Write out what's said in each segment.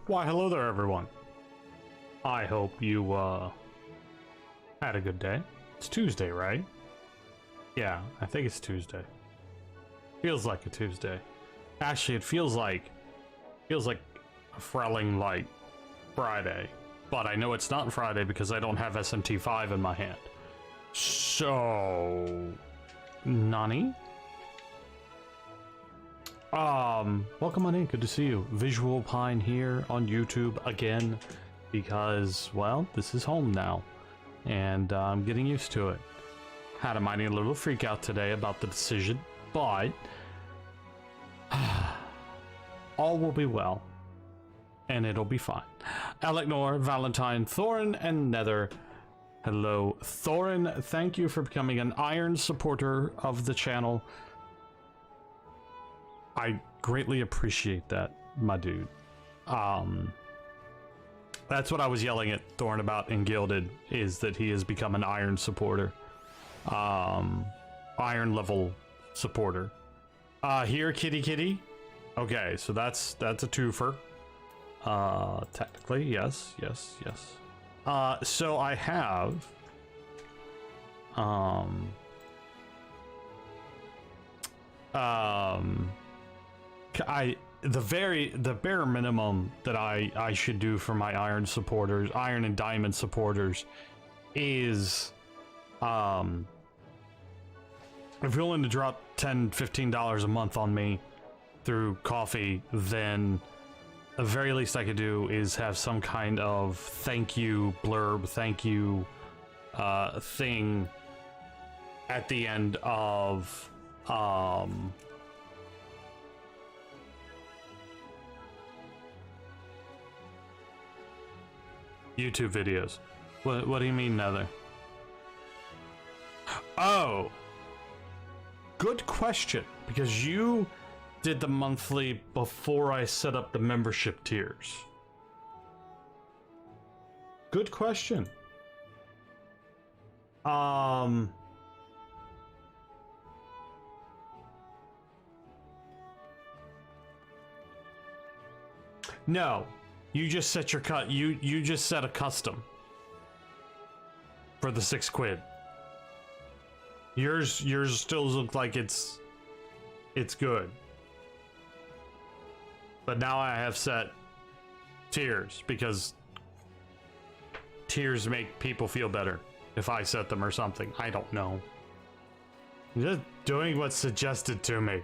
Why, hello there, everyone. I hope you, had a good day. It's Tuesday, right? Yeah, I think it's Tuesday. Feels like a Tuesday. Actually, it feels like a Frelling, like, Friday. But I know it's not Friday because I don't have SMT5 in my hand. So... Nani? Welcome on in, good to see you. Visual Pine here on YouTube again, because, well, this is home now, and I'm getting used to it. Had a mighty little freak out today about the decision, but all will be well, and it'll be fine. Alec Valentine, Thorin, and Nether. Hello, Thorin, thank you for becoming an iron supporter of the channel. I greatly appreciate that, my dude. That's what I was yelling at Thorn about in Gilded, is that he has become an iron supporter. Iron level supporter. Here, kitty. Okay, so that's a twofer. Technically, yes. So I have... the bare minimum that I should do for my iron supporters, iron and diamond supporters, is if you're willing to drop $10-15 a month on me through coffee, then the very least I could do is have some kind of thank you blurb, thank you thing at the end of YouTube videos. What do you mean, Nether? Oh, good question, because you did the monthly before I set up the membership tiers. Good question. No, you just set your cut. You just set a custom for the £6. Yours still looks like it's good. But now I have set tiers because tiers make people feel better if I set them or something. I don't know. I'm just doing what's suggested to me.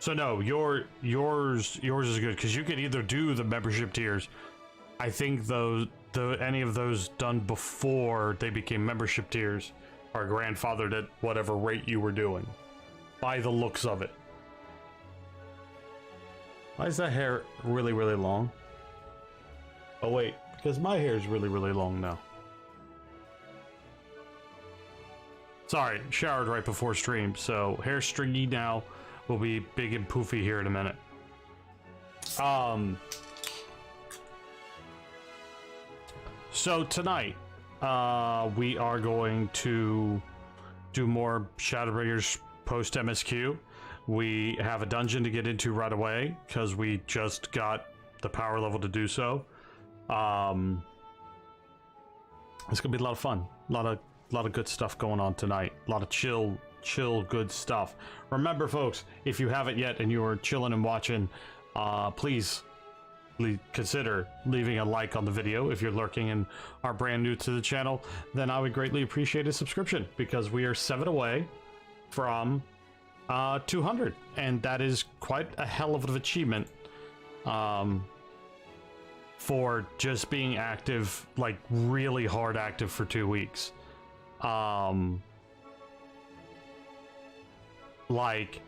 So no, yours is good because you could either do the membership tiers. I think any of those done before they became membership tiers are grandfathered at whatever rate you were doing, by the looks of it. Why is that hair really long? Oh wait, because my hair is really long now. Sorry, showered right before stream, so hair stringy now. Will be big and poofy here in a minute. So tonight, we are going to do more Shadowbringers post MSQ. We have a dungeon to get into right away because we just got the power level to do so. It's gonna be a lot of fun. A lot of good stuff going on tonight. A lot of chill good stuff. Remember, folks, if you haven't yet and you are chilling and watching, please consider leaving a like on the video. If you're lurking and are brand new to the channel, then I would greatly appreciate a subscription, because we are 7 away from 200, and that is quite a hell of an achievement for just being active, like really hard active for 2 weeks. Like,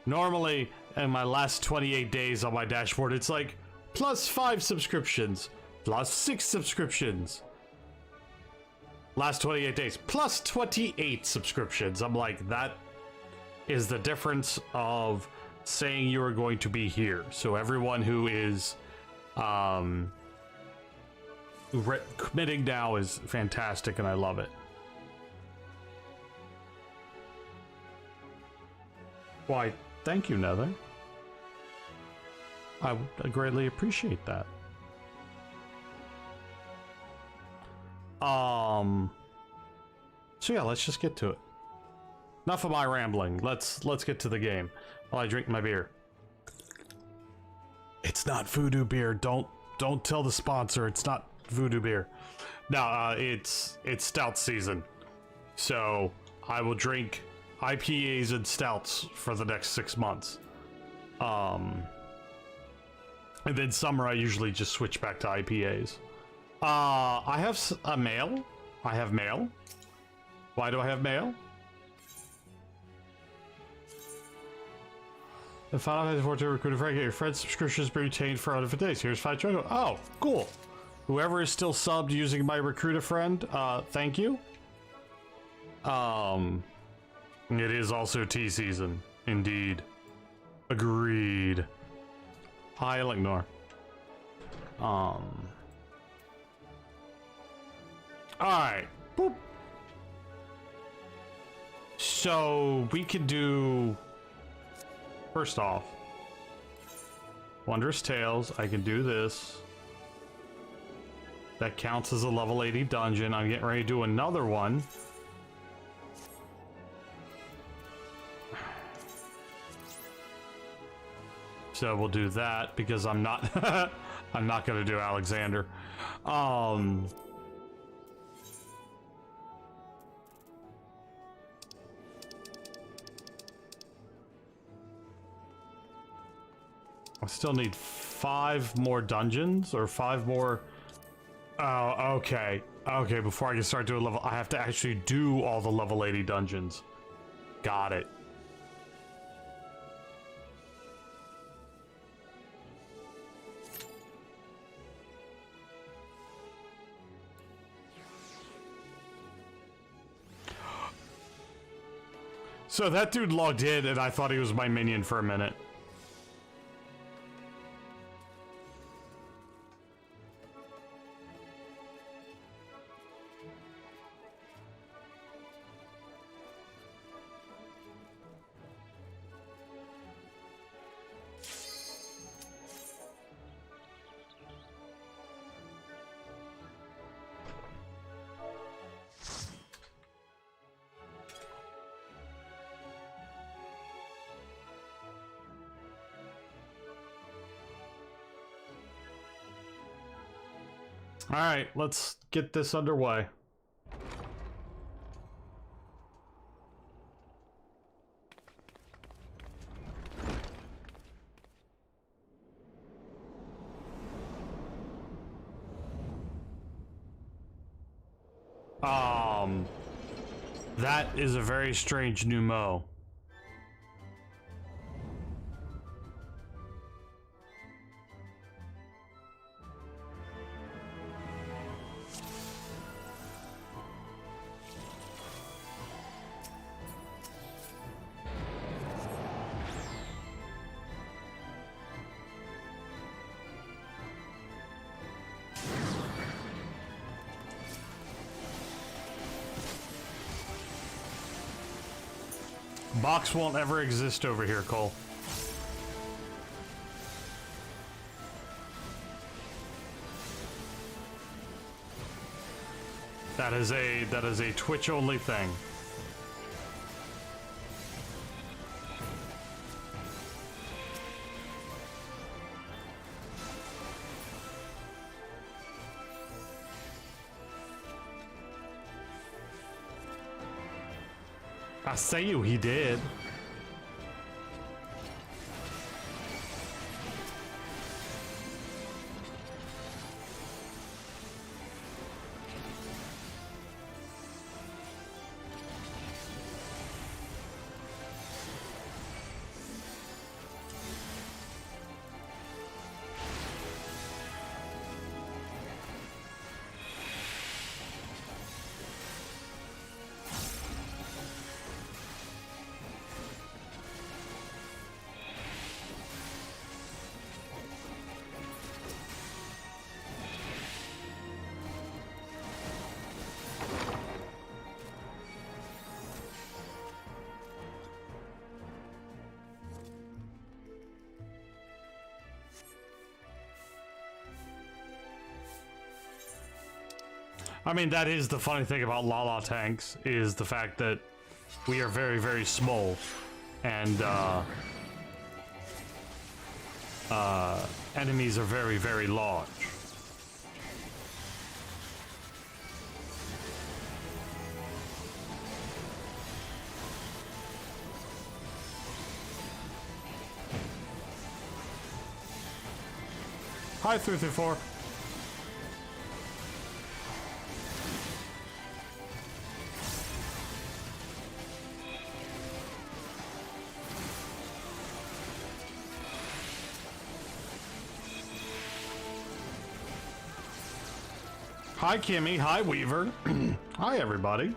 normally in my last 28 days on my dashboard, it's like +5 subscriptions, +6 subscriptions. Last 28 days, +28 subscriptions. I'm like, that is the difference of saying you are going to be here. So everyone who is committing now is fantastic, and I love it. Why, Thank you, Nether. I greatly appreciate that. So yeah, let's just get to it. Enough of my rambling. Let's get to the game while I drink my beer. It's not voodoo beer. Don't tell the sponsor. It's not voodoo beer. No, it's stout season. So I will drink IPAs and stouts for the next 6 months. And then summer I usually just switch back to IPAs. I have a mail. I have mail. Why do I have mail? The Final Fantasy 14 recruited friend, get your friend's subscriptions be retained for 100 days. Here's 5 choco. Oh, cool. Whoever is still subbed using my recruit a friend, thank you. It is also tea season, indeed. Agreed. I'll ignore. Alright. Boop. So we could do, first off, Wondrous Tales. I can do this. That counts as a level 80 dungeon. I'm getting ready to do another one. So we'll do that because I'm not I'm not gonna do Alexander. I still need 5 more dungeons or 5 more. Oh, okay. Okay, before I can start doing level, I have to actually do all the level 80 dungeons. Got it. So that dude logged in and I thought he was my minion for a minute. All right, let's get this underway. That is a very strange pneumo. Box won't ever exist over here, Cole. That is a Twitch only thing. I say you, he did. I mean, that is the funny thing about Lala tanks, is the fact that we are very, very small, and enemies are very, very large. Hi, 334. Hi, Kimmy. Hi, Weaver. Hi, everybody.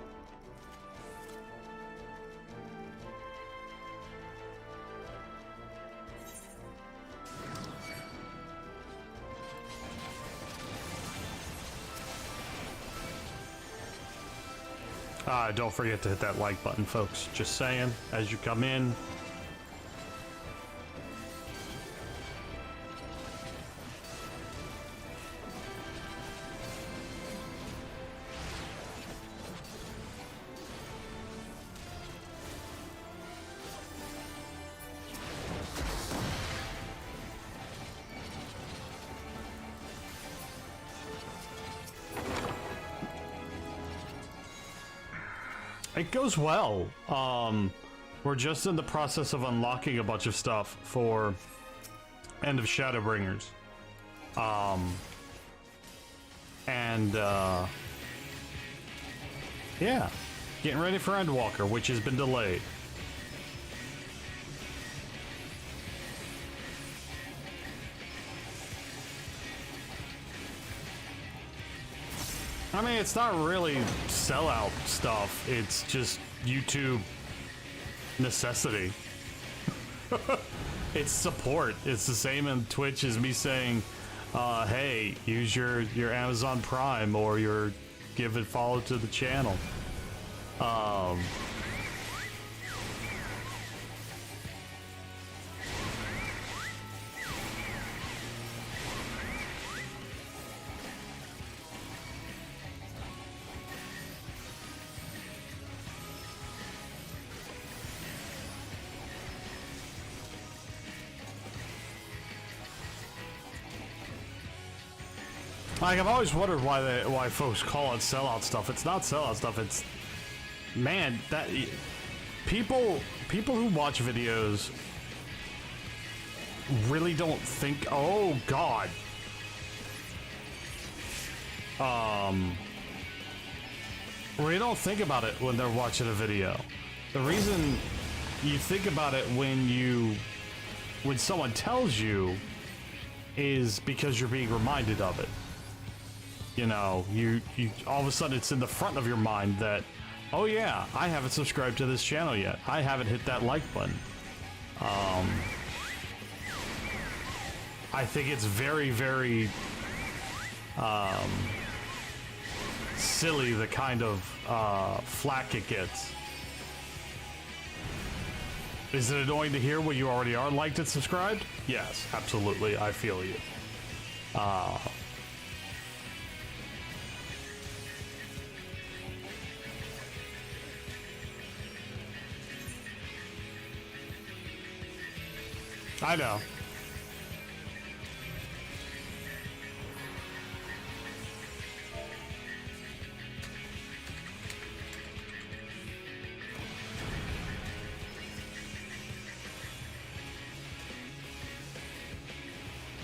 Don't forget to hit that like button, folks. Just saying, as you come in. It goes well. We're just in the process of unlocking a bunch of stuff for End of Shadowbringers. Yeah, getting ready for Endwalker, which has been delayed. I mean, it's not really sellout stuff, it's just YouTube necessity. It's support. It's the same in Twitch as me saying, hey, use your Amazon Prime or give it follow to the channel. Like, I've always wondered why folks call it sellout stuff. It's not sellout stuff. It's, man, that people who watch videos really don't think. Oh God. Really don't think about it when they're watching a video. The reason you think about it when someone tells you is because you're being reminded of it. You know, you all of a sudden it's in the front of your mind that, oh yeah, I haven't subscribed to this channel yet. I haven't hit that like button. I think it's very, very silly the kind of flack it gets. Is it annoying to hear when you already are liked and subscribed? Yes, absolutely. I feel you. I know.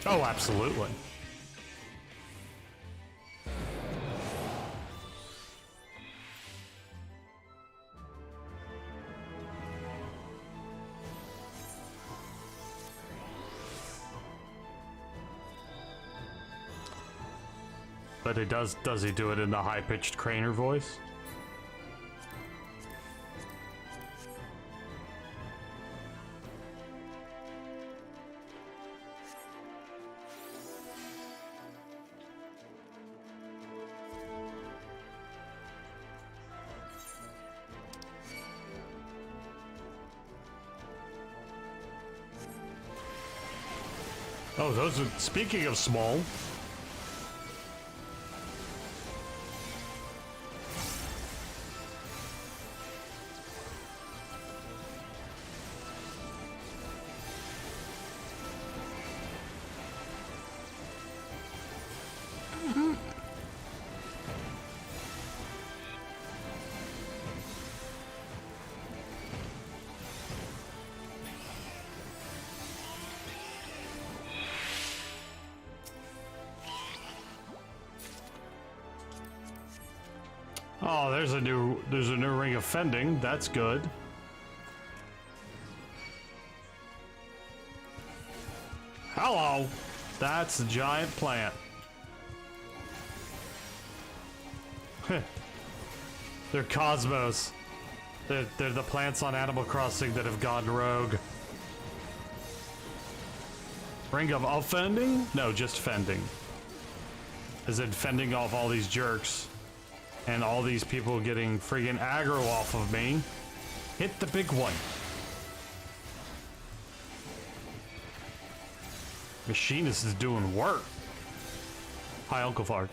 Oh, absolutely. But it does he do it in the high-pitched Craner voice? Oh, those are, speaking of small. Oh, there's a new ring of fending. That's good. Hello. That's a giant plant. They're cosmos. They're the plants on Animal Crossing that have gone rogue. Ring of offending? No, just fending. As in fending off all these jerks. And all these people getting friggin' aggro off of me. Hit the big one. Machinist is doing work. Hi, Uncle Fart.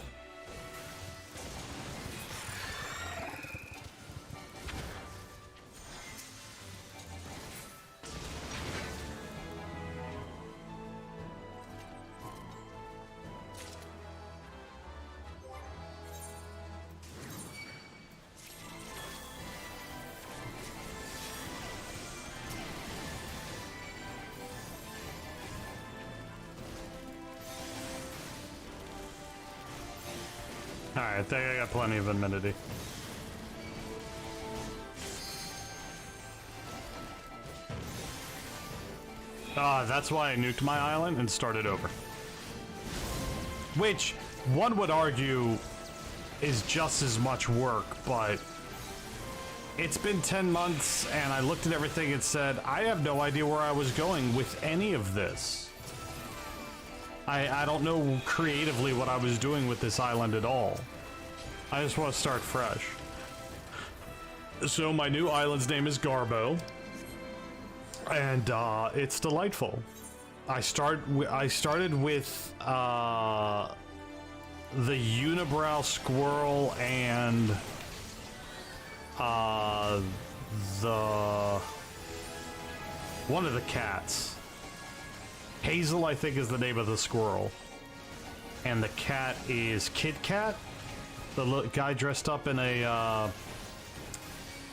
Alright, I think I got plenty of amenity. That's why I nuked my island and started over. Which, one would argue, is just as much work, but it's been 10 months and I looked at everything and said, I have no idea where I was going with any of this. I don't know creatively what I was doing with this island at all. I just want to start fresh. So my new island's name is Garbo. And it's delightful. I started with the unibrow squirrel and the one of the cats. Hazel, I think, is the name of the squirrel. And the cat is Kit Kat. The guy dressed up in a,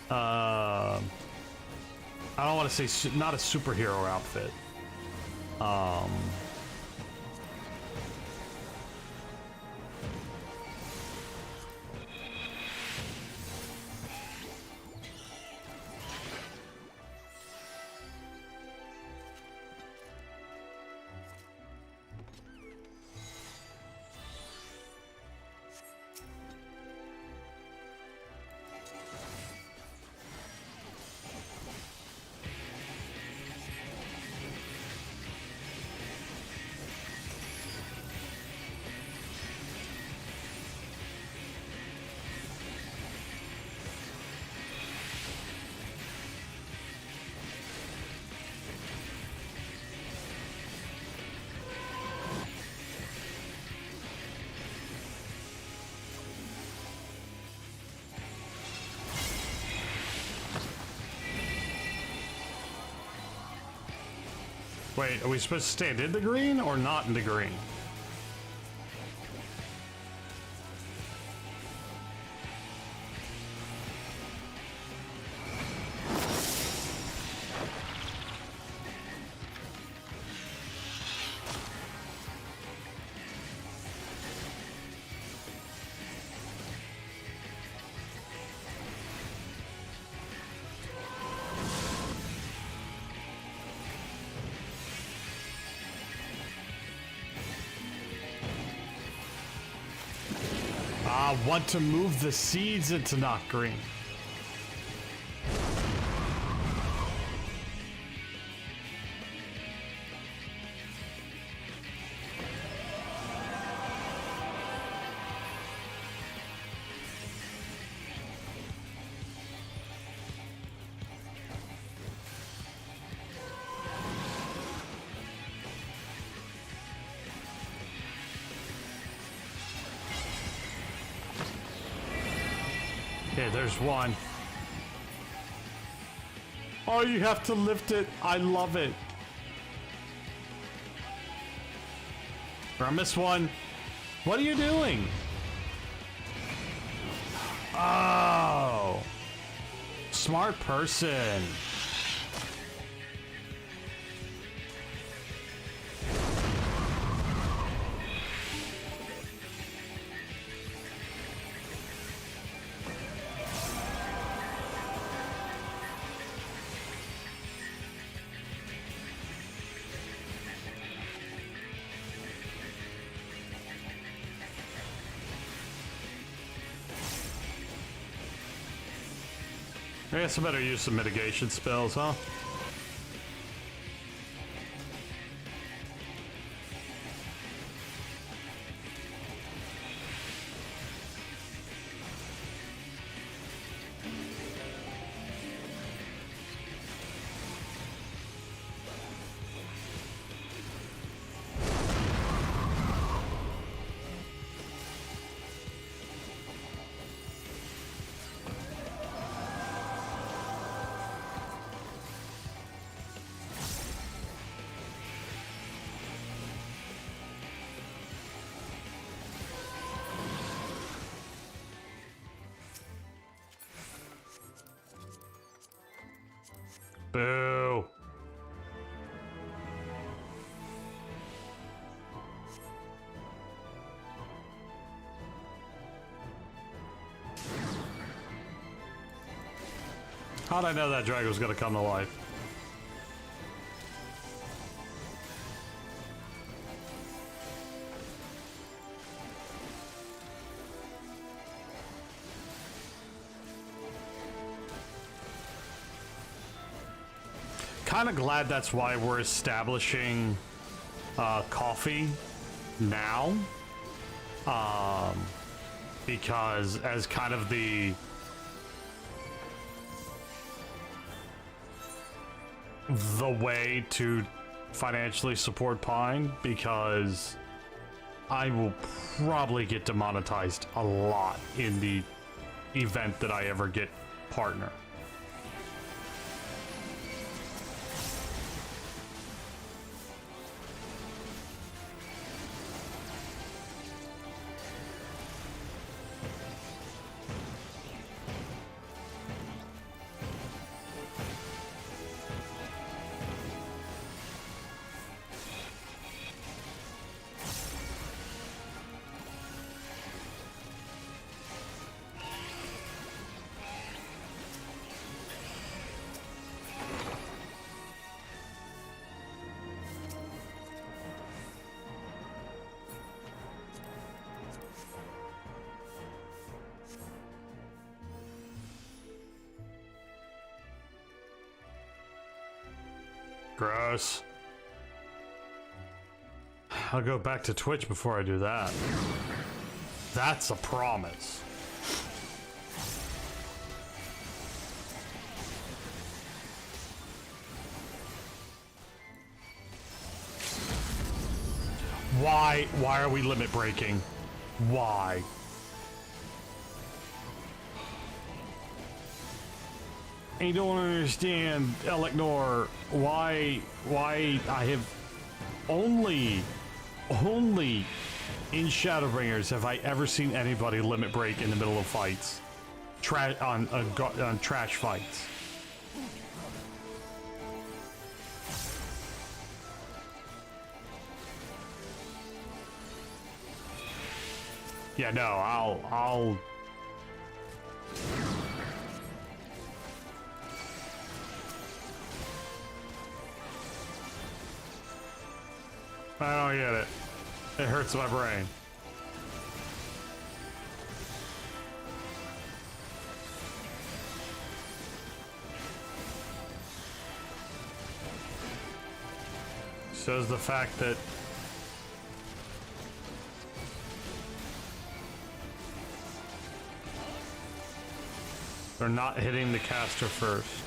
I don't want to say, not a superhero outfit. Wait, are we supposed to stand in the green or not in the green? Want to move the seeds into not green. Okay, there's one. Oh, you have to lift it. I love it. I missed one. What are you doing? Oh. Smart person. I guess I better use some mitigation spells, huh? Boo. How'd I know that dragon was gonna come to life? Kind of glad that's why we're establishing coffee now, because as kind of the way to financially support Pine, because I will probably get demonetized a lot in the event that I ever get partner. Gross. I'll go back to Twitch before I do that. That's a promise. Why are we limit breaking? Why? I don't understand, Elecnor, why I have only in Shadowbringers have I ever seen anybody limit break in the middle of fights, on trash fights. Yeah, no, I'll I don't get it. It hurts my brain. So is the fact that they're not hitting the caster first.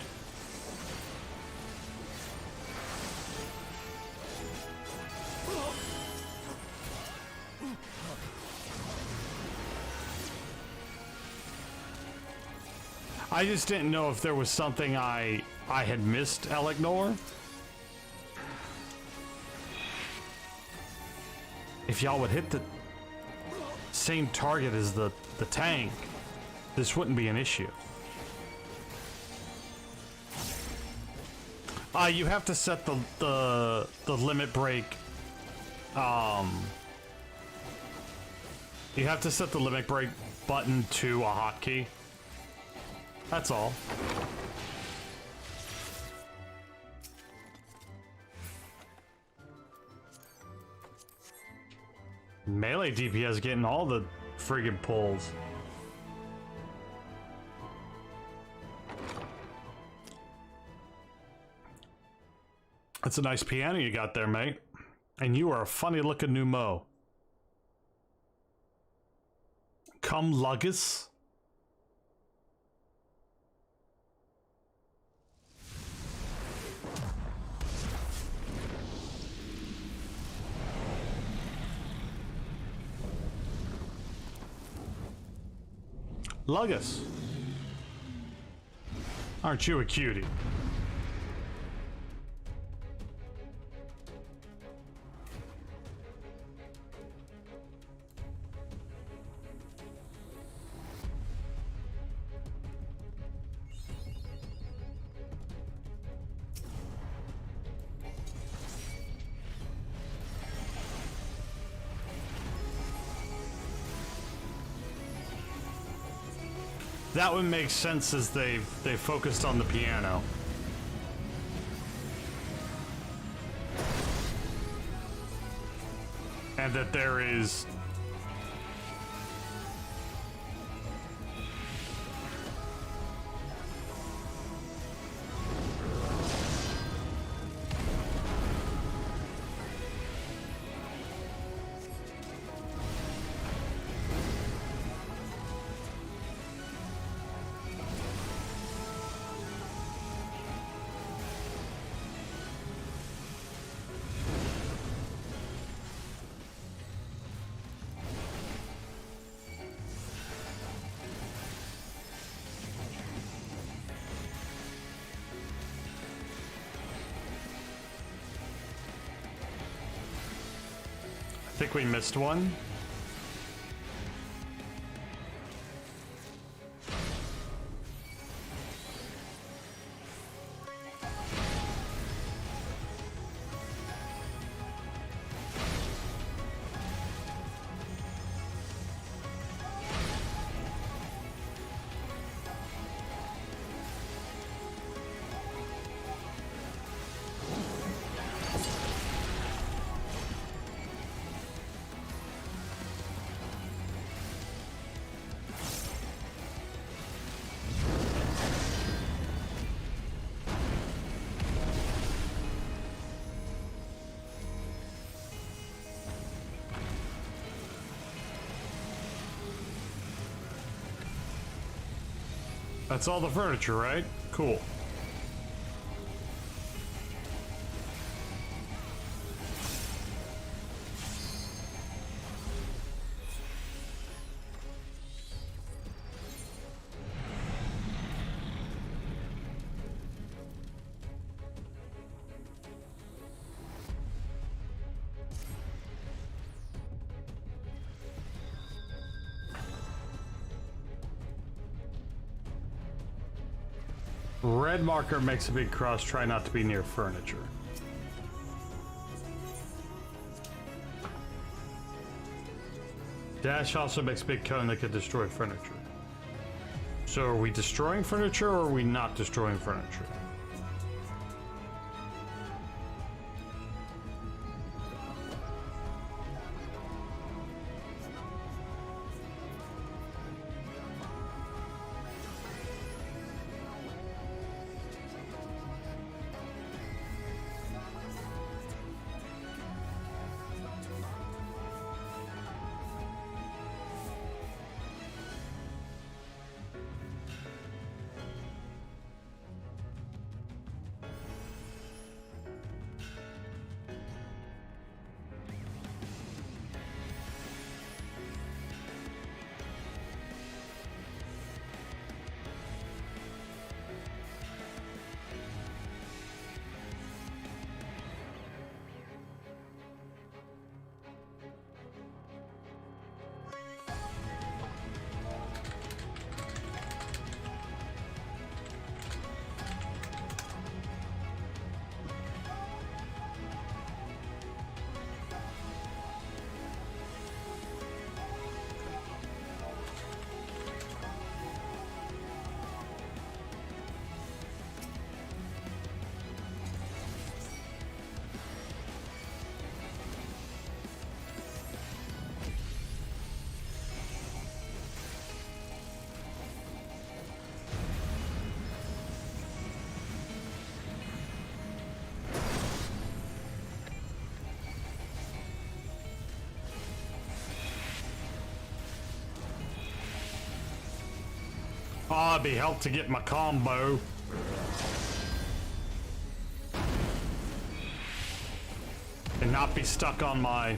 I just didn't know if there was something I had missed, Elecnor. If y'all would hit the same target as the tank, this wouldn't be an issue. You have to set the limit break. You have to set the limit break button to a hotkey. That's all. Melee DPS getting all the friggin' pulls. That's a nice piano you got there, mate. And you are a funny-looking new mo. Come, Luggis. Luggis. Aren't you a cutie? That would make sense as they focused on the piano. And that there is I think we missed one. That's all the furniture, right? Cool. Red marker makes a big cross. Try not to be near furniture. Dash also makes a big cone that could destroy furniture. So are we destroying furniture or are we not destroying furniture? Oh, it'd be help to get my combo. And not be stuck on my...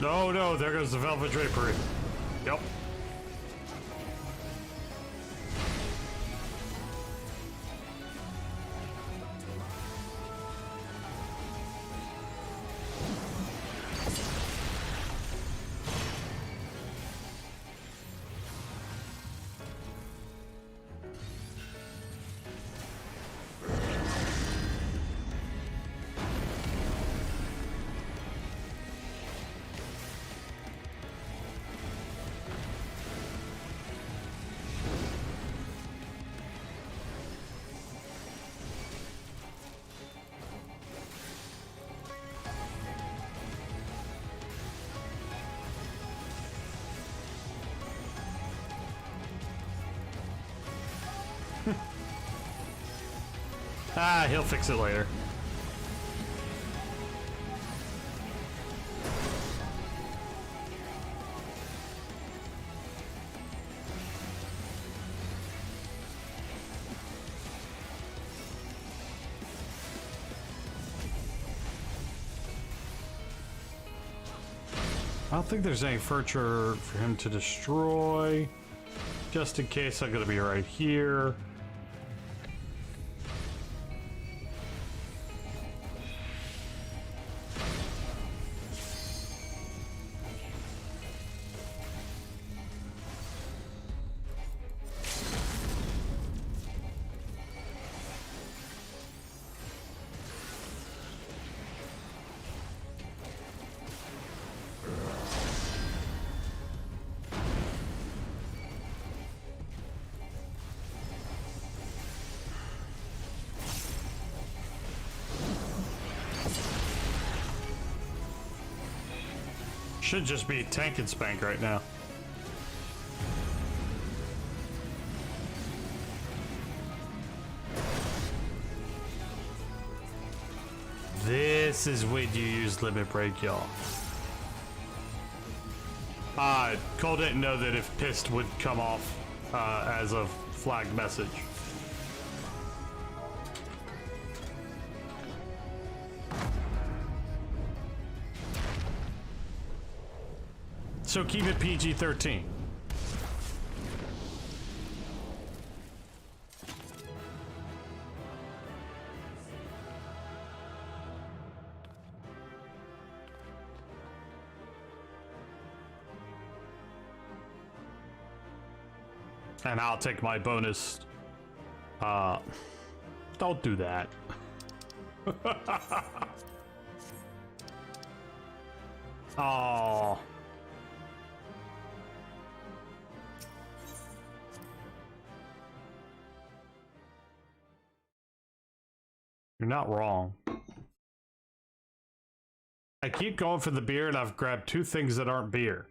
Oh no, there goes the velvet drapery. Yep. Ah, he'll fix it later. I don't think there's any furniture for him to destroy. Just in case, I'm gonna be right here. Should just be tank and spank right now. This is when you use limit break, y'all. Cole didn't know that if pissed would come off as a flagged message. So keep it PG-13. And I'll take my bonus. Don't do that. Oh. You're not wrong. I keep going for the beer and I've grabbed two things that aren't beer.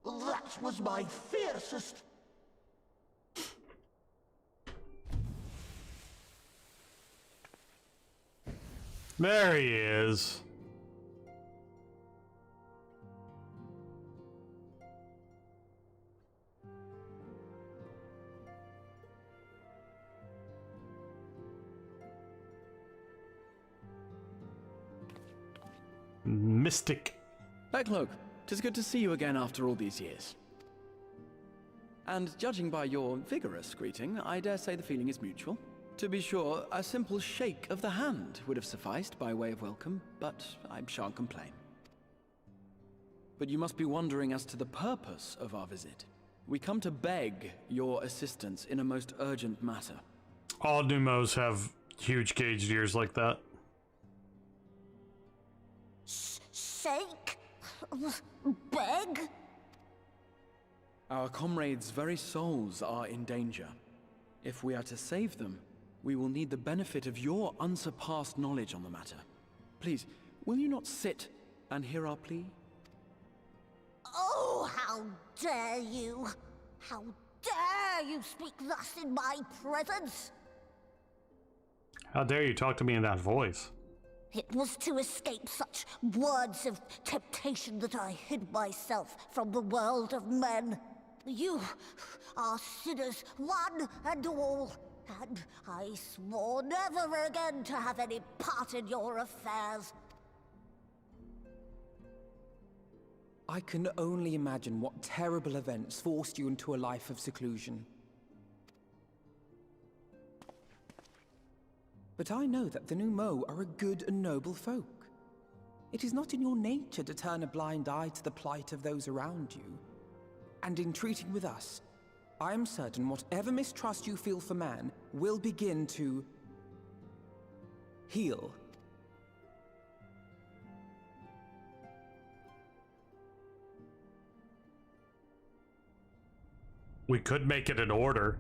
That was my fiercest. There he is. Mystic. Backlook, 'tis good to see you again after all these years. And judging by your vigorous greeting, I dare say the feeling is mutual. To be sure, a simple shake of the hand would have sufficed by way of welcome, but I shan't complain. But you must be wondering as to the purpose of our visit. We come to beg your assistance in a most urgent matter. All pneumos have huge gauged ears like that. Shake? Beg? Our comrades' very souls are in danger. If we are to save them, we will need the benefit of your unsurpassed knowledge on the matter. Please, will you not sit and hear our plea? Oh, how dare you! How dare you speak thus in my presence! How dare you talk to me in that voice? It was to escape such words of temptation that I hid myself from the world of men. You are sinners, one and all, and I swore never again to have any part in your affairs. I can only imagine what terrible events forced you into a life of seclusion. But I know that the Numo are a good and noble folk. It is not in your nature to turn a blind eye to the plight of those around you. And in treating with us, I am certain whatever mistrust you feel for man will begin to heal. We could make it an order.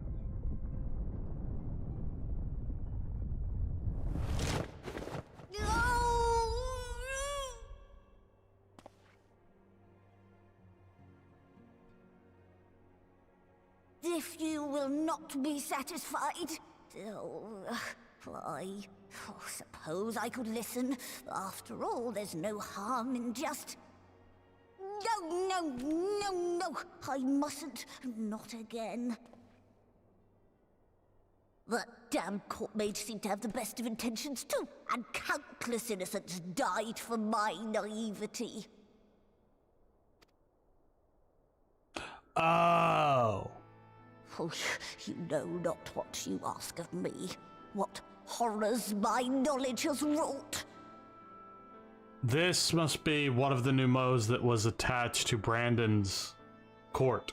If you will not be satisfied, I suppose I could listen. After all, there's no harm in just... No, I mustn't. Not again. That damn court mage seemed to have the best of intentions too, and countless innocents died for my naivety. Oh. Oh, you know not what you ask of me. What horrors my knowledge has wrought. This must be one of the pneumos that was attached to Brandon's court.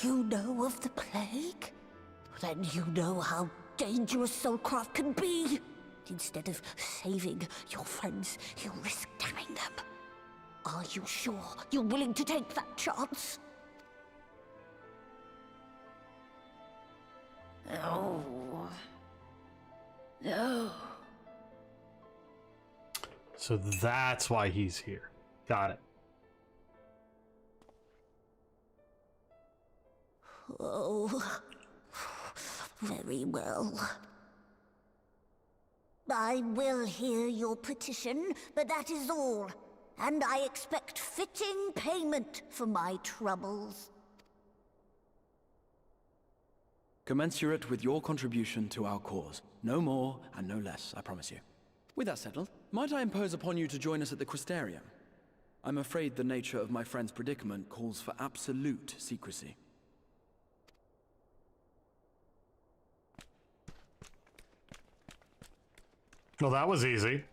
You know of the plague? Then you know how dangerous soulcraft can be. Instead of saving your friends, you risk damning them. Are you sure you're willing to take that chance? No. No. So that's why he's here. Got it. Oh, very well. I will hear your petition, but that is all. And I expect fitting payment for my troubles. Commensurate with your contribution to our cause. No more and no less, I promise you. With that settled, might I impose upon you to join us at the Crystarium? I'm afraid the nature of my friend's predicament calls for absolute secrecy. Well, that was easy.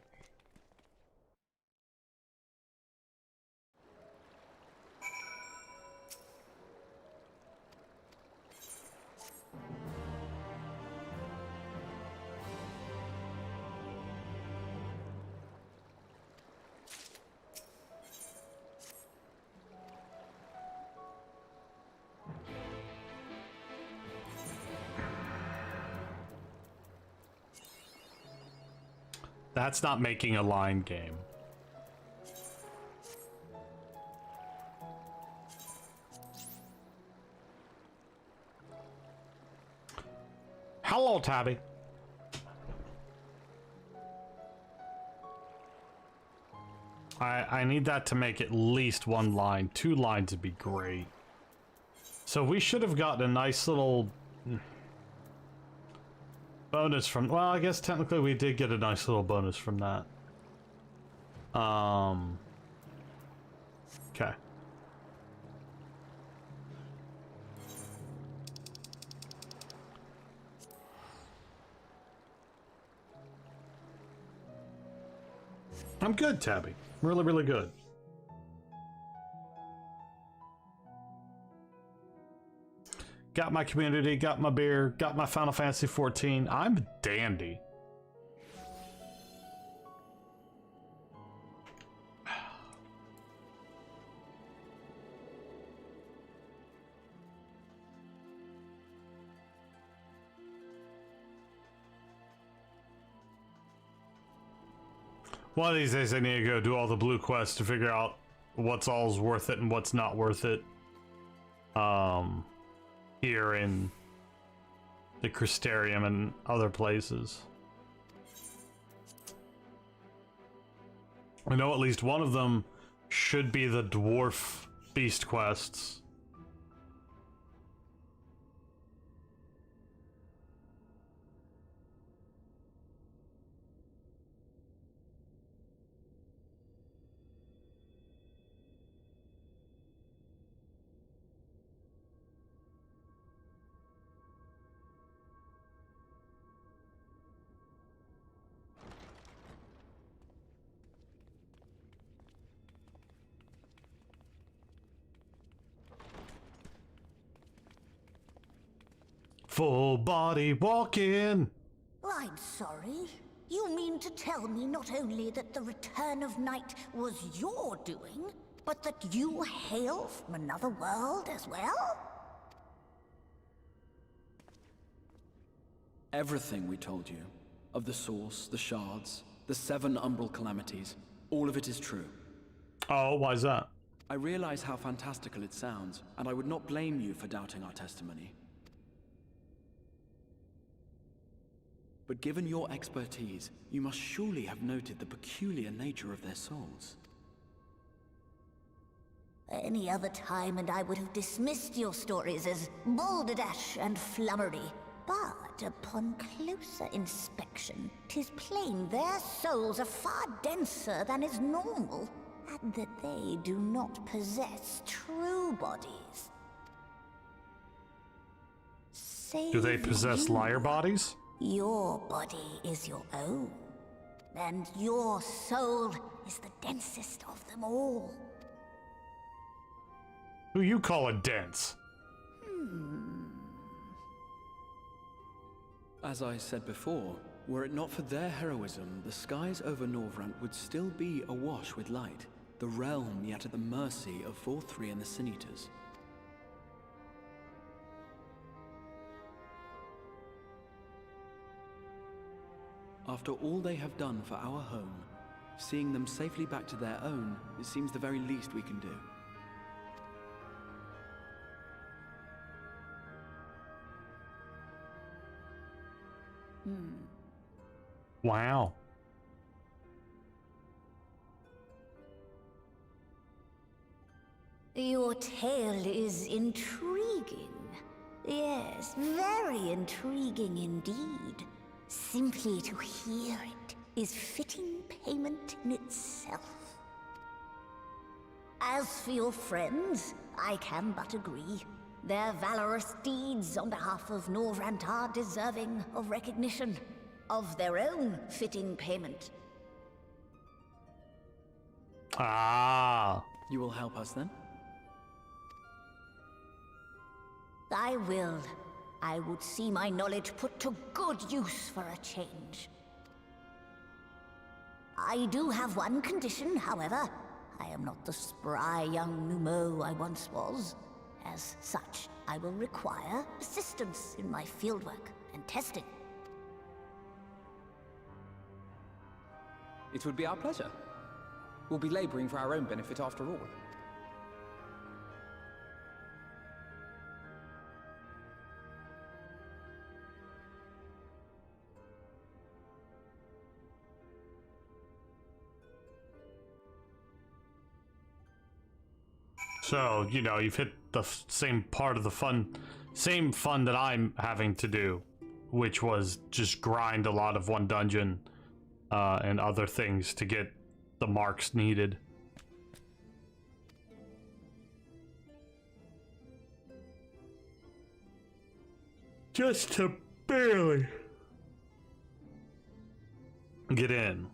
That's not making a line game. Hello, Tabby. I need that to make at least one line. 2 lines would be great. So we should have gotten a nice little Bonus from, well, I guess technically we did get a nice little bonus from that. Okay. I'm good, Tabby. Really, really good. Got my community, got my beer, got my Final Fantasy 14. I'm dandy. One of these days I need to go do all the blue quests to figure out what's all's worth it and what's not worth it. Here in the Crystarium and other places. I know at least one of them should be the dwarf beast quests. Full body walking. I'm sorry. You mean to tell me not only that the return of night was your doing, but that you hail from another world as well? Everything we told you, of the source, the shards, the 7 umbral calamities, all of it is true. Oh, why's that? I realize how fantastical it sounds, and I would not blame you for doubting our testimony. But given your expertise, you must surely have noted the peculiar nature of their souls. Any other time and I would have dismissed your stories as balderdash and flummery. But upon closer inspection, 'tis plain their souls are far denser than is normal, and that they do not possess true bodies. Do they Save possess you. liar bodies? Your body is your own, and your soul is the densest of them all. Who you call a dense? As I said before, were it not for their heroism, the skies over Norvrant would still be awash with light, the realm yet at the mercy of 4-3 and the Sin Eaters. After all they have done for our home, seeing them safely back to their own, it seems the very least we can do. Wow. Your tale is intriguing. Yes, very intriguing indeed. Simply to hear it is fitting payment in itself. As for your friends, I can but agree. Their valorous deeds on behalf of Norvrant are deserving of recognition, of their own fitting payment. Ah. You will help us then? I will. I would see my knowledge put to good use for a change. I do have one condition, however. I am not the spry young Numo I once was. As such, I will require assistance in my fieldwork and testing. It would be our pleasure. We'll be laboring for our own benefit after all. So, you know, you've hit the same part of the fun, same fun that I'm having to do. which was just grind a lot of one dungeon and other things to get the marks needed. Just to barely get in.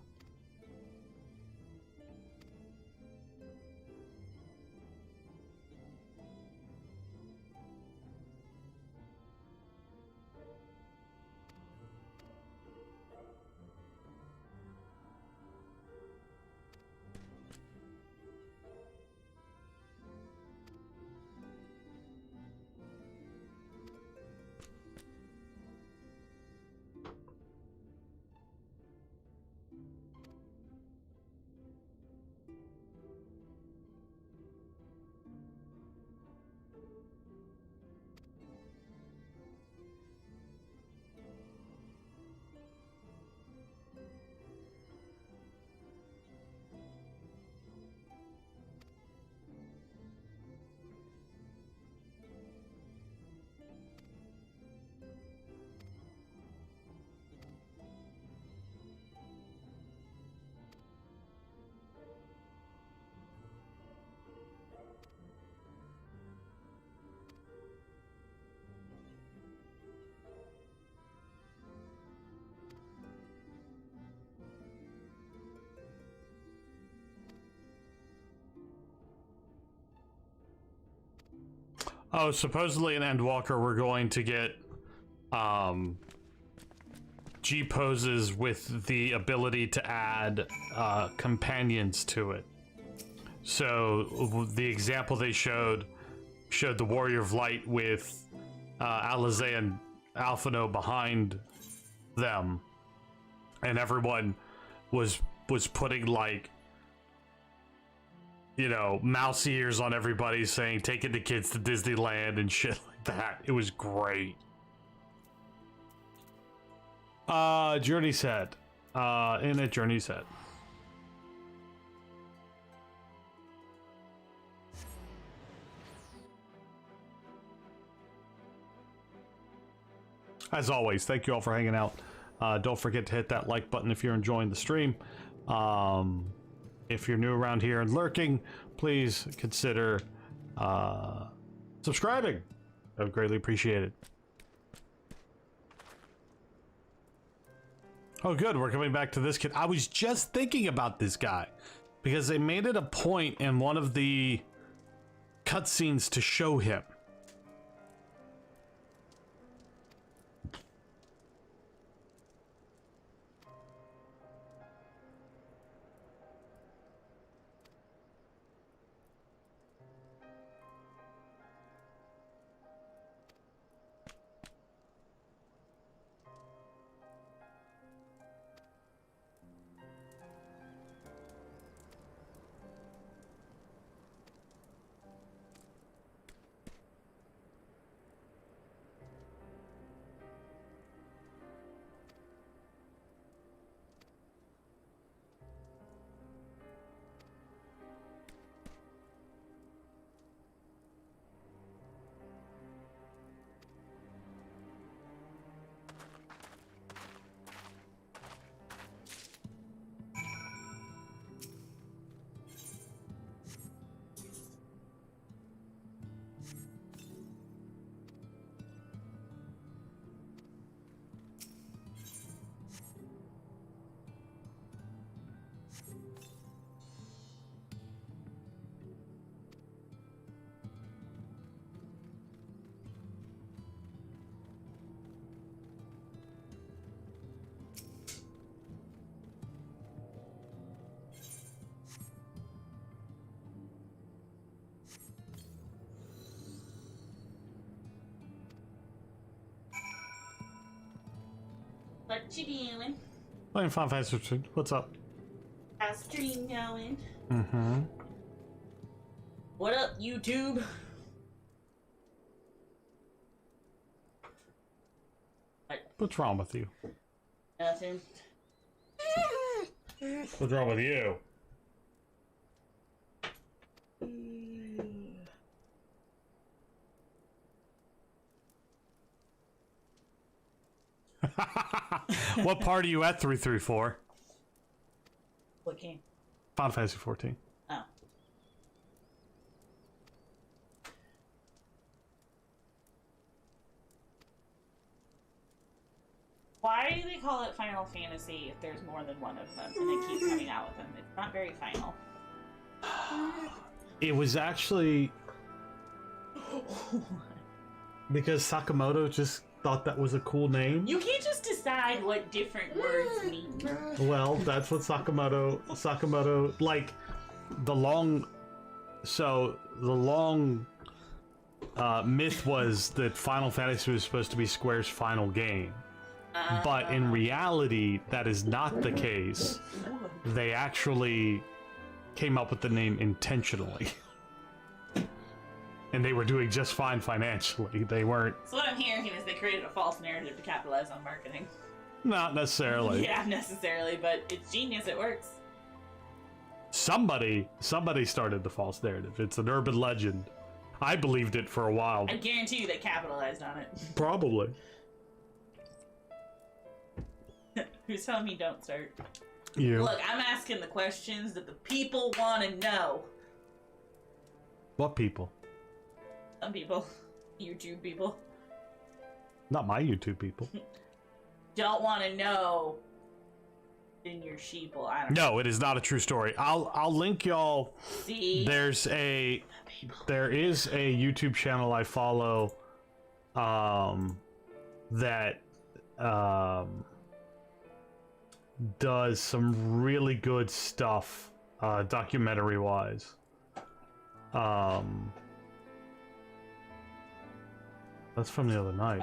Oh, supposedly in Endwalker we're going to get G poses with the ability to add companions to it. So the example they showed the Warrior of Light with Alizé and Alphino behind them, and everyone was putting, like, you know, mouse ears on everybody saying taking the kids to Disneyland and shit like that. It was great. Journey set. In a journey set. As always, thank you all for hanging out. Don't forget to hit that like button if you're enjoying the stream. If you're new around here and lurking, please consider subscribing. I would greatly appreciate it. Oh, good. We're coming back to this kid. I was just thinking about this guy because they made it a point in one of the cutscenes to show him. What you doing? Playing Final Fantasy 15. What's up? How's stream going? Mm-hmm. What up, YouTube? What's wrong with you? Nothing. What's wrong with you? What part are you at 334? What game? Final Fantasy 14. Oh. Why do they call it Final Fantasy if there's more than one of them and they keep coming out with them? It's not very final. It was actually because Sakamoto just thought that was a cool name. You can't just decide what different words mean. Well, that's what Sakamoto like the long myth was that Final Fantasy was supposed to be Square's final game. But in reality, that is not the case. They actually came up with the name intentionally. And they were doing just fine financially. They weren't... So what I'm hearing is they created a false narrative to capitalize on marketing. Not necessarily. Yeah, necessarily, but it's genius, it works. Somebody started the false narrative. It's an urban legend. I believed it for a while. I guarantee you they capitalized on it. Probably. Who's telling me don't start? You. Look, I'm asking the questions that the people want to know. What people? Some people. YouTube people. Not my YouTube people. Don't want to know in your sheeple. I don't know. No, it is not a true story. I'll link y'all. See? There is a YouTube channel I follow that does some really good stuff documentary wise. That's from the other night.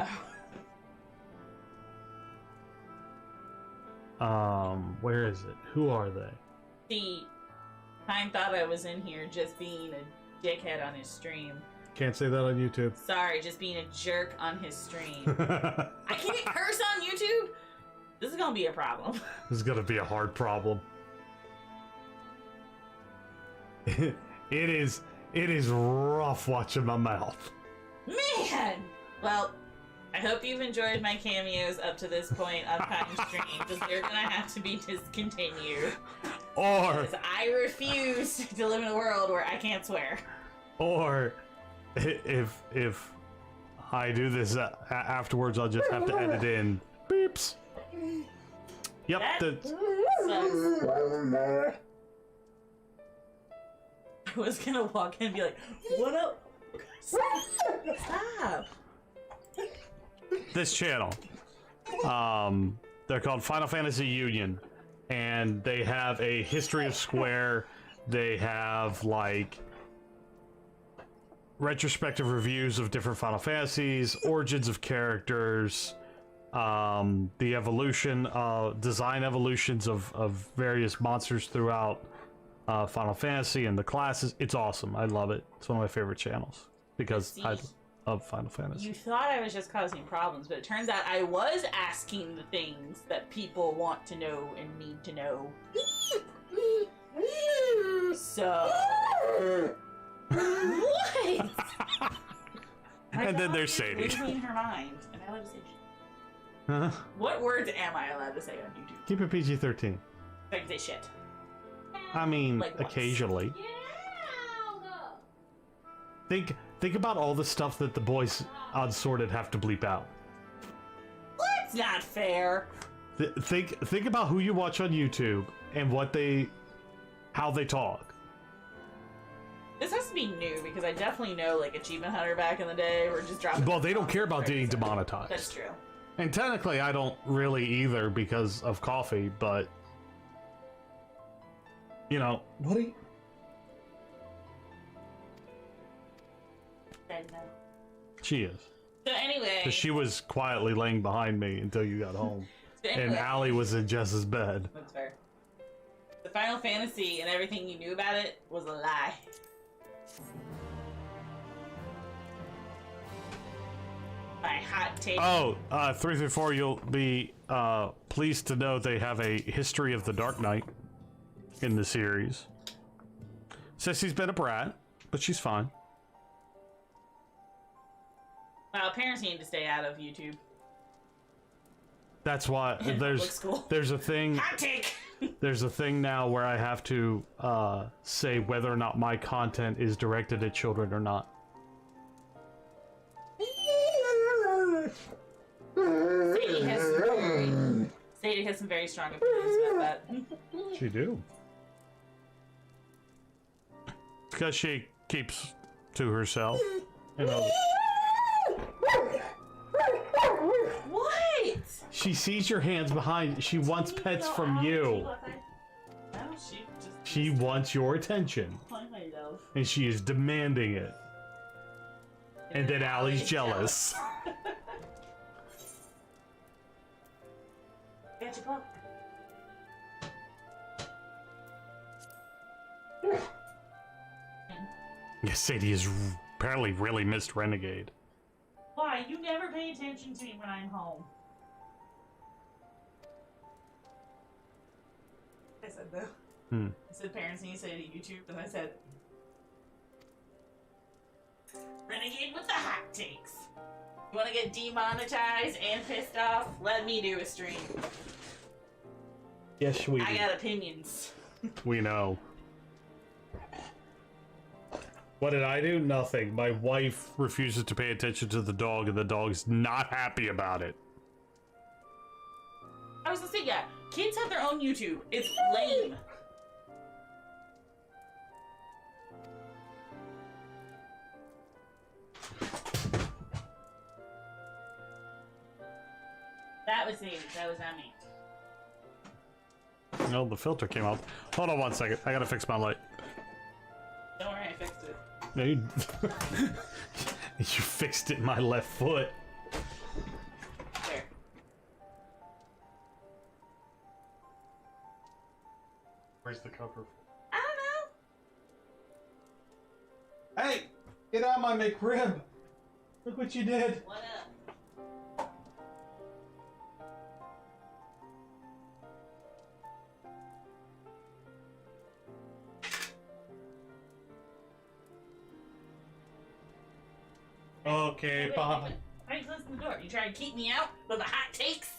Where is it? Who are they? See, Time thought I was in here just being a dickhead on his stream. Can't say that on YouTube. Sorry, just being a jerk on his stream. I can't curse on YouTube? This is gonna be a problem. This is gonna be a hard problem. It is rough watching my mouth. Man! Well, I hope you've enjoyed my cameos up to this point on Time's stream, because they're gonna have to be discontinued. Or Because I refuse to live in a world where I can't swear. Or if I do this afterwards, I'll just have to edit in beeps. Yep. That sucks. I was gonna walk in and be like, what up? Stop. This channel. They're called Final Fantasy Union, and they have a history of Square. They have like retrospective reviews of different Final Fantasies, origins of characters, the evolution, design evolutions of various monsters throughout Final Fantasy and the classes. It's awesome. I love it. It's one of my favorite channels because I love Final Fantasy. You thought I was just causing problems, but it turns out I was asking the things that people want to know and need to know. So... What? And then there's Sadie. Losing her mind, and I love Sadie. Huh? What words am I allowed to say on YouTube? Keep it PG-13. I can say shit. I mean, Like once. occasionally. Think about all the stuff that the boys on Sorted have to bleep out. That's not fair. Think about who you watch on YouTube and how they talk. This has to be new because I definitely know like Achievement Hunter back in the day were just dropping. Well, they don't care about getting demonetized. That's true. And technically, I don't really either because of coffee, but you know, what are you? She is. So anyway, Because she was quietly laying behind me until you got home. And Allie was in Jess's bed. That's fair. The Final Fantasy and everything you knew about it was a lie. My hot take. Oh, 334, you'll be pleased to know they have a history of the Dark Knight in the series. Sissy's been a brat, but she's fine. Well, parents need to stay out of YouTube. That's why Looks cool. there's a thing. Hot take. There's a thing now where I have to say whether or not my content is directed at children or not. Sadie has some very strong opinions about that. She do. Because she keeps to herself. You know. What? She sees your hands behind. She wants pets from you. She wants your attention. And she is demanding it. And then Allie's jealous. Got your book. Yes, Sadie is apparently really missed Renegade. Why? You never pay attention to me when I'm home. I said though. I said parents need to say to YouTube, and I said Renegade with the hot takes. You want to get demonetized and pissed off? Let me do a stream. Yes, we do. I got opinions. We know. What did I do? Nothing. My wife refuses to pay attention to the dog, and the dog's not happy about it. I was gonna say, yeah, kids have their own YouTube. It's lame. That was Sadie. That was not me. No, the filter came off. Hold on 1 second. I gotta fix my light. Don't worry, I fixed it. No, you, you fixed it in my left foot. There. Where's the cover? I don't know. Hey! Get out my McRib! Look what you did! What up? Okay, bye. Why are you closing the door? You trying to keep me out with the hot takes?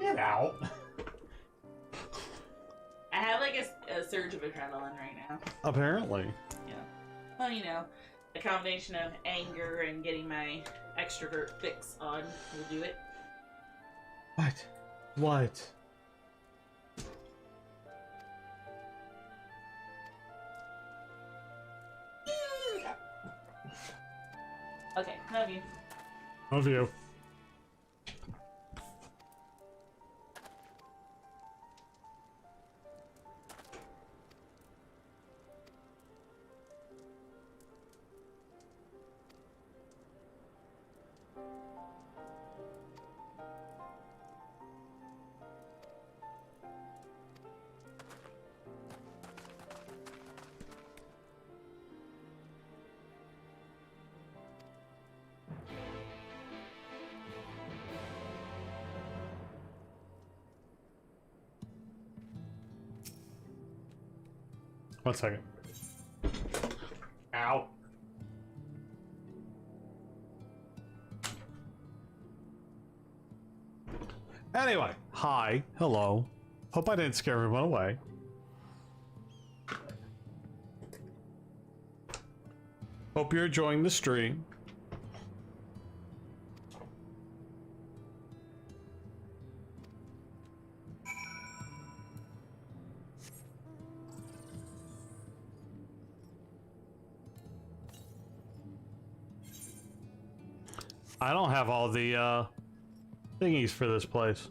Get out. I have like a surge of adrenaline right now. Apparently. Yeah. Well, you know, a combination of anger and getting my extrovert fix on will do it. What? What? Okay, love you. Love you. One second. Ow. Anyway, hi, hello. Hope I didn't scare everyone away. Hope you're enjoying the stream. I don't have all the thingies for this place.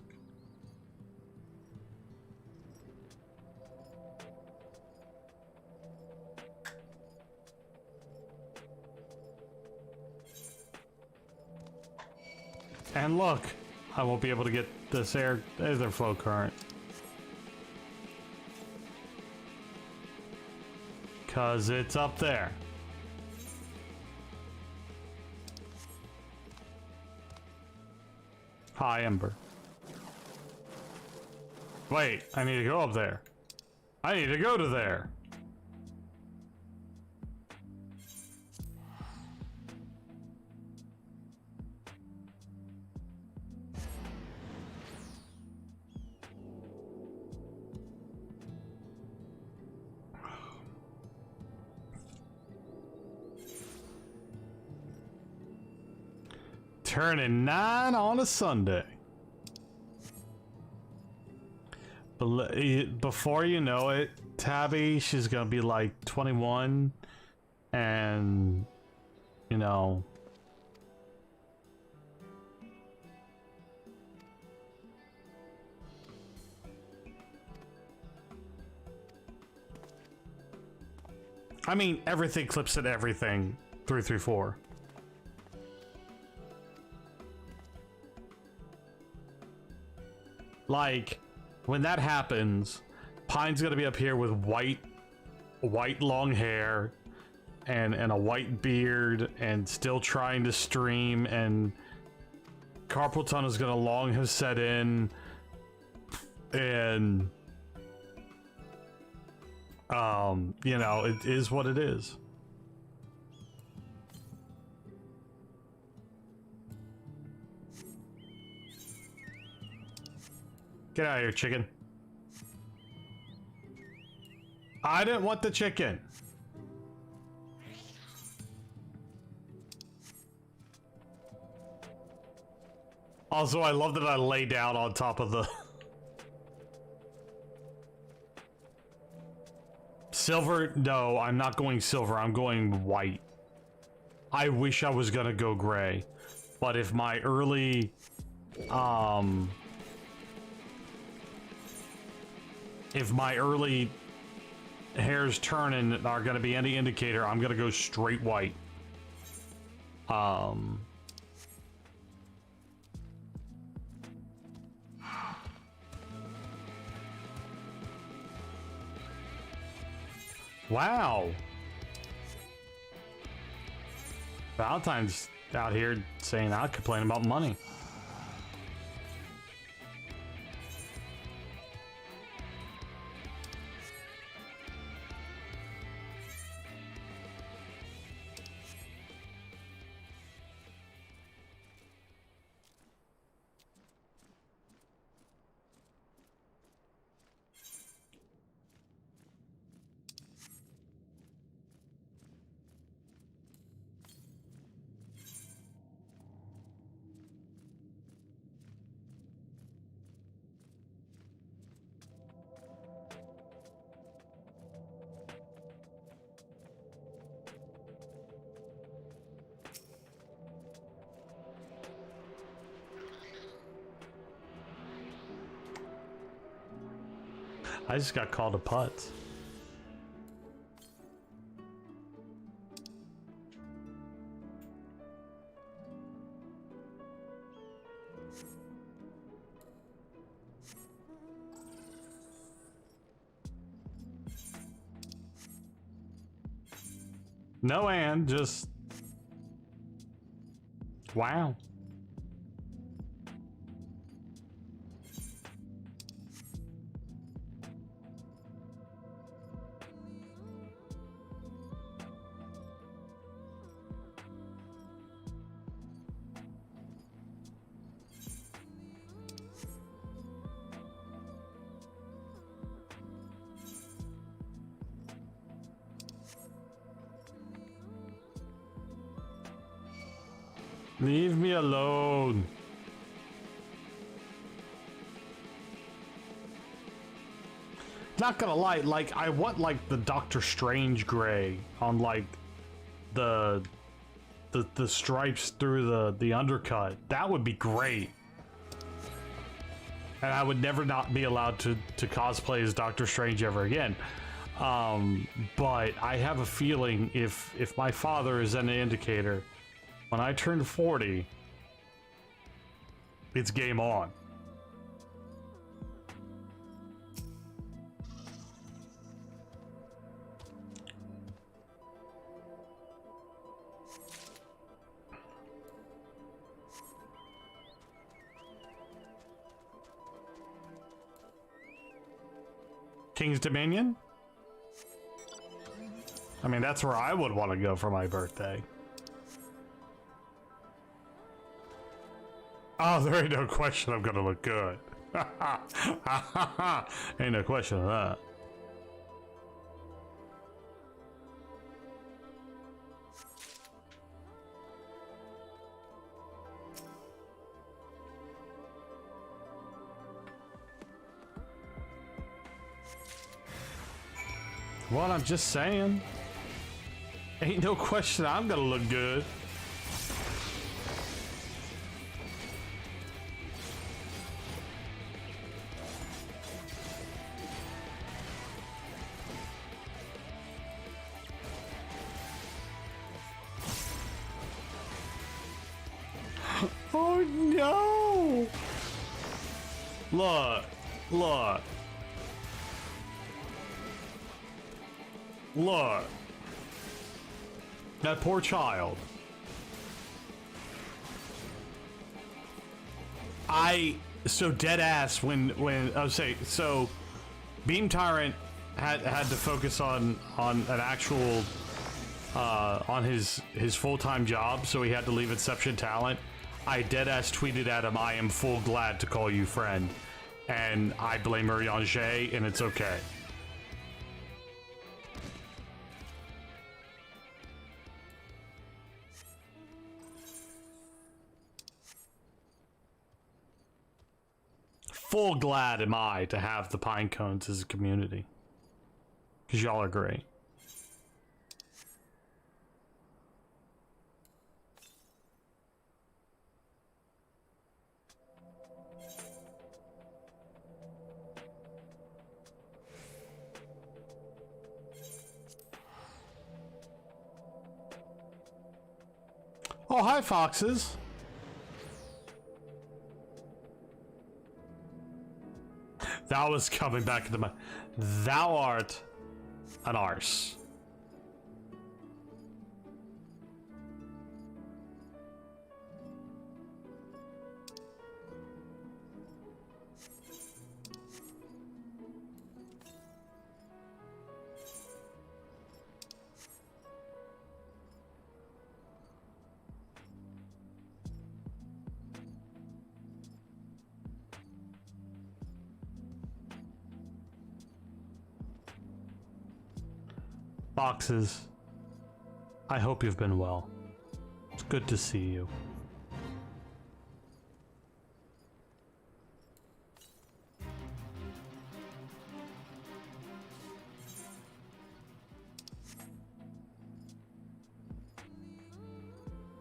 And look, I won't be able to get this ether flow current. 'Cause it's up there. Hi, Ember. Wait, I need to go up there. I need to go to there. Turning 9 on a Sunday. Before you know it, Tabby, she's gonna be like 21, and you know, I mean, everything clips at everything. 334. Like, when that happens, Pine's gonna be up here with white long hair and a white beard and still trying to stream, and Carpal Tunnel's gonna long have set in, and you know, it is what it is. Get out of here, chicken. I didn't want the chicken. Also, I love that I lay down on top of the... Silver? No, I'm not going silver. I'm going white. I wish I was gonna go gray. But if my early... If my early hairs turning are gonna be any indicator, I'm gonna go straight white. Wow. Valentine's out here saying I'd complain about money. I just got called a putz. No, and just... Wow. Leave me alone. Not gonna lie, like, I want like the Doctor Strange gray on like the stripes through the undercut. That would be great. And I would never not be allowed to cosplay as Doctor Strange ever again. But I have a feeling if my father is an indicator, when I turn 40, it's game on. King's Dominion? I mean, that's where I would want to go for my birthday. Oh, there ain't no question I'm gonna look good. Ain't no question of that. Well, I'm just saying. Ain't no question I'm gonna look good. Oh no! Look, look. Look. That poor child. So dead ass when I was saying, so Beam Tyrant had to focus on an actual on his full-time job, so he had to leave Inception Talent. I dead ass tweeted at him, "I am full glad to call you friend," and I blame Urianger, and it's okay. Full glad am I to have the Pine Cones as a community. Because y'all are great. Oh, hi, foxes. That was coming back into my... Thou art an arse. Foxes, I hope you've been well. It's good to see you.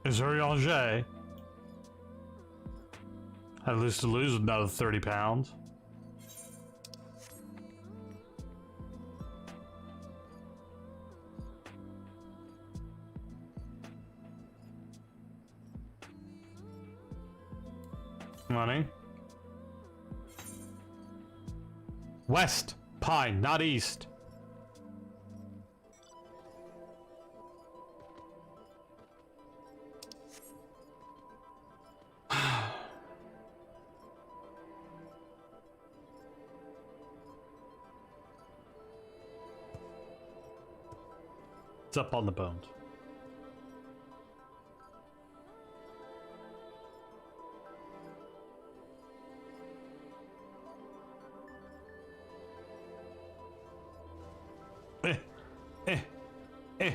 Is Urianger? At least to lose another 30 pounds. Money. West. Pine, not east. It's up on the bones. Eh.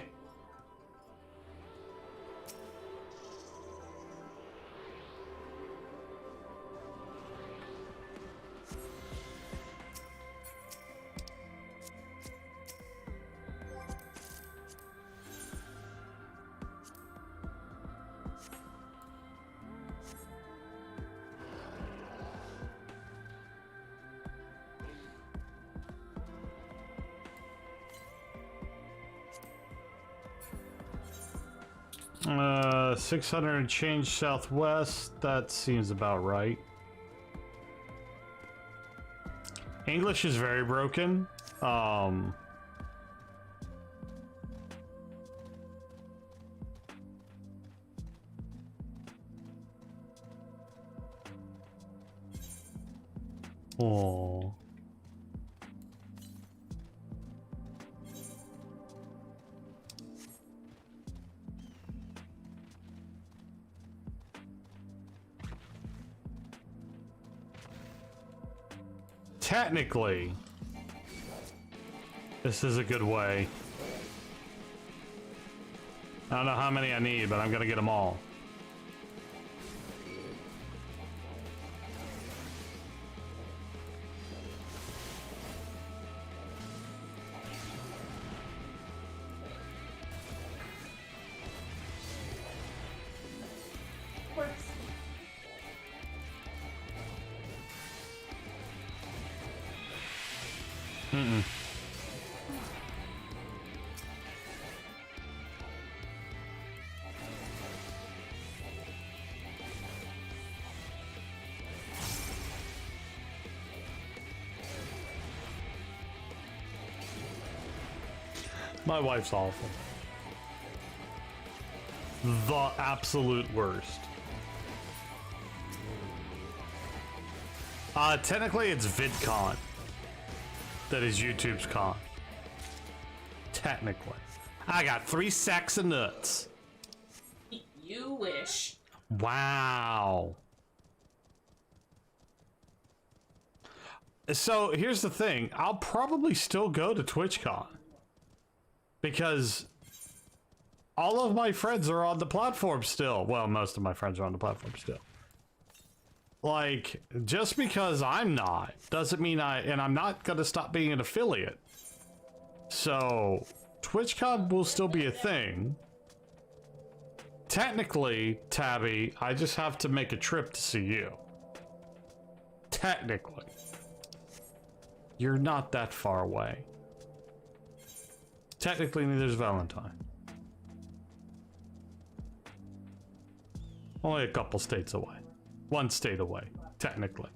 Uh, 600 and change southwest. That seems about right. English is very broken. Oh. Technically, this is a good way. I don't know how many I need, but I'm gonna get them all. Mm-mm. My wife's awful. The absolute worst. Technically it's VidCon. That is YouTube's con. Technically. I got 3 sacks of nuts. You wish. Wow. So here's the thing. I'll probably still go to TwitchCon. Because all of my friends are on the platform still. Well, most of my friends are on the platform still. Like, just because I'm not, doesn't mean and I'm not going to stop being an affiliate. So, TwitchCon will still be a thing. Technically, Tabby, I just have to make a trip to see you. Technically. You're not that far away. Technically, neither's Valentine. Only a couple states away. 1 state away, technically.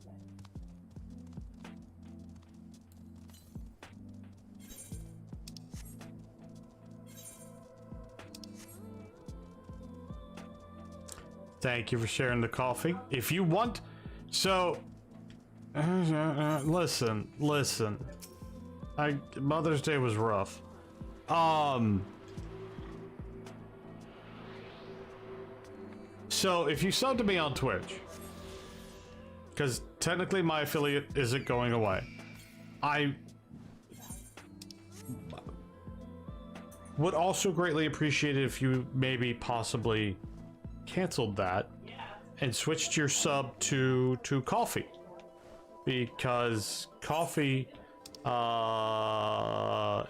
Thank you for sharing the coffee. If you want... So... listen. Mother's Day was rough. So if you sub to me on Twitch, because technically my affiliate isn't going away, I would also greatly appreciate it if you maybe possibly canceled that and switched your sub to coffee, because coffee,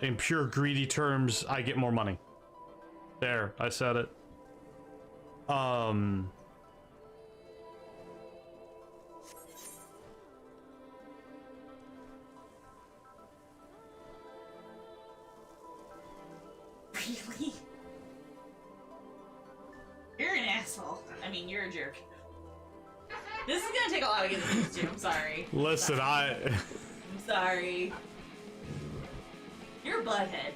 in pure greedy terms, I get more money. There, I said it. Really? You're an asshole. I mean, you're a jerk. This is gonna take a lot to get used to. I'm sorry. Listen, I'm sorry. You're a butthead.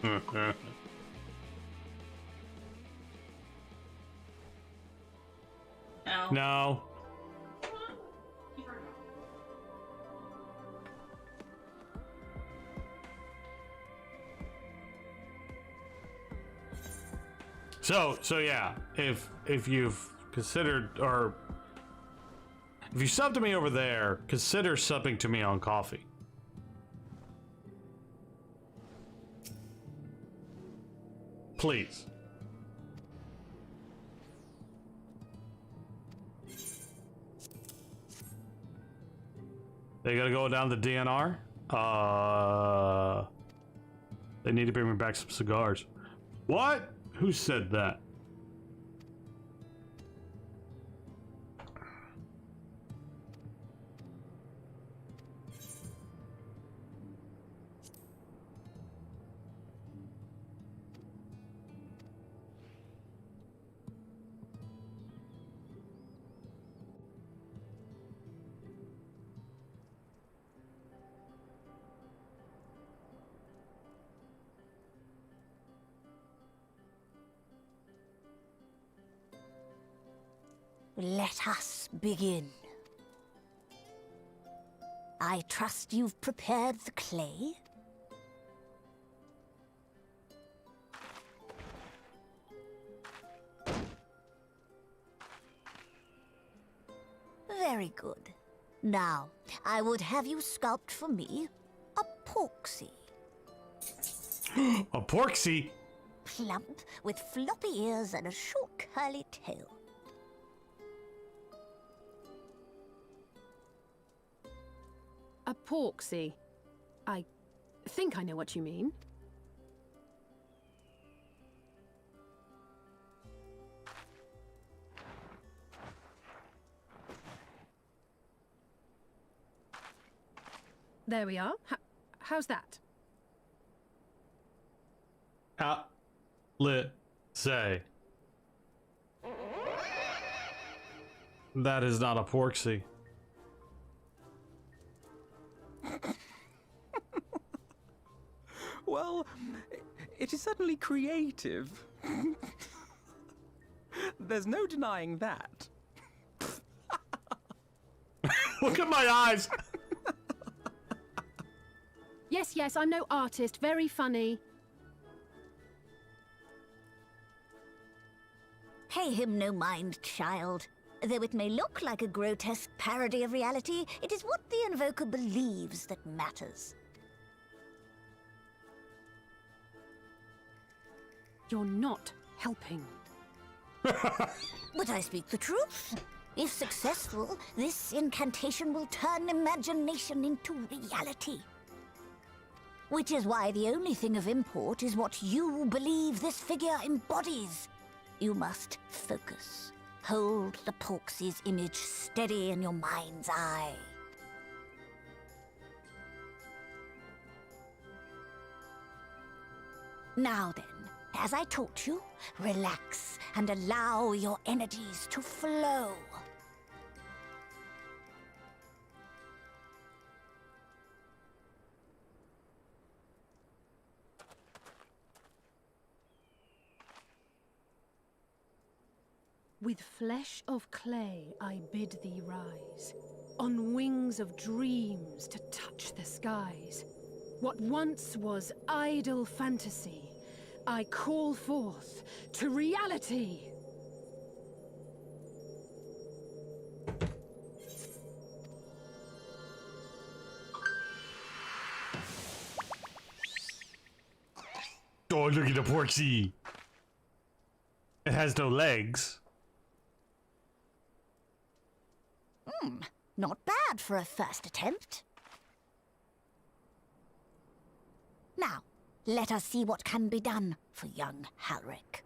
No. No. So yeah, if you've considered, or if you sub to me over there, consider subbing to me on coffee. Please. They gotta go down the DNR. They need to bring me back some cigars. What? Who said that? Let us begin. I trust you've prepared the clay? Very good. Now, I would have you sculpt for me a porksy. A porksy? Plump, with floppy ears and a short curly tail. A porksy. I think I know what you mean. There we are. How's that? Say. That is not a porksy. Well, it is certainly creative. There's no denying that. Look at my eyes! Yes, yes, I'm no artist. Very funny. Pay him no mind, child. Though it may look like a grotesque parody of reality, it is what the invoker believes that matters. You're not helping. But I speak the truth. If successful, this incantation will turn imagination into reality. Which is why the only thing of import is what you believe this figure embodies. You must focus. Hold the Porksy's image steady in your mind's eye. Now then, as I taught you, relax and allow your energies to flow. With flesh of clay I bid thee rise, on wings of dreams to touch the skies. What once was idle fantasy, I call forth to reality. Oh, look at the porksy. It has no legs. Not bad for a first attempt. Now, let us see what can be done for young Halric.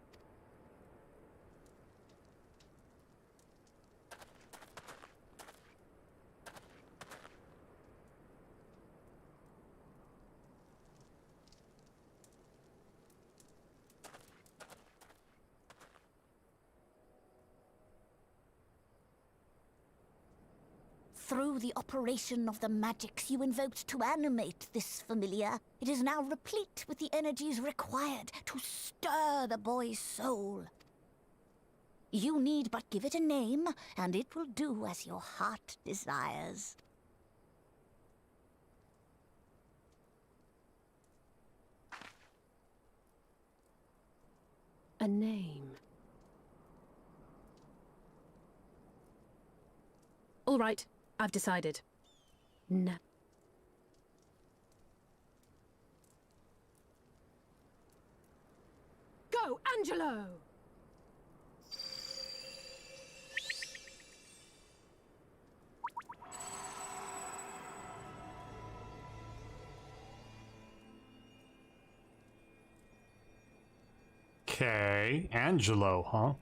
Through the operation of the magics you invoked to animate this familiar, it is now replete with the energies required to stir the boy's soul. You need but give it a name, and it will do as your heart desires. A name. All right, I've decided. No. Go, Angelo! Okay, Angelo, huh?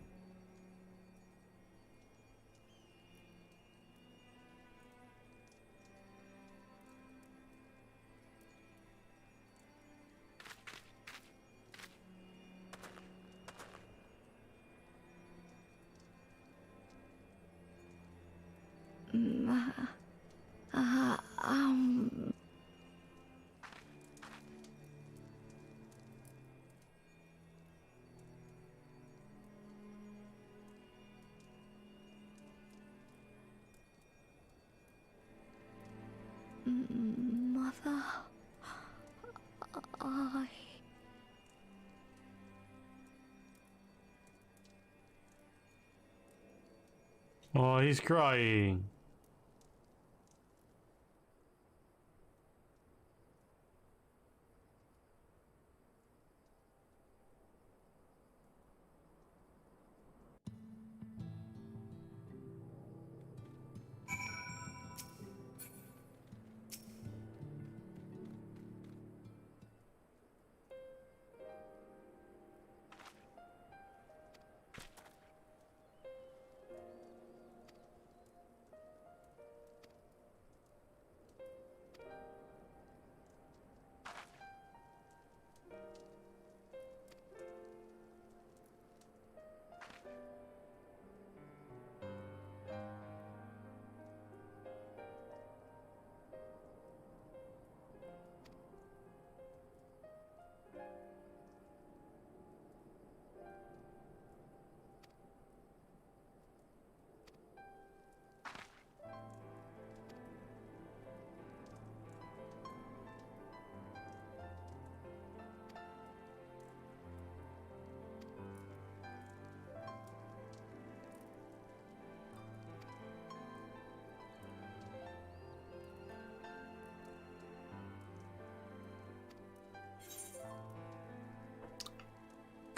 Mother, I... Oh, he's crying.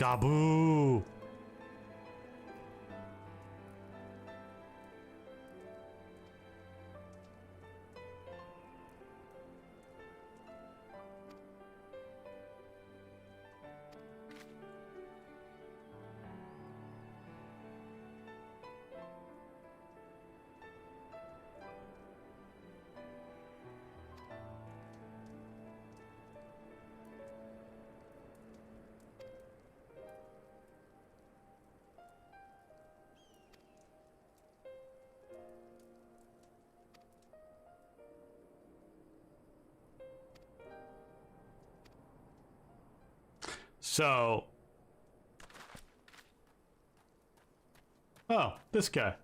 Gaboo! So... Oh, this guy.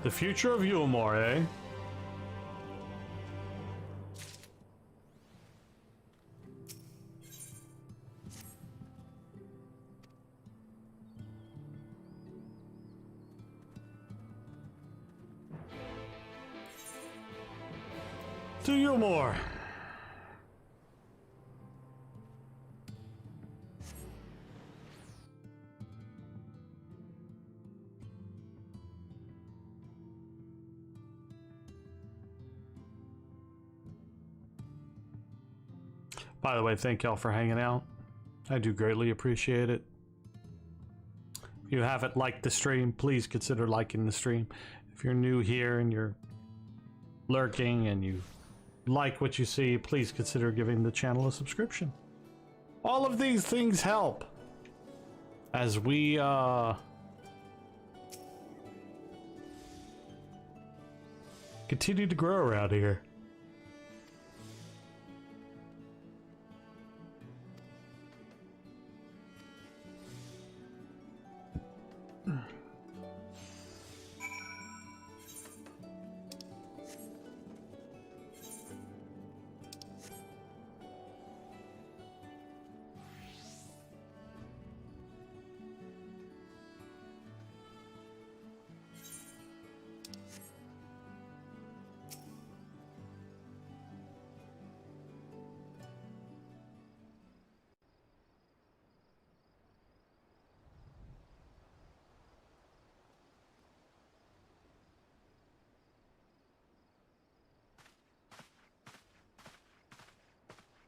The future of Yulmore, eh? To Yulmore. By the way, thank y'all for hanging out. I do greatly appreciate it. If you haven't liked the stream, please consider liking the stream. If you're new here and you're lurking and you like what you see, please consider giving the channel a subscription. All of these things help as we continue to grow around here.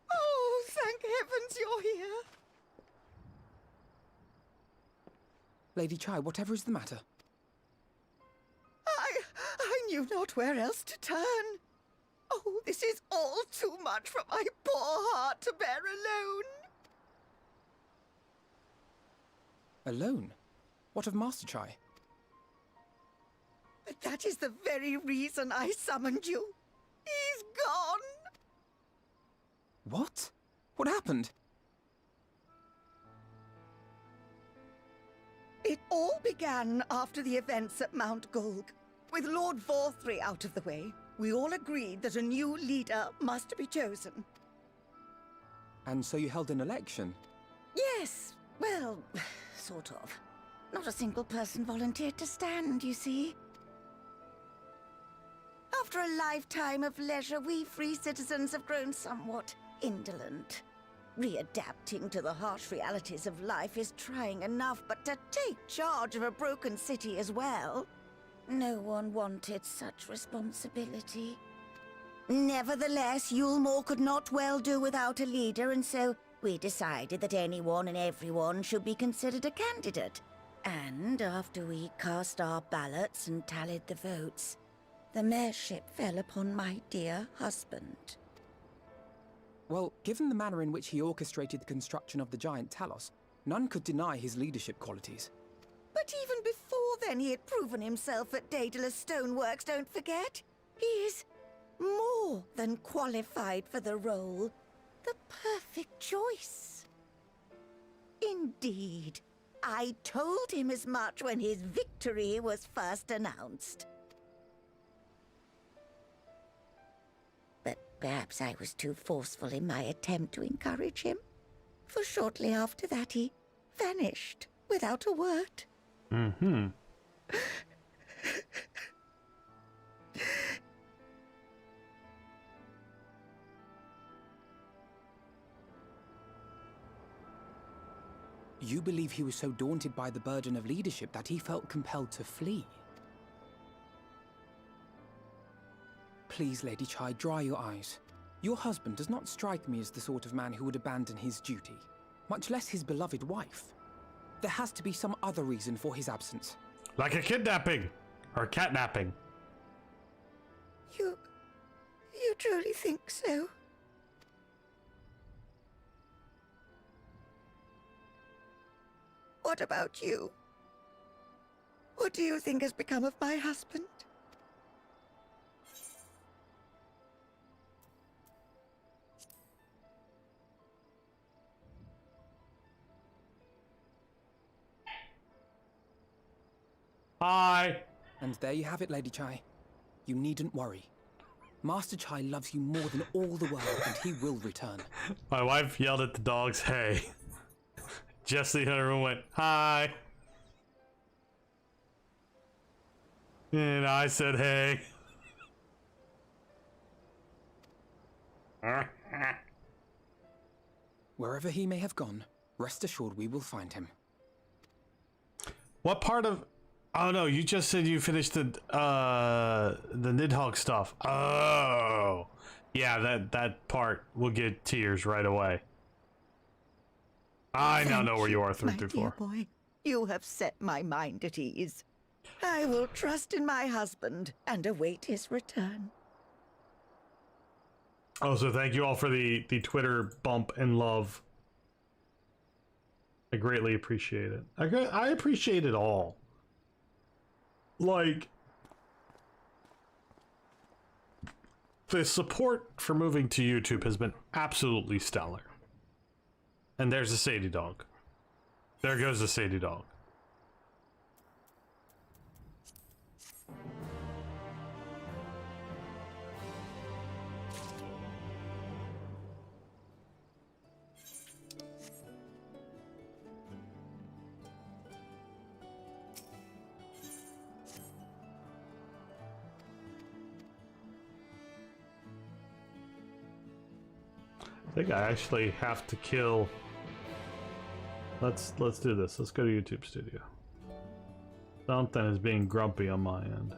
Oh, thank heavens you're here. Lady Chai, whatever is the matter? I knew not where else to turn. Oh, this is all too much for my poor heart to bear alone. Alone? What of Master Chai? But that is the very reason I summoned you. He's gone. What? What happened? It all began after the events at Mount Golg. With Lord Vorthry out of the way, we all agreed that a new leader must be chosen. And so you held an election? Yes, well, sort of. Not a single person volunteered to stand, you see. After a lifetime of leisure, we free citizens have grown somewhat indolent. Readapting to the harsh realities of life is trying enough, but to take charge of a broken city as well? No one wanted such responsibility. Nevertheless, Yulmore could not well do without a leader, and so we decided that anyone and everyone should be considered a candidate. And after we cast our ballots and tallied the votes, the mayorship fell upon my dear husband. Well, given the manner in which he orchestrated the construction of the giant Talos, none could deny his leadership qualities. But even before then, he had proven himself at Daedalus Stoneworks, don't forget. He is more than qualified for the role. The perfect choice. Indeed. I told him as much when his victory was first announced. Perhaps I was too forceful in my attempt to encourage him, for shortly after that he vanished without a word. Mm-hmm. You believe he was so daunted by the burden of leadership that he felt compelled to flee? Please, Lady Chai, dry your eyes. Your husband does not strike me as the sort of man who would abandon his duty, much less his beloved wife. There has to be some other reason for his absence. Like a kidnapping or catnapping. You truly think so? What about you? What do you think has become of my husband? Hi. And there you have it, Lady Chai. You needn't worry. Master Chai loves you more than all the world, and he will return. My wife yelled at the dogs, hey. Jesse in her room went, hi. And I said, hey. Wherever he may have gone, rest assured we will find him. What part of... Oh no, you just said you finished the Nidhogg stuff. Oh. Yeah, that part will get tears right away. I now know where you are through my through dear four. boy, you have set my mind at ease. I will trust in my husband and await his return. Also, thank you all for the Twitter bump and love. I greatly appreciate it. I appreciate it all. Like, the support for moving to YouTube has been absolutely stellar. And there's a Sadie dog. There goes the Sadie dog. I think I actually have to kill. Let's do this. Let's go to YouTube Studio. Something is being grumpy on my end.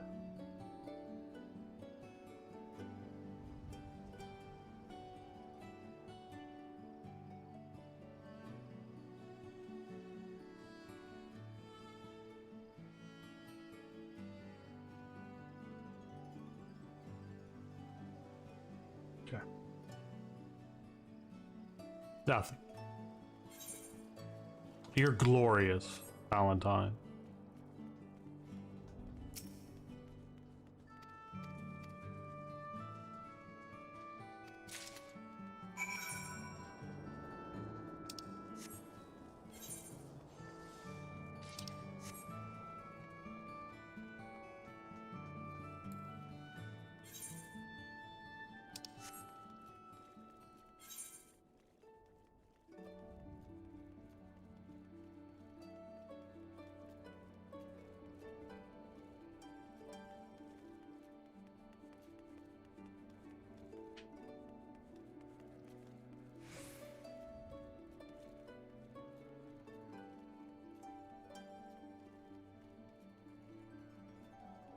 Okay. Nothing. You're glorious, Valentine.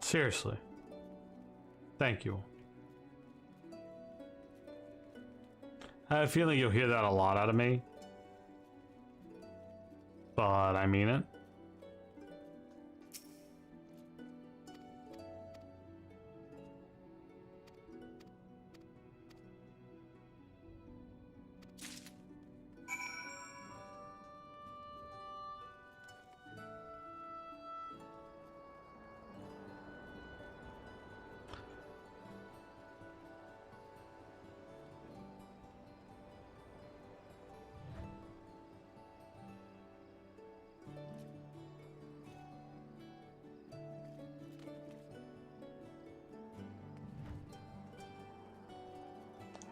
Seriously. Thank you. I have a feeling you'll hear that a lot out of me. But I mean it.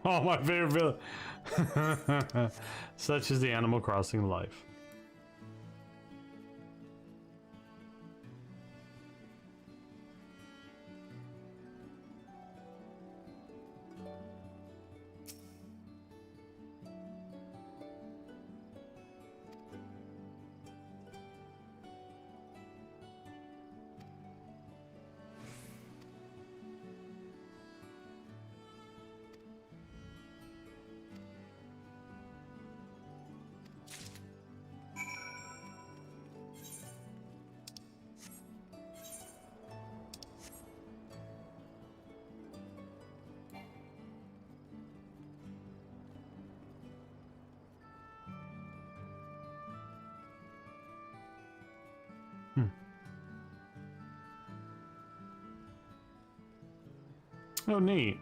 Oh, my favorite villain. Such is the Animal Crossing life. Oh, neat.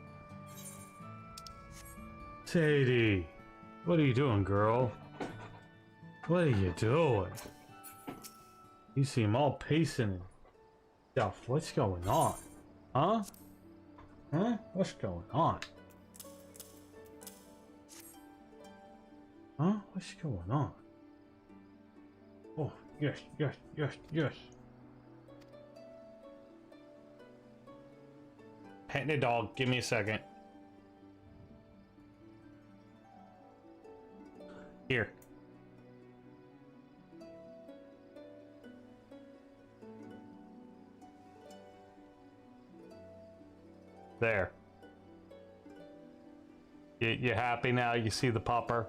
Sadie, what are you doing, girl? What are you doing? You seem all pacing and stuff. What's going on? Huh? Huh? What's going on? Huh? What's going on? Oh, yes, yes, yes, yes. Petting the dog. Give me a second. Here. There. You happy now? You see the pupper?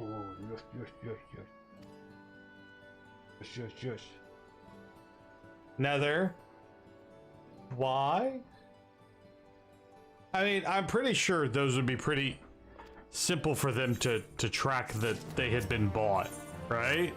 Oh, yes, yes, yes, yes. Yes, yes, yes. Nether? Why? I mean, I'm pretty sure those would be pretty simple for them to track that they had been bought, right?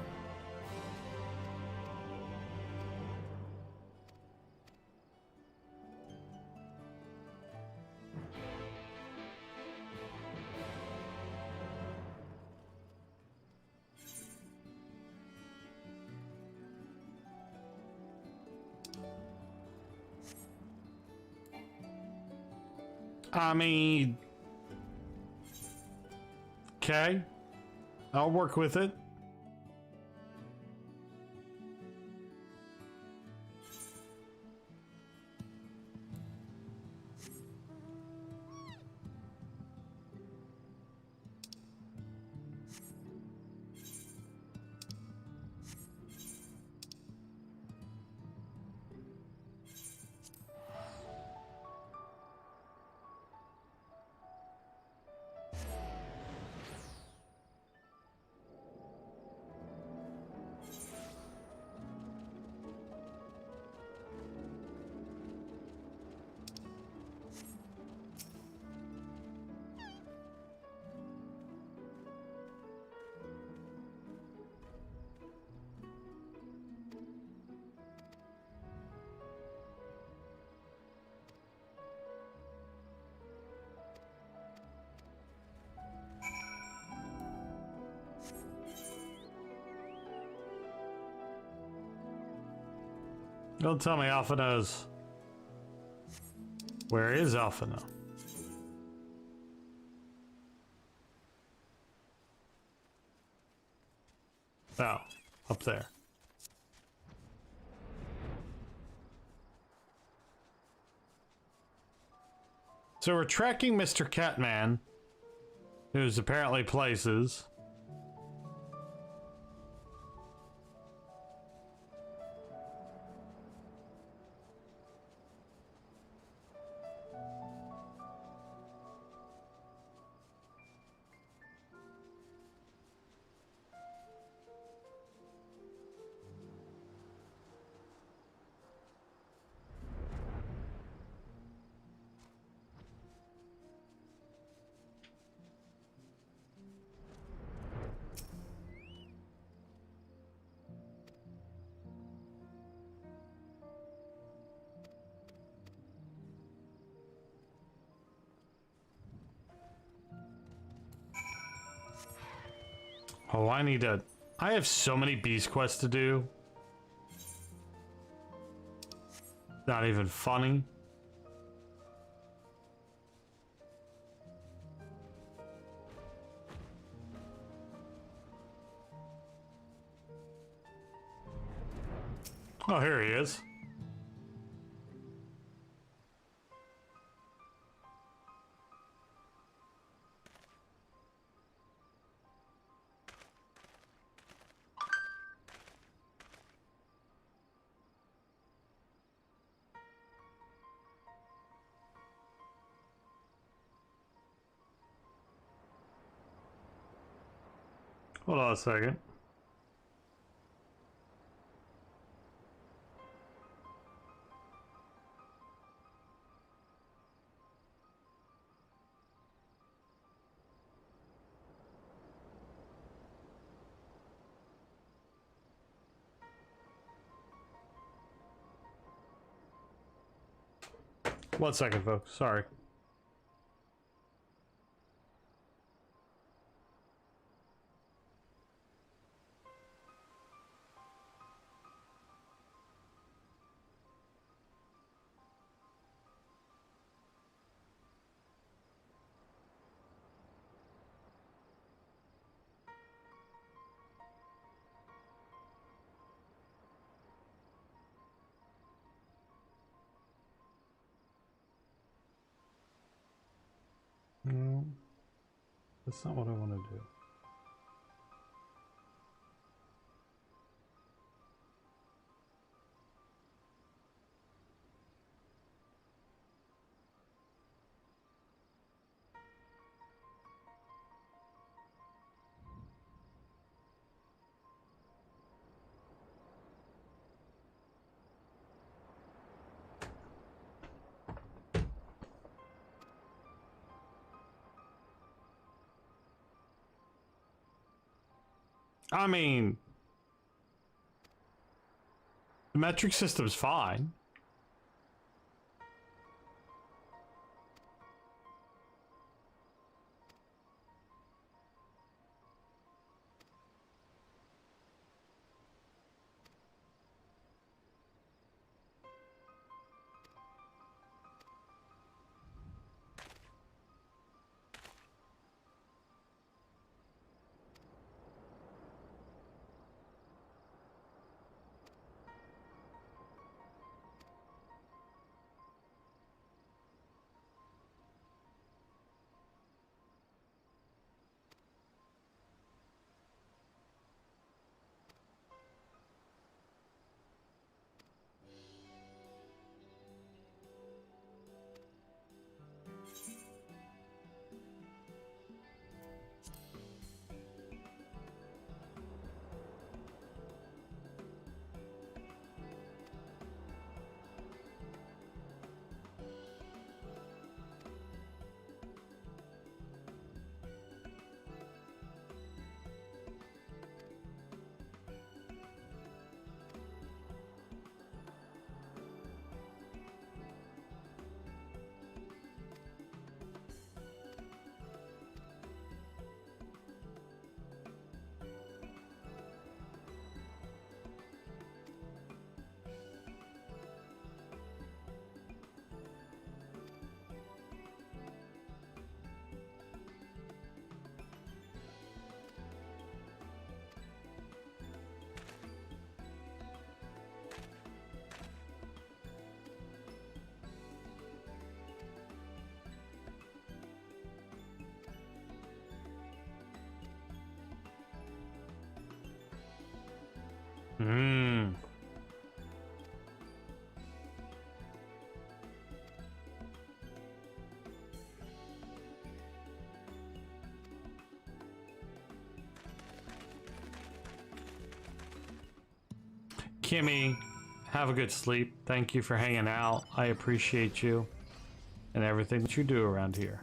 I mean, okay, I'll work with it. Don't tell me Alpha knows. Where is Alpha now? Oh, up there. So we're tracking Mr. Catman, who's apparently places. Oh, I need to... I have so many beast quests to do. Not even funny. Oh, here he is. Hold on a second. One second, folks. Sorry. No, that's not what I want to do. I mean, the metric system's fine. Hmm. Kimmy, have a good sleep. Thank you for hanging out. I appreciate you and everything that you do around here.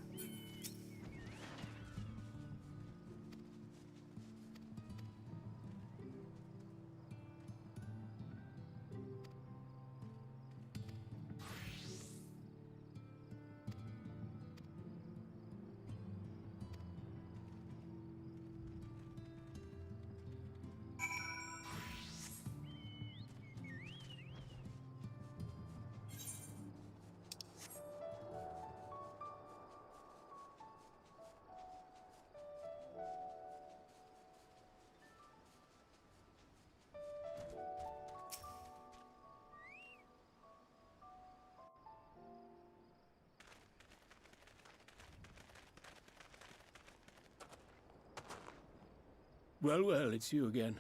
Well, well, it's you again.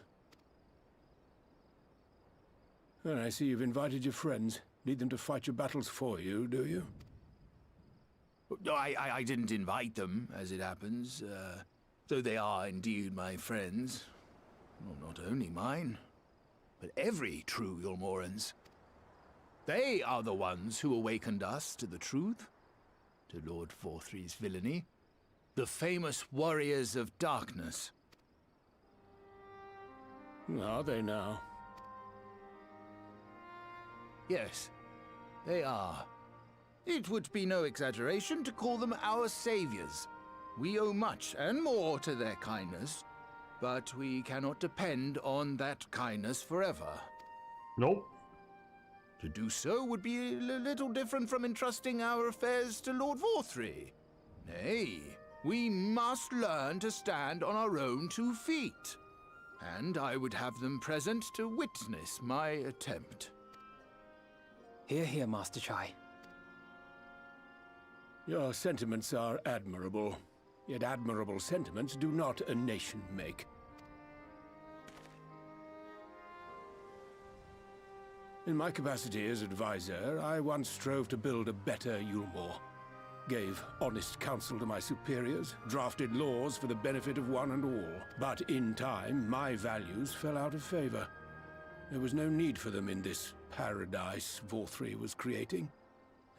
Well, I see you've invited your friends. Need them to fight your battles for you, do you? No, I didn't invite them, as it happens, though they are indeed my friends. Well, not only mine, but every true Yulmoran's. They are the ones who awakened us to the truth, to Lord Vorthry's villainy, the famous warriors of darkness. Are they now? Yes, they are. It would be no exaggeration to call them our saviors. We owe much and more to their kindness, but we cannot depend on that kindness forever. Nope. To do so would be a little different from entrusting our affairs to Lord Vorthry. Nay, we must learn to stand on our own 2 feet. And I would have them present to witness my attempt. Hear, hear, Master Chai. Your sentiments are admirable. Yet admirable sentiments do not a nation make. In my capacity as advisor, I once strove to build a better Yulmore. Gave honest counsel to my superiors, drafted laws for the benefit of one and all. But in time, my values fell out of favor. There was no need for them in this paradise Vorthry was creating.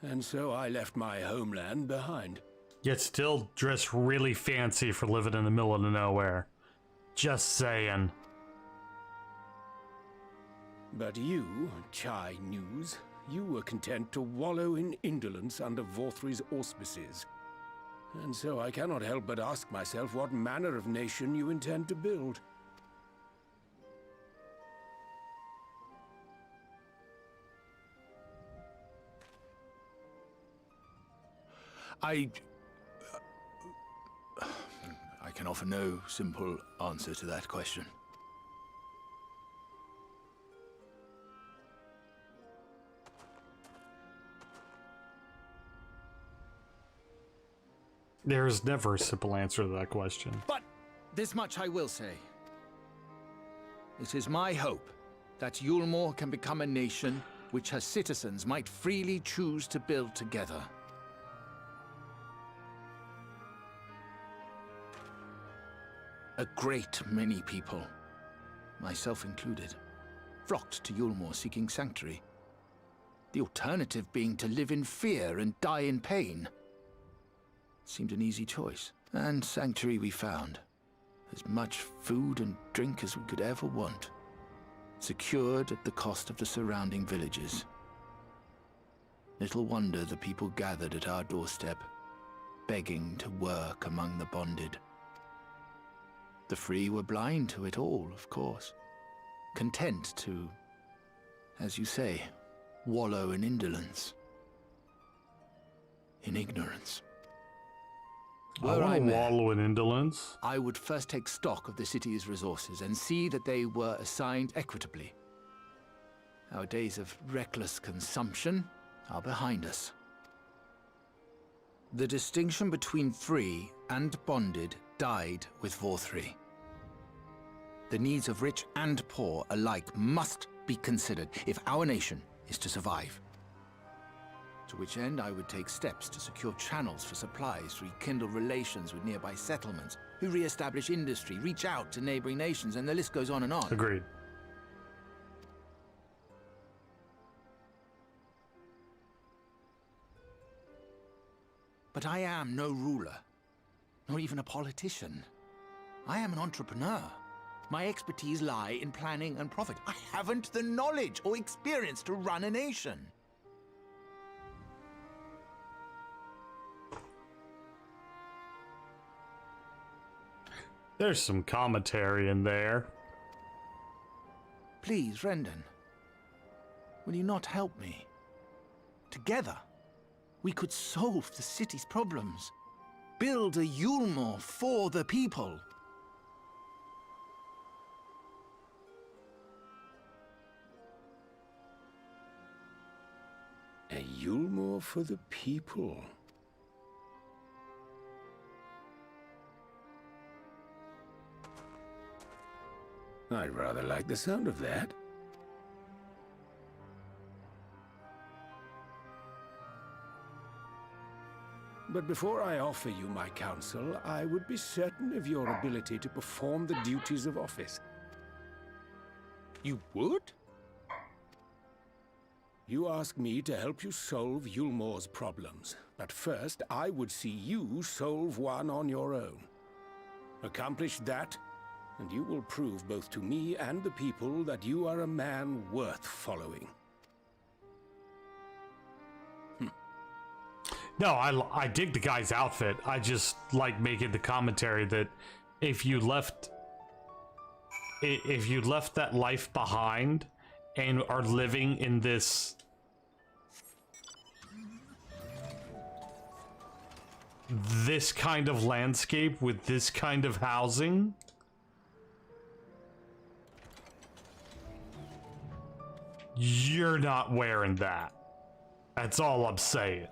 And so I left my homeland behind. Yet still dress really fancy for living in the middle of nowhere. Just saying. But you, Chai News, you were content to wallow in indolence under Vorthry's auspices. And so I cannot help but ask myself what manner of nation you intend to build. I can offer no simple answer to that question. There's never a simple answer to that question. But this much I will say. It is my hope that Yulmore can become a nation which her citizens might freely choose to build together. A great many people, myself included, flocked to Yulmore seeking sanctuary. The alternative being to live in fear and die in pain. Seemed an easy choice, and sanctuary we found. As much food and drink as we could ever want. Secured at the cost of the surrounding villages. Little wonder the people gathered at our doorstep, begging to work among the bonded. The free were blind to it all, of course. Content to, as you say, wallow in indolence. In ignorance. I want to wallow in indolence. I would first take stock of the city's resources and see that they were assigned equitably. Our days of reckless consumption are behind us. The distinction between free and bonded died with Vorthry. The needs of rich and poor alike must be considered if our nation is to survive. To which end I would take steps to secure channels for supplies, rekindle relations with nearby settlements, who re-establish industry, reach out to neighboring nations, and the list goes on and on. Agreed. But I am no ruler, nor even a politician. I am an entrepreneur. My expertise lie in planning and profit. I haven't the knowledge or experience to run a nation. There's some commentary in there. Please, Rendon, will you not help me? Together, we could solve the city's problems. Build a Yulmore for the people. A Yulmore for the people. I rather like the sound of that. But before I offer you my counsel, I would be certain of your ability to perform the duties of office. You would? You ask me to help you solve Yulmore's problems, but first I would see you solve one on your own. Accomplish that, and you will prove both to me and the people that you are a man worth following. No, I dig the guy's outfit. I just like making the commentary that if you left that life behind and are living in this kind of landscape with this kind of housing, you're not wearing that. That's all I'm saying.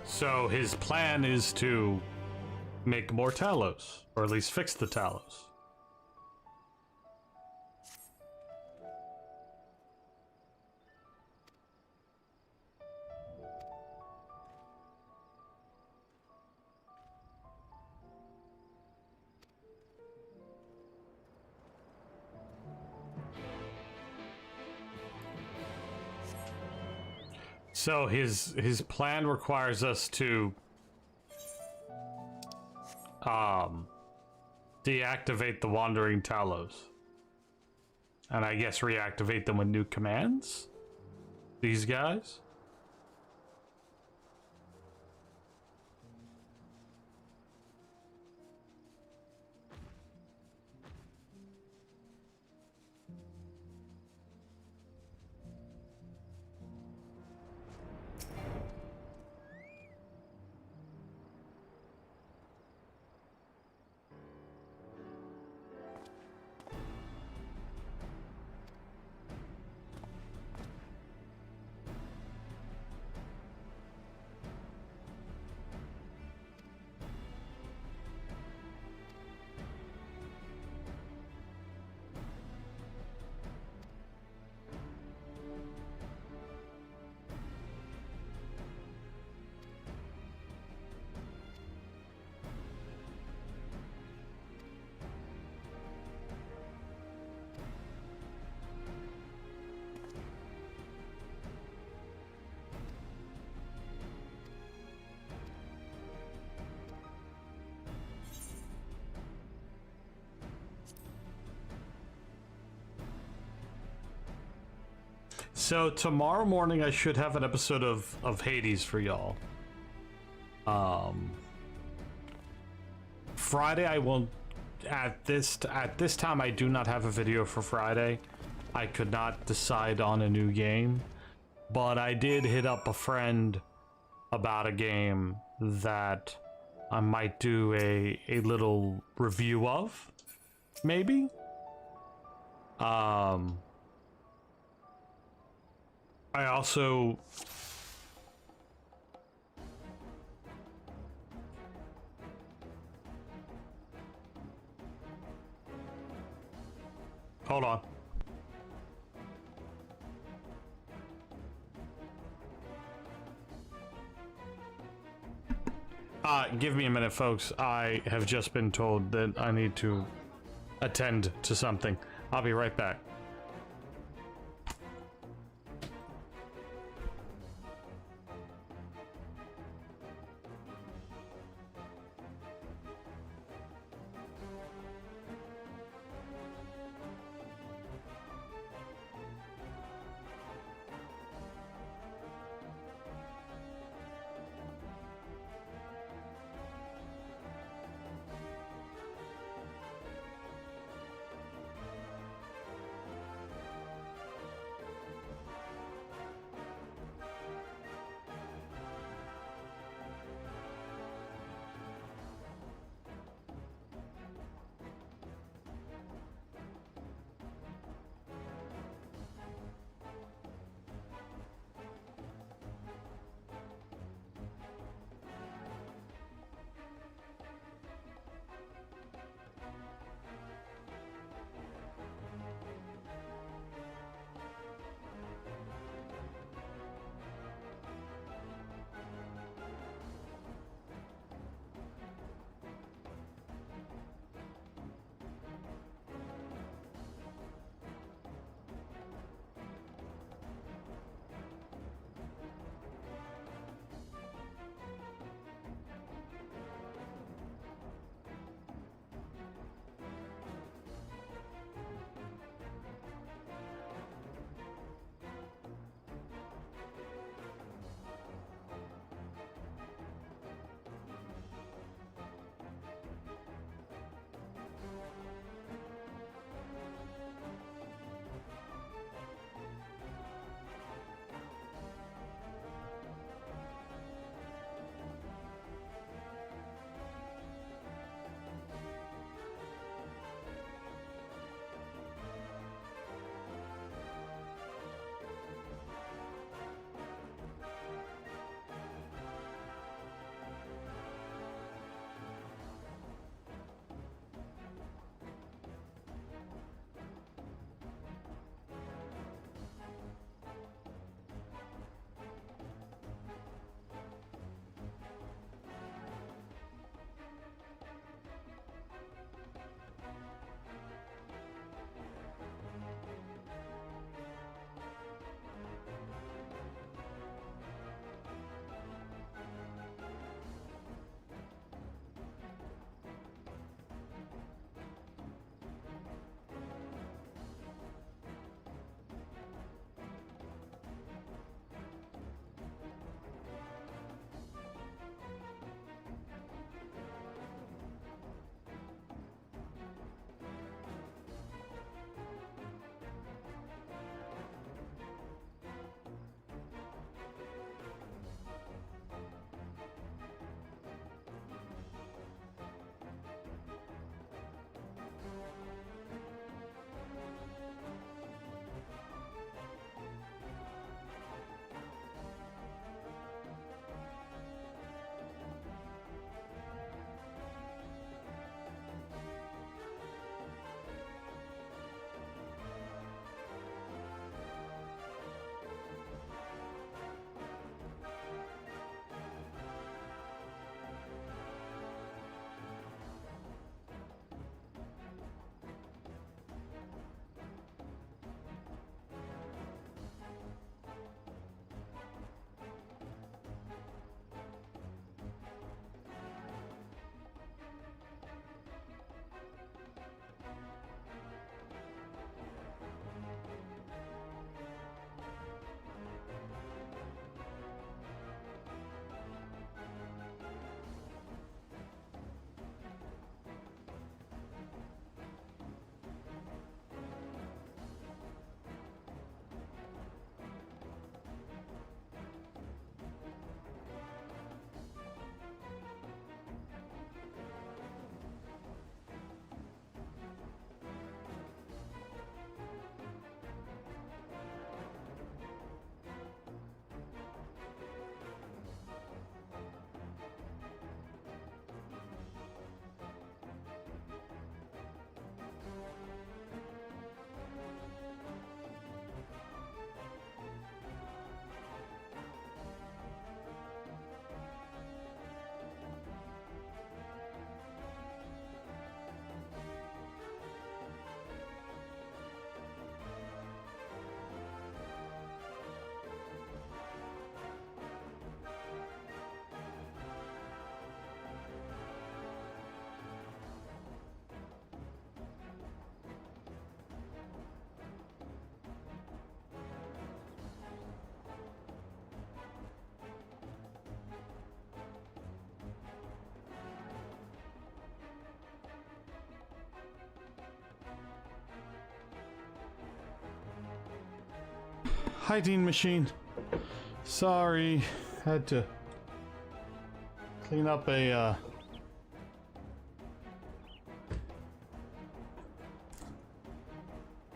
So his plan is to make more Talos, or at least fix the Talos. So his plan requires us to deactivate the wandering Talos. And I guess reactivate them with new commands? These guys? So tomorrow morning I should have an episode of Hades for y'all. Friday I will at this time I do not have a video for Friday. I could not decide on a new game, but I did hit up a friend about a game that I might do a little review of, maybe. I also hold on. Give me a minute, folks. I have just been told that I need to attend to something. I'll be right back. hygiene machine. Sorry, had to clean up a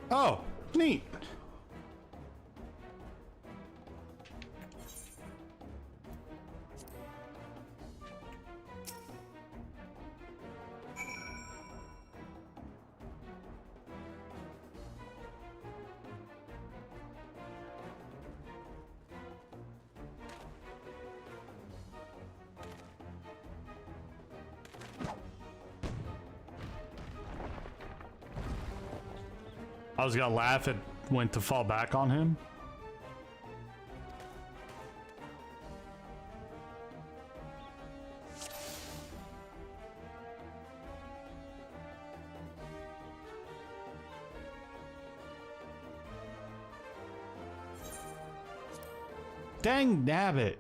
Oh, neat. I was gonna laugh, it went to fall back on him. Dang nabbit.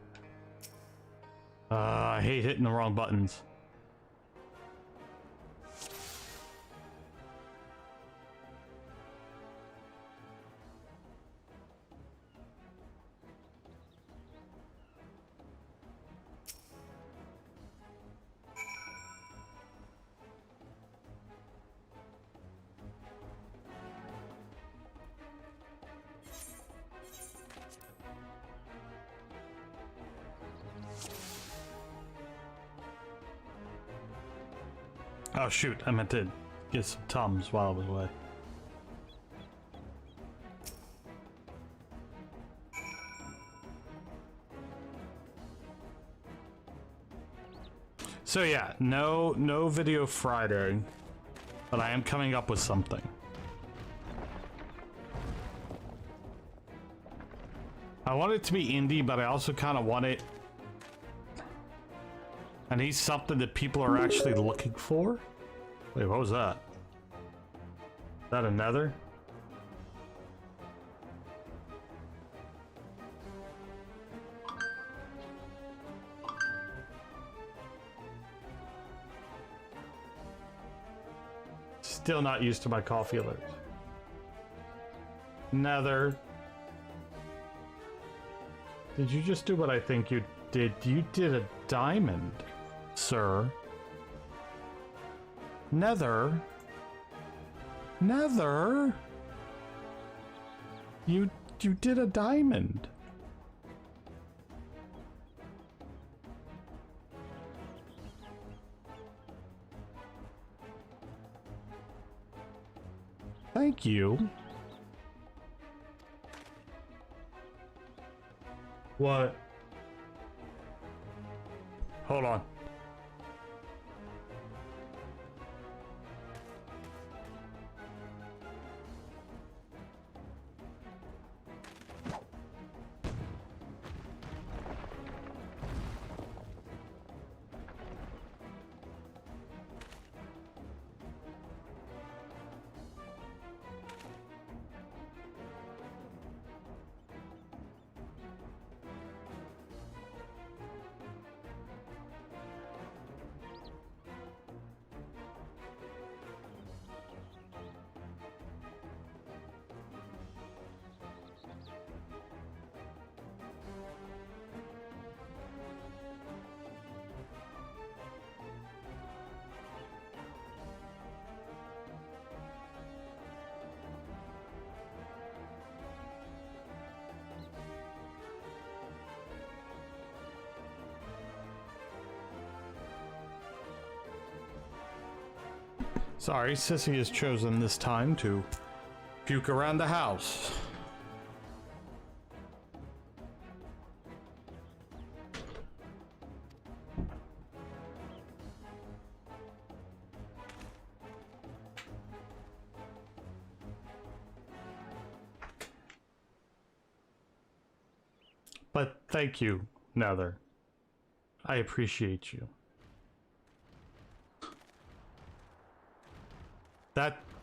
I hate hitting the wrong buttons. Oh shoot, I meant to get some Tums while I was away. So yeah, no video Friday, but I am coming up with something. I want it to be indie, but I also kind of want it. I need something that people are actually looking for. Wait, what was that? Is that another? Still not used to my coffee alerts. Nether. Did you just do what I think you did? You did a diamond, sir. Nether. Nether. You did a diamond. Thank you. What? Hold on. Sorry, Sissy has chosen this time to puke around the house. But thank you, Nether. I appreciate you.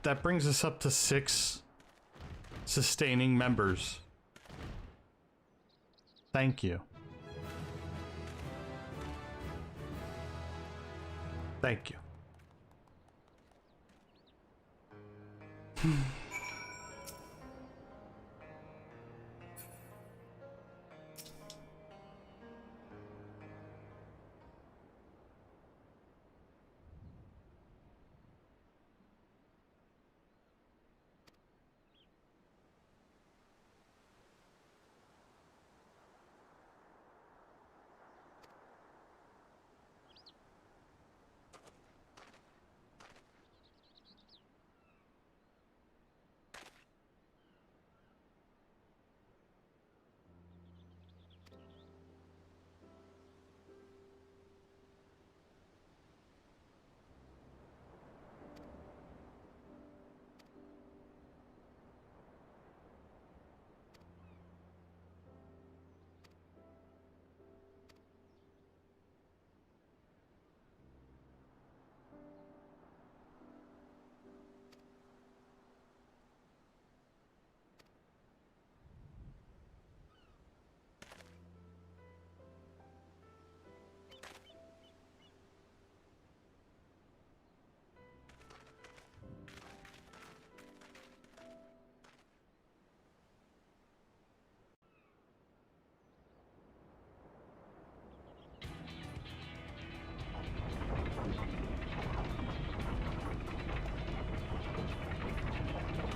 That brings us up to 6 sustaining members. Thank you. Thank you.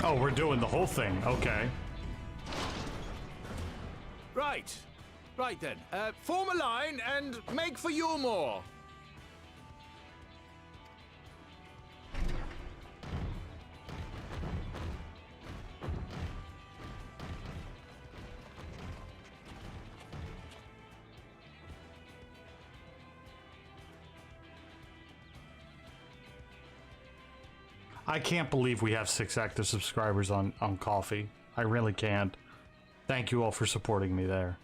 Oh, we're doing the whole thing. Okay. Right. Right then. Form a line and make for Yulmore. I can't believe we have 6 active subscribers on Coffee. I really can't. Thank you all for supporting me there.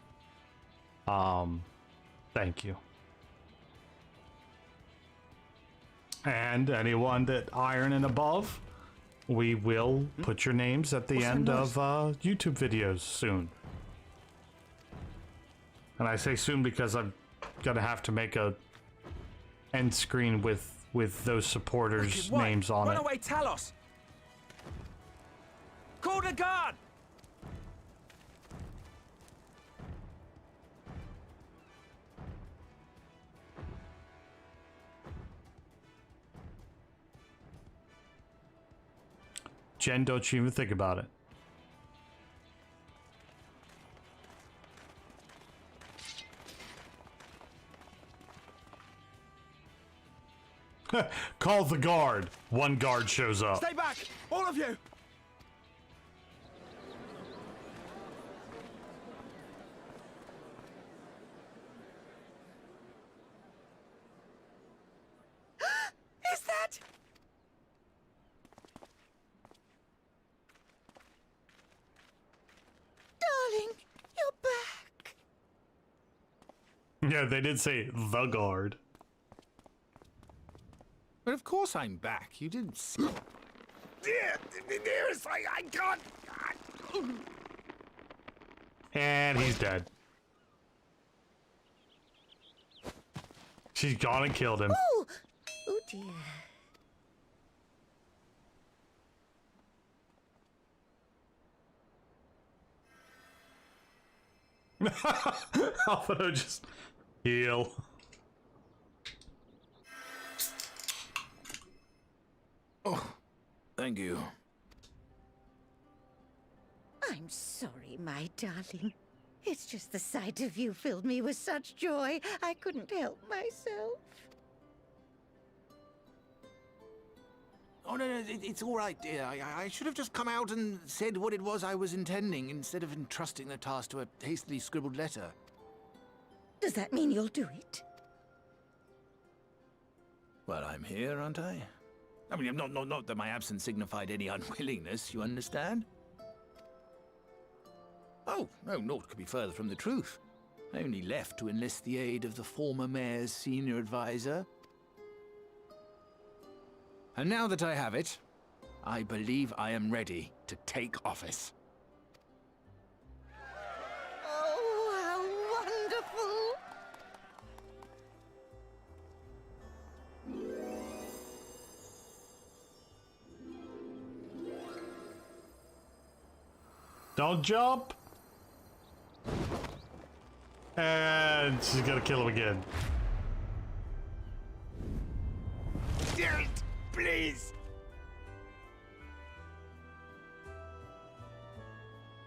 Thank you. And anyone that Iron and above, we will put your names at the end of YouTube videos soon. And I say soon because I'm gonna have to make a end screen with those supporters' names on it. Run away, Talos! Call the guard! Jen, don't you even think about it. Call the guard. One guard shows up. Stay back! All of you! Is that... Darling, you're back. Yeah, they did say the guard. But of course I'm back. You didn't see. Dearest, I can't. And he's dead. She's gone and killed him. Oh, oh dear. Alfredo just heal. Oh, thank you. I'm sorry, my darling. It's just the sight of you filled me with such joy, I couldn't help myself. Oh, no, it's all right, dear. I should have just come out and said what it was I was intending, instead of entrusting the task to a hastily scribbled letter. Does that mean you'll do it? Well, I'm here, aren't I? I mean, not that my absence signified any unwillingness, you understand? Oh, no, naught could be further from the truth. I only left to enlist the aid of the former mayor's senior advisor. And now that I have it, I believe I am ready to take office. Oh, how wonderful! Don't jump. And she's gonna kill him again. Dearest, please.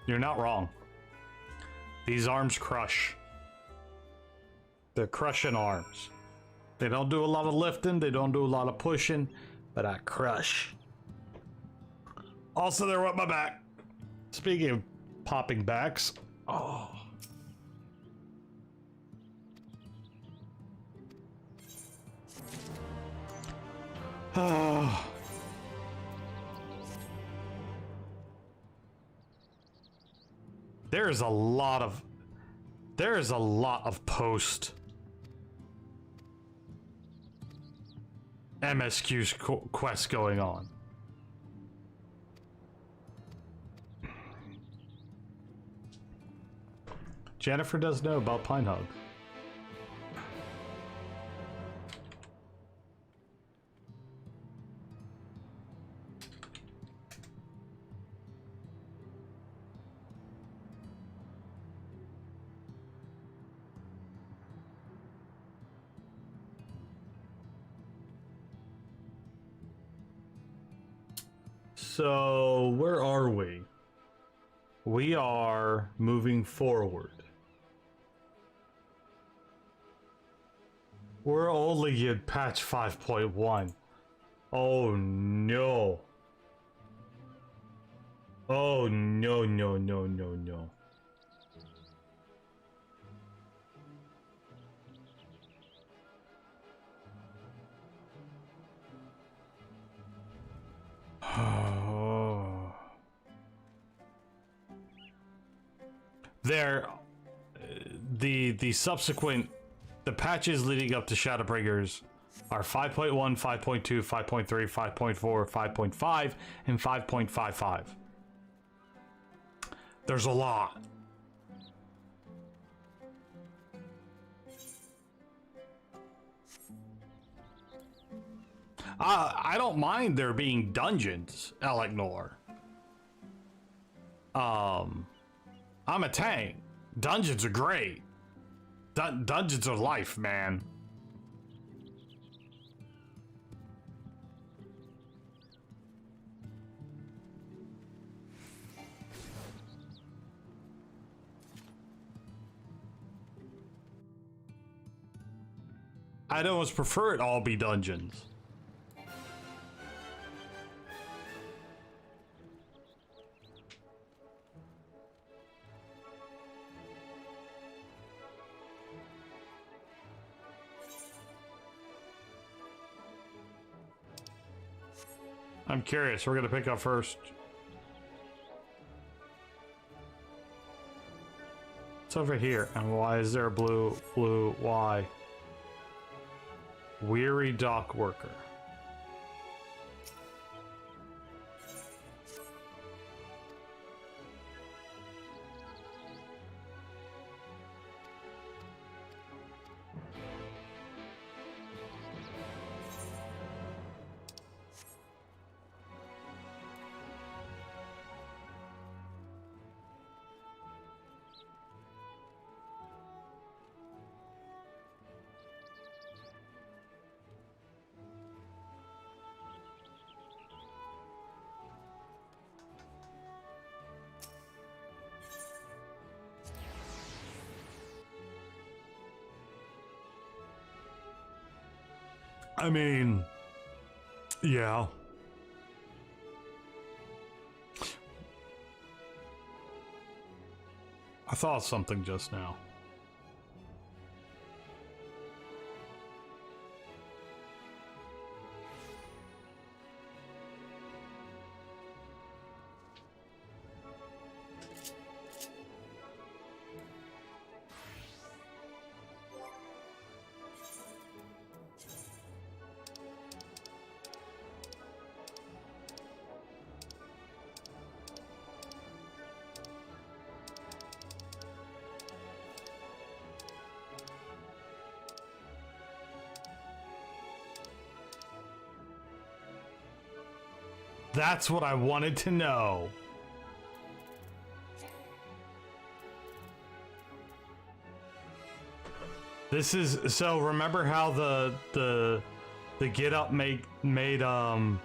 You're not wrong. These arms crush. They're crushing arms. They don't do a lot of lifting, they don't do a lot of pushing, but I crush. Also, they're up my back. Speaking of popping backs, oh. Oh. There is a lot of post MSQ's quest going on. Jennifer does know about Pinehug. So, where are we? We are moving forward. We're only in patch 5.1. Oh no. Oh no, no, no, no, no. There, the subsequent, the patches leading up to Shadowbringers are 5.1, 5.2, 5.3, 5.4, 5.5, and 5.55. There's a lot. I don't mind there being dungeons, Elecnor. I'm a tank. Dungeons are great. Dungeons are life, man. I'd almost prefer it all be dungeons. I'm curious. We're gonna pick up first. It's over here. And why is there a blue? Why? Weary dock worker. I mean, yeah. I thought something just now. That's what I wanted to know. This is so. Remember how the get up made the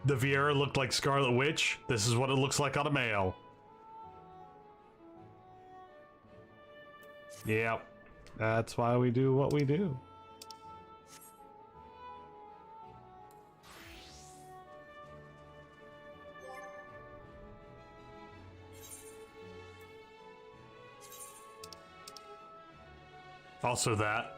Vieira looked like Scarlet Witch? This is what it looks like on a male. Yep, that's why we do what we do. Also that.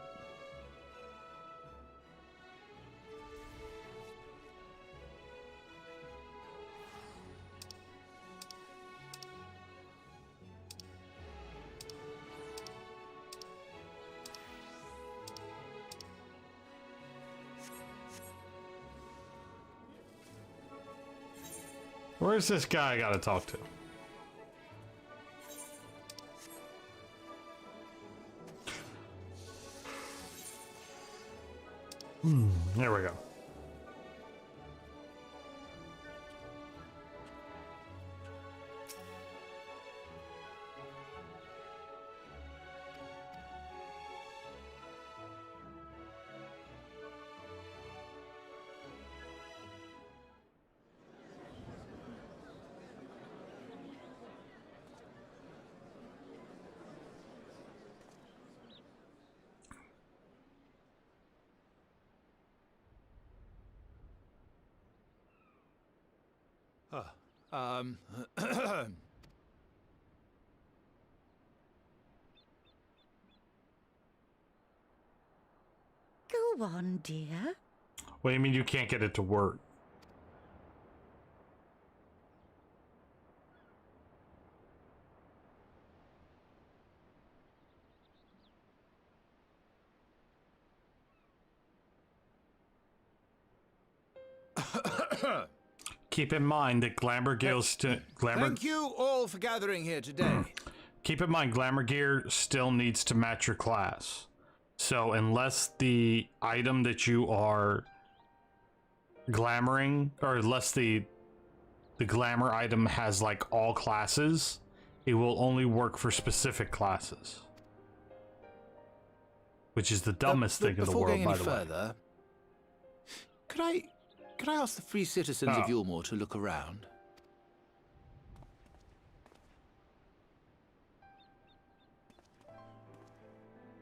Where's this guy I gotta talk to? There we go. Go on, dear. What do you mean you can't get it to work? Keep in mind that Glamour Gear's Thank you all for gathering here today. Keep in mind, Glamour Gear still needs to match your class. So unless the item that you are glamoring, or unless the glamour item has like all classes, it will only work for specific classes. Which is the dumbest thing in the world, by the way. Could I ask the free citizens of Yulmore to look around?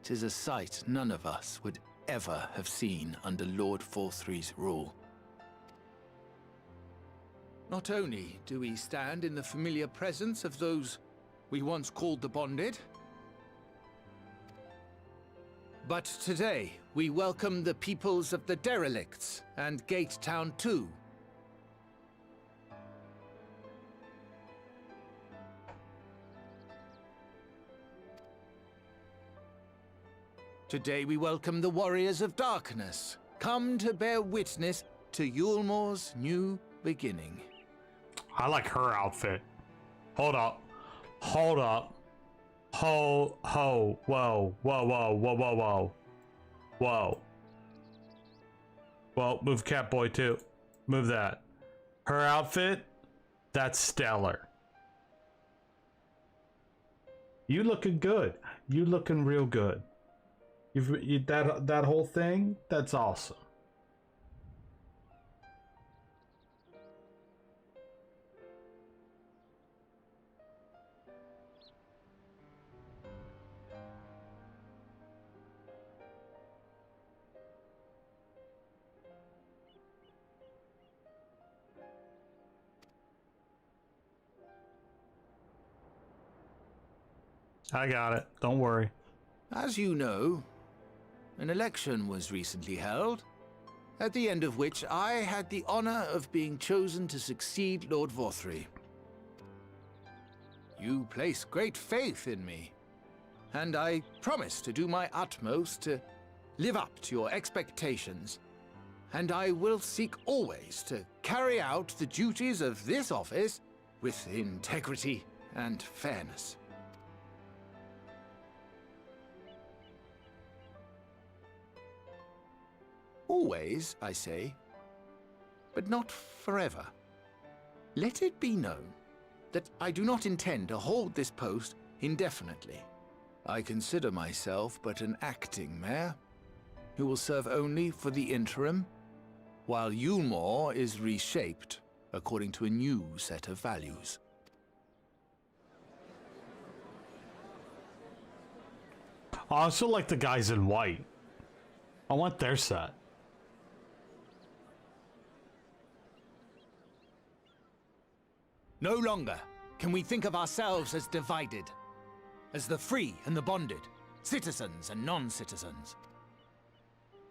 "'Tis a sight none of us would ever have seen under Lord Forthry's rule. Not only do we stand in the familiar presence of those we once called the Bonded, but today we welcome the peoples of the Derelicts and Gate Town too. Today we welcome the Warriors of Darkness, come to bear witness to Yulmore's new beginning." I like her outfit. Hold up. Hold up. Whoa, whoa, whoa, whoa, whoa, whoa, whoa. Whoa. Well, move Catboy too. Move that. Her outfit, that's stellar. You looking good. You looking real good. That whole thing, that's awesome. I got it. Don't worry. As you know, an election was recently held, at the end of which I had the honor of being chosen to succeed Lord Forthry. You place great faith in me, and I promise to do my utmost to live up to your expectations, and I will seek always to carry out the duties of this office with integrity and fairness. Always, I say, but not forever. Let it be known that I do not intend to hold this post indefinitely. I consider myself but an acting mayor, who will serve only for the interim, while Yulmore is reshaped according to a new set of values. I also like the guys in white. I want their set. No longer can we think of ourselves as divided, as the free and the bonded, citizens and non-citizens.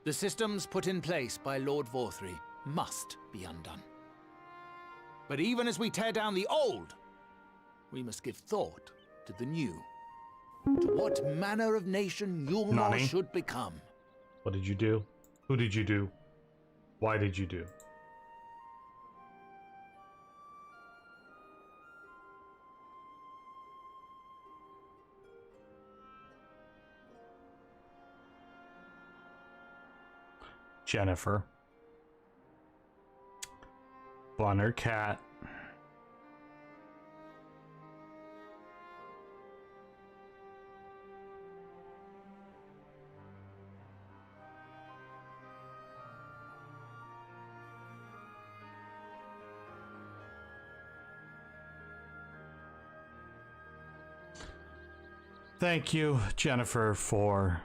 The systems put in place by Lord Forthry must be undone. But even as we tear down the old, we must give thought to the new, to what manner of nation Yulmore should become. What did you do? Who did you do? Why did you do? Jennifer. Bunner Cat. Thank you, Jennifer, for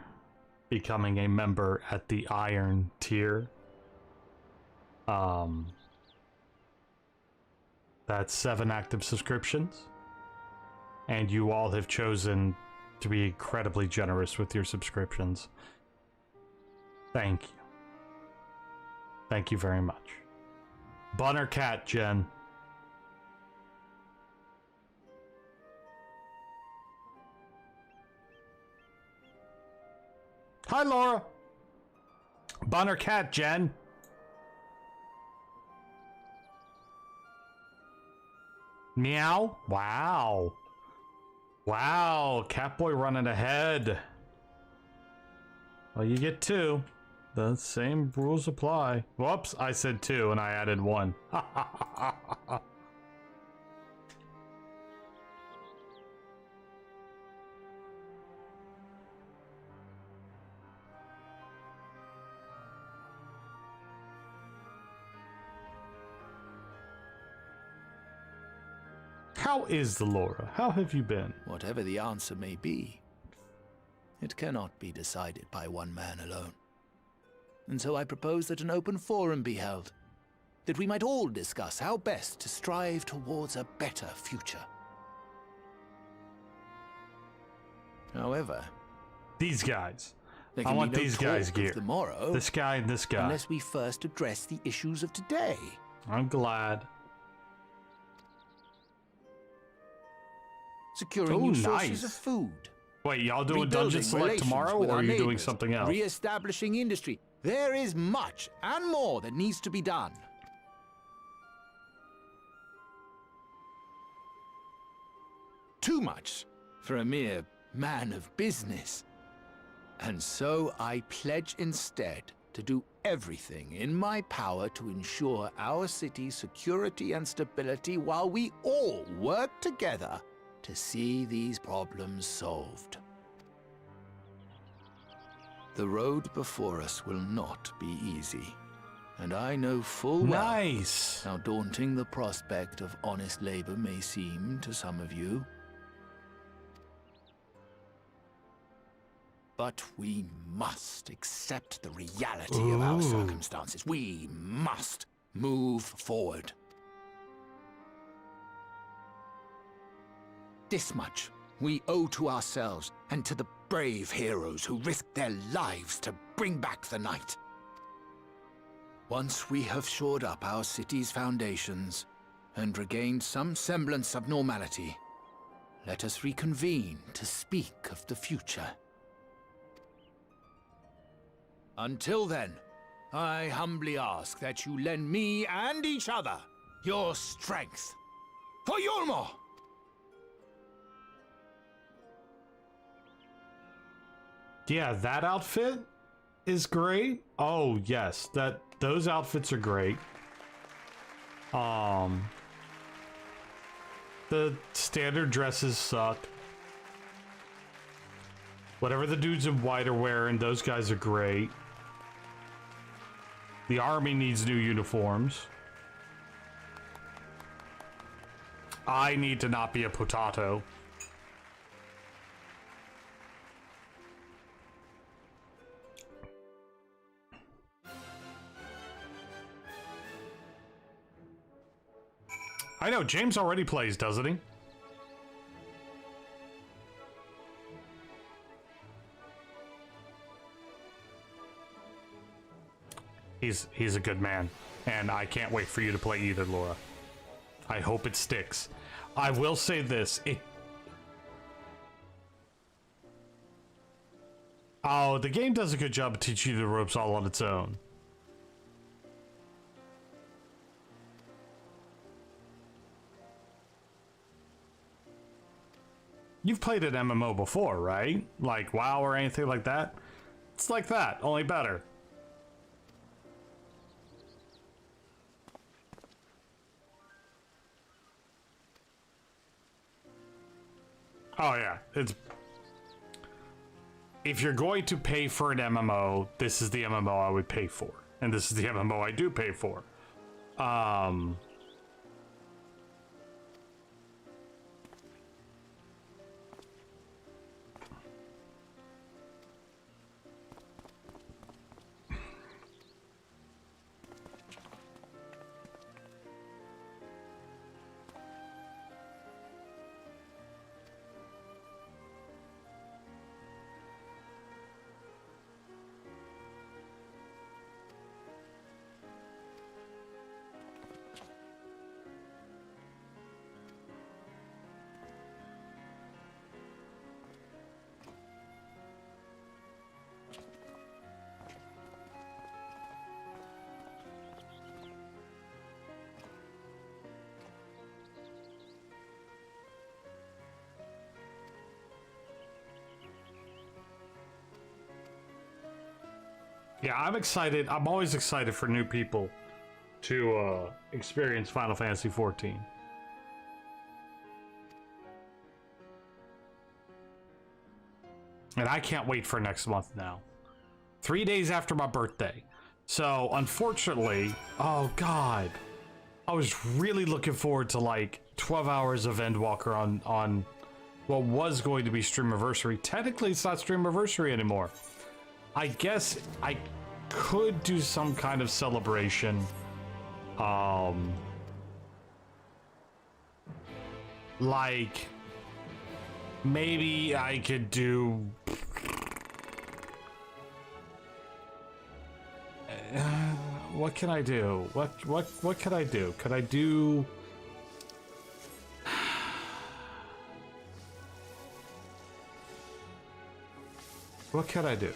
becoming a member at the Iron tier. That's 7 active subscriptions. And you all have chosen to be incredibly generous with your subscriptions. Thank you. Thank you very much. Bun or cat, Jen? Hi, Laura. Bun or cat, Jen? Meow? Wow. Wow, Catboy running ahead. Well, you get 2. The same rules apply. Whoops, I said 2 and I added 1. How is the Laura? How have you been? Whatever the answer may be, it cannot be decided by one man alone. And so I propose that an open forum be held, that we might all discuss how best to strive towards a better future. However, These guys. there I can want be no these guys talk of gear. the morrow This guy and this guy. unless we first address the issues of today. I'm glad. Securing Oh, new sources nice. of food. Wait, y'all doing rebuilding Dungeon Select relations tomorrow, with or our are you doing neighbors, something else? Re-establishing industry. There is much and more that needs to be done. Too much for a mere man of business. And so I pledge instead to do everything in my power to ensure our city's security and stability while we all work together to see these problems solved. The road before us will not be easy, and I know full well Nice. how daunting the prospect of honest labor may seem to some of you. But we must accept the reality of our circumstances. We must move forward. This much we owe to ourselves and to the brave heroes who risked their lives to bring back the night. Once we have shored up our city's foundations and regained some semblance of normality, let us reconvene to speak of the future. Until then, I humbly ask that you lend me and each other your strength. For Yulmore! Yeah, that outfit is great. Oh, yes. Those outfits are great. The standard dresses suck. Whatever the dudes in white are wearing, those guys are great. The army needs new uniforms. I need to not be a potato. I know, James already plays, doesn't he? He's a good man, and I can't wait for you to play either, Laura. I hope it sticks. I will say this, Oh, the game does a good job of teaching you the ropes all on its own. You've played an MMO before, right? Like WoW or anything like that? It's like that, only better. Oh yeah, if you're going to pay for an MMO, this is the MMO I would pay for. And this is the MMO I do pay for. Yeah, I'm excited. I'm always excited for new people to experience Final Fantasy XIV. And I can't wait for next month now. 3 days after my birthday. So, unfortunately, oh god. I was really looking forward to like 12 hours of Endwalker on what was going to be Streamiversary. Technically, it's not Streamiversary anymore. I guess I could do some kind of celebration. Like, maybe I could do... what can I do? What can I do? Could I do... What can I do?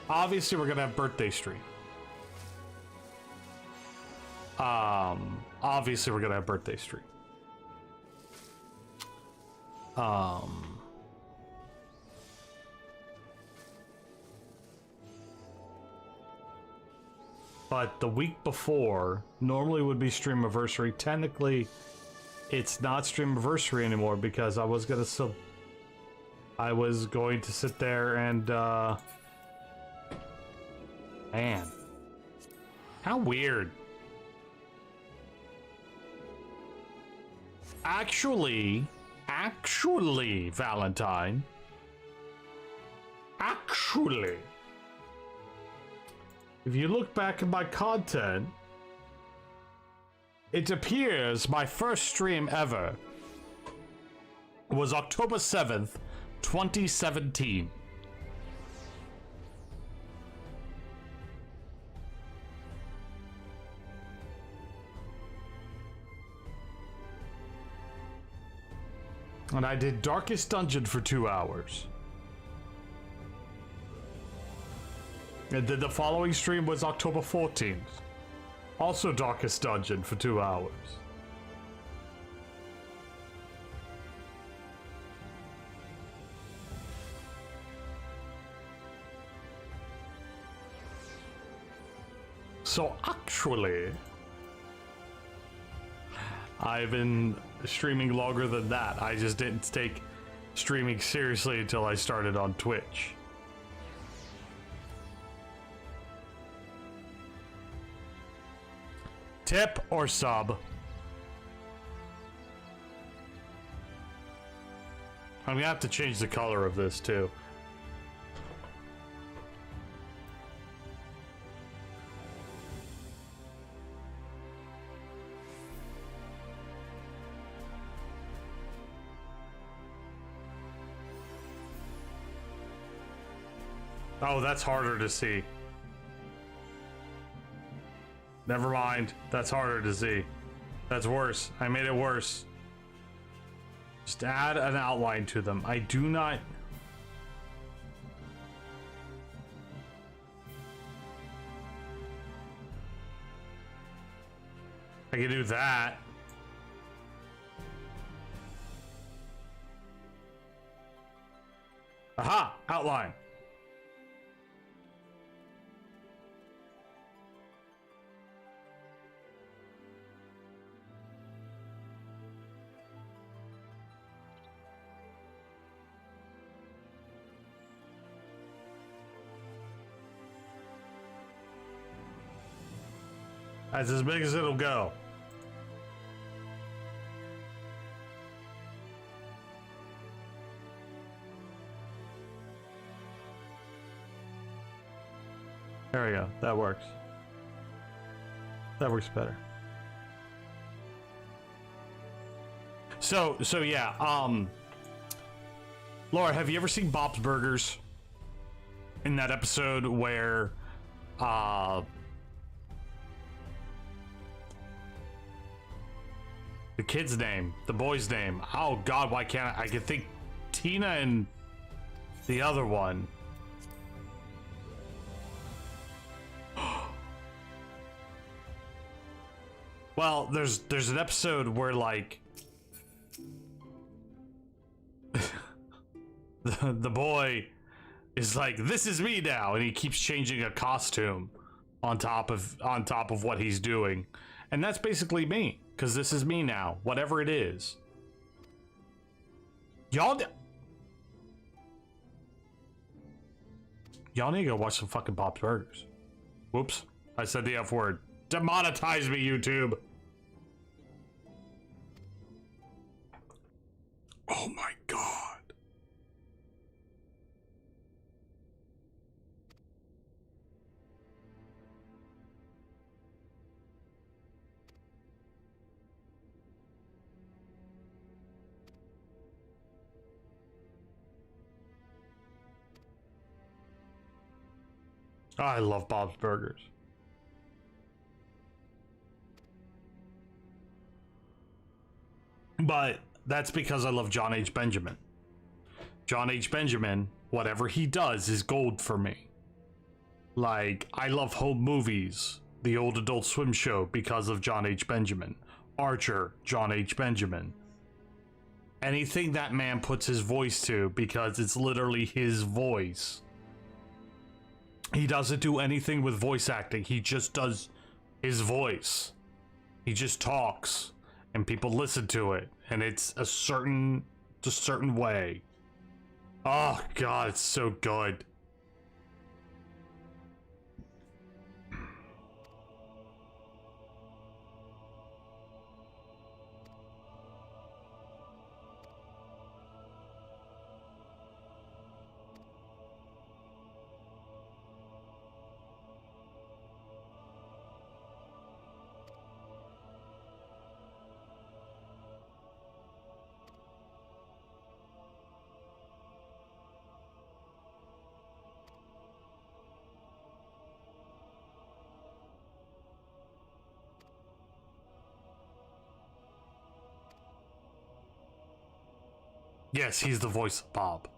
Obviously, we're gonna have birthday stream. Obviously, we're gonna have birthday stream. But the week before normally would be Streamiversary. Technically, it's not Streamiversary anymore because I was going to sit there and man, how weird. Actually, Valentine. Actually, if you look back at my content, it appears my first stream ever was October 7th, 2017. And I did Darkest Dungeon for 2 hours. And then the following stream was October 14th. Also Darkest Dungeon for 2 hours. So actually, I've been streaming longer than that. I just didn't take streaming seriously until I started on Twitch. Tip or sub? I'm gonna have to change the color of this too. Oh, that's harder to see. Never mind. That's harder to see. That's worse. I made it worse. Just add an outline to them. I do not... I can do that. Aha! Outline. That's as big as it'll go. There we go. That works. That works better. So yeah, Laura, have you ever seen Bob's Burgers? In that episode where the kid's name, the boy's name. Oh god, why can't I can think Tina and the other one. Well, there's an episode where like the boy is like, this is me now, and he keeps changing a costume on top of what he's doing. And that's basically me, because this is me now, whatever it is. Y'all need to go watch some fucking Bob's Burgers. Whoops, I said the F word. Demonetize me, YouTube. Oh my god. I love Bob's Burgers. But that's because I love John H. Benjamin. John H. Benjamin, whatever he does is gold for me. Like, I love home movies, the old Adult Swim show, because of John H. Benjamin. Archer, John H. Benjamin. Anything that man puts his voice to, because it's literally his voice. He doesn't do anything with voice acting. He just does his voice. He just talks, and people listen to it, and it's a certain way. Oh god, it's so good. Yes, he's the voice of Bob.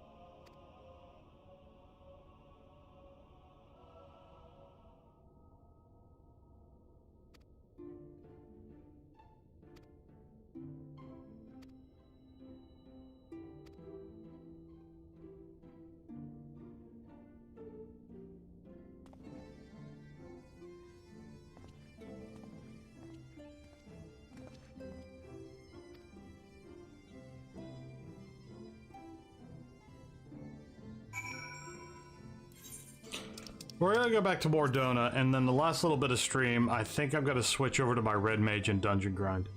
We're gonna go back to Mordona, and then the last little bit of stream, I think I'm gonna switch over to my Red Mage and Dungeon Grind.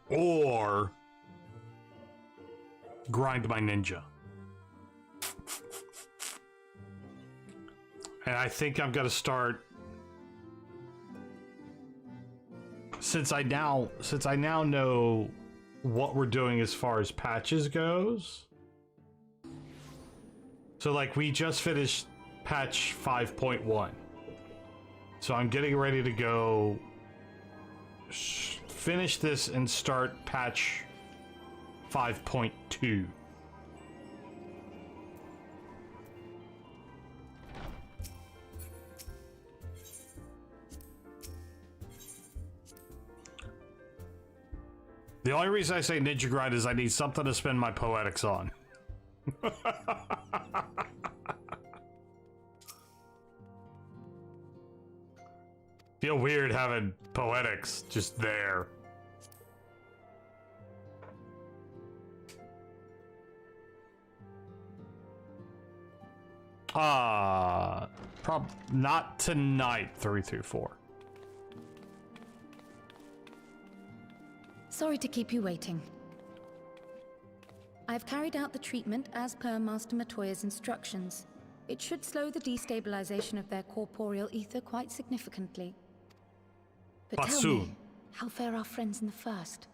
Or grind my ninja. And I think I'm gonna start, since I now know what we're doing as far as patches goes. So like we just finished patch 5.1. So I'm getting ready to go finish this and start patch 5.2. The only reason I say Ninja Grind is I need something to spend my poetics on. Feel weird having poetics just there. Not tonight, 334. Sorry to keep you waiting. I've carried out the treatment as per Master Matoya's instructions. It should slow the destabilization of their corporeal ether quite significantly. But tell me, how fare our friends in the first?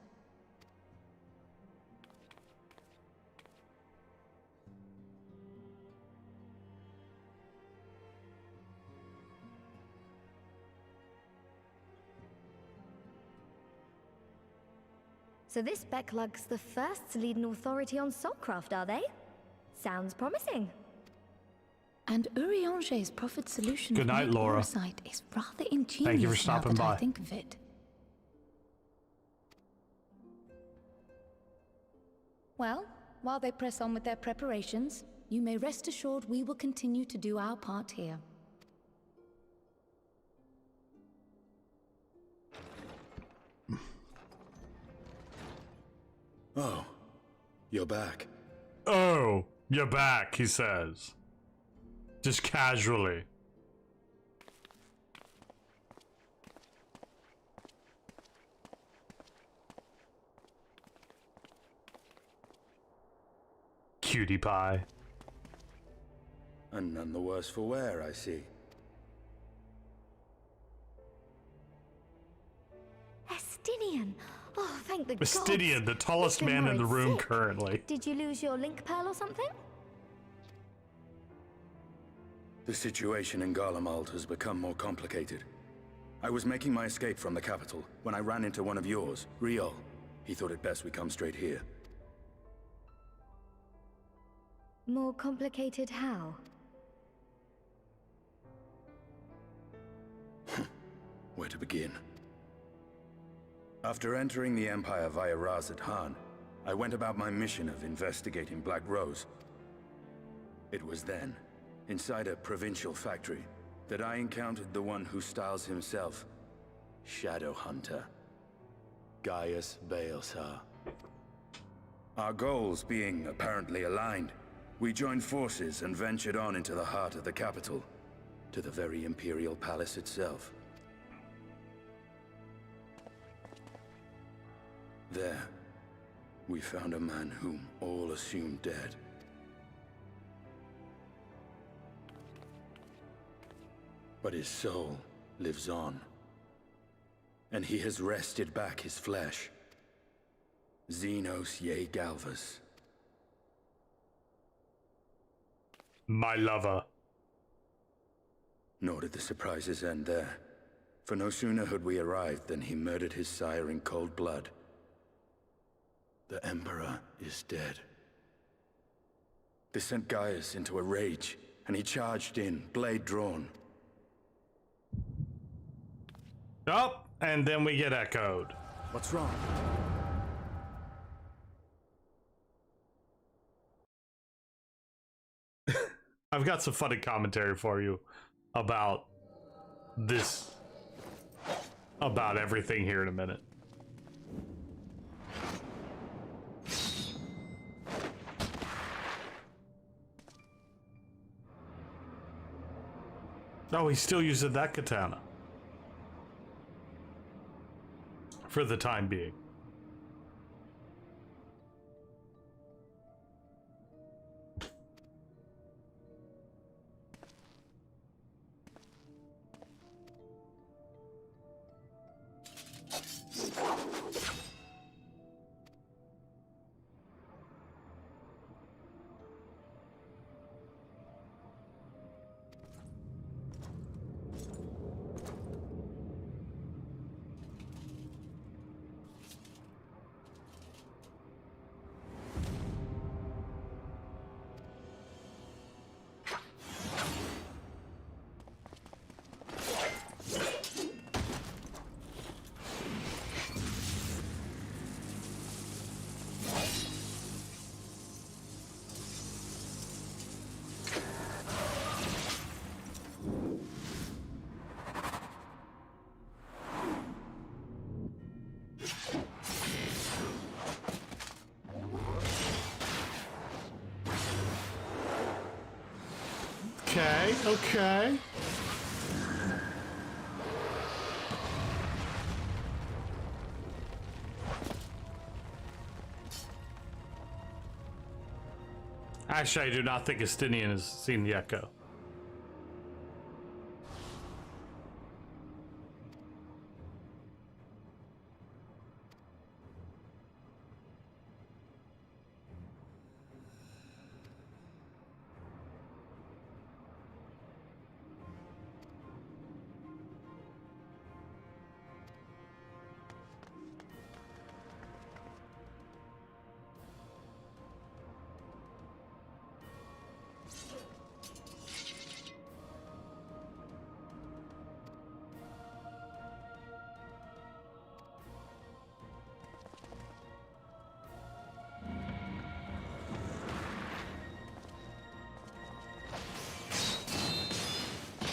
So this Becklug's the first to lead an authority on soulcraft, are they? Sounds promising. And Urianger's profit solution Good night, Laura. is rather ingenious. Thank you for stopping by. I think of it. Well, while they press on with their preparations, you may rest assured we will continue to do our part here. Oh, you're back. Oh, you're back, he says. Just casually. Cutie pie. And none the worse for wear, I see. Estinian! Oh, thank the gods! Estinian, the tallest man in the room currently. Did you lose your link pearl or something? The situation in Garlemald has become more complicated. I was making my escape from the capital when I ran into one of yours, Riol. He thought it best we come straight here. More complicated how? Where to begin? After entering the Empire via Razad Han, I went about my mission of investigating Black Rose. It was then, inside a provincial factory, that I encountered the one who styles himself Shadow Hunter, Gaius Baelsar. Our goals being apparently aligned, we joined forces and ventured on into the heart of the capital, to the very Imperial Palace itself. There, we found a man whom all assumed dead. But his soul lives on, and he has wrested back his flesh. Xenos Ye Galvas. My lover. Nor did the surprises end there, for no sooner had we arrived than he murdered his sire in cold blood. The Emperor is dead. This sent Gaius into a rage, and he charged in, blade drawn. Oh, and then we get echoed. What's wrong? I've got some funny commentary for you about this, about everything here in a minute. Oh, he's still using that katana. For the time being. Okay, okay. Actually, I do not think Estinian has seen the echo.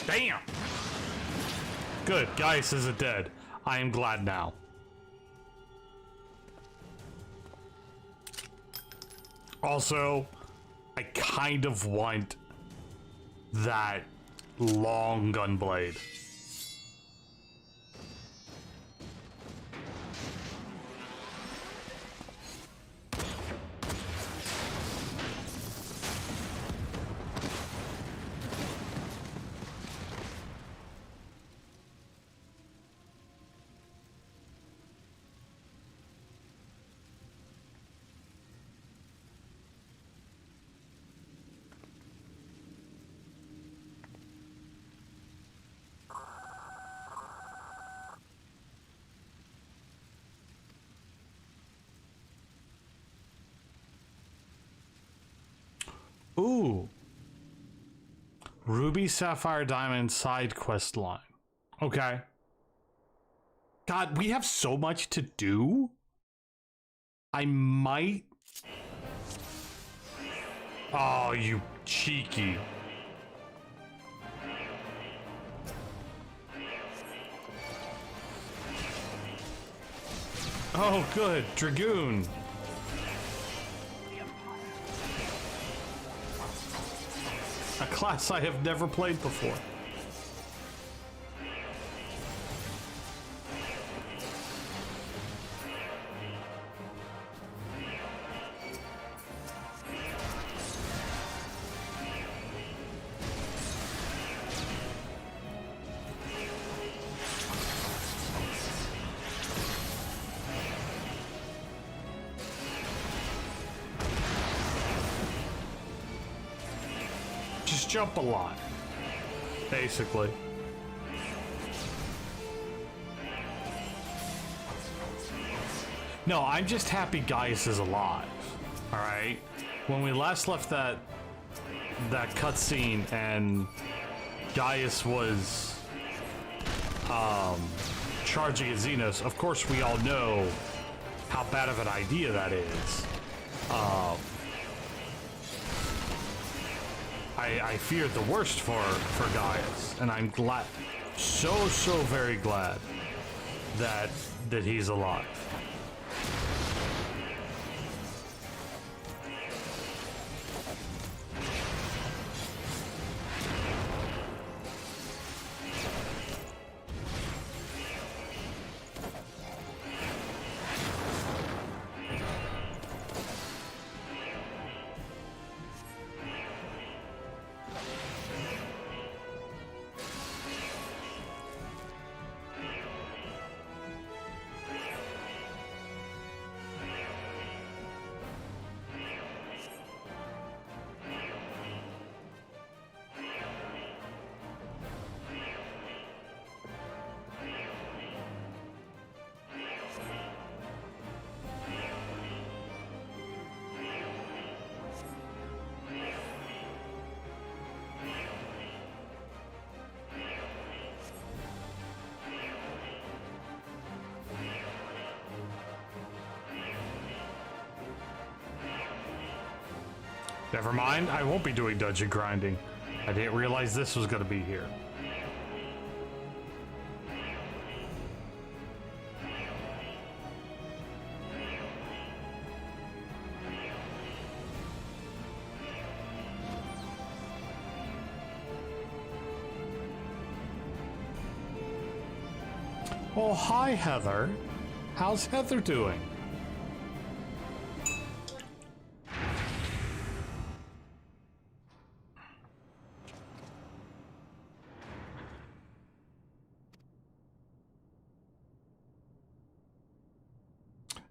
Damn! Good, Gaius isn't dead. I am glad now. Also, I kind of want that long gunblade. Ooh. Ruby, Sapphire, Diamond side quest line. Okay. God, we have so much to do. I might... Oh, you cheeky. Oh, good. Dragoon. A class I have never played before. Just jump a lot, basically. No, I'm just happy Gaius is alive. All right. When we last left that cutscene and Gaius was charging at Xenos, of course we all know how bad of an idea that is. I feared the worst for Gaius, and I'm glad, so very glad that he's alive. Never mind, I won't be doing dungeon grinding. I didn't realize this was going to be here. Oh, hi, Heather. How's Heather doing?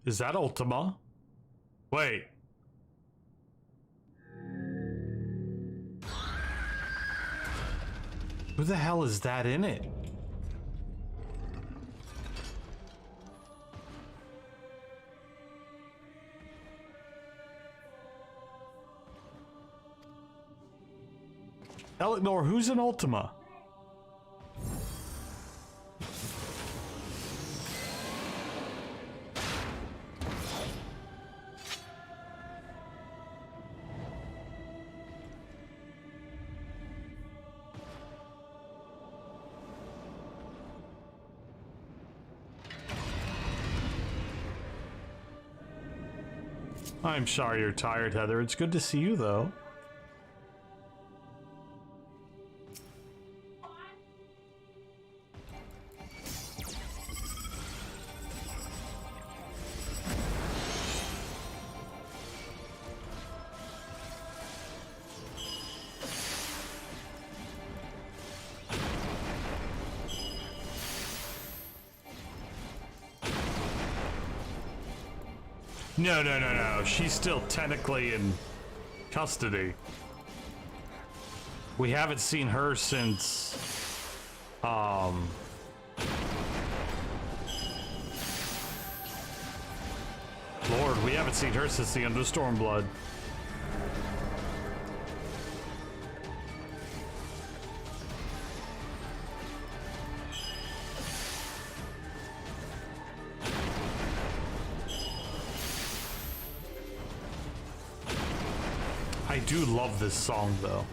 Is that Ultima? Wait. Who the hell is that in it? Eleanor, who's in Ultima? I'm sorry you're tired, Heather. It's good to see you, though. No. She's still technically in custody. We haven't seen her since, Lord, we haven't seen her since the end of Stormblood. I do love this song, though.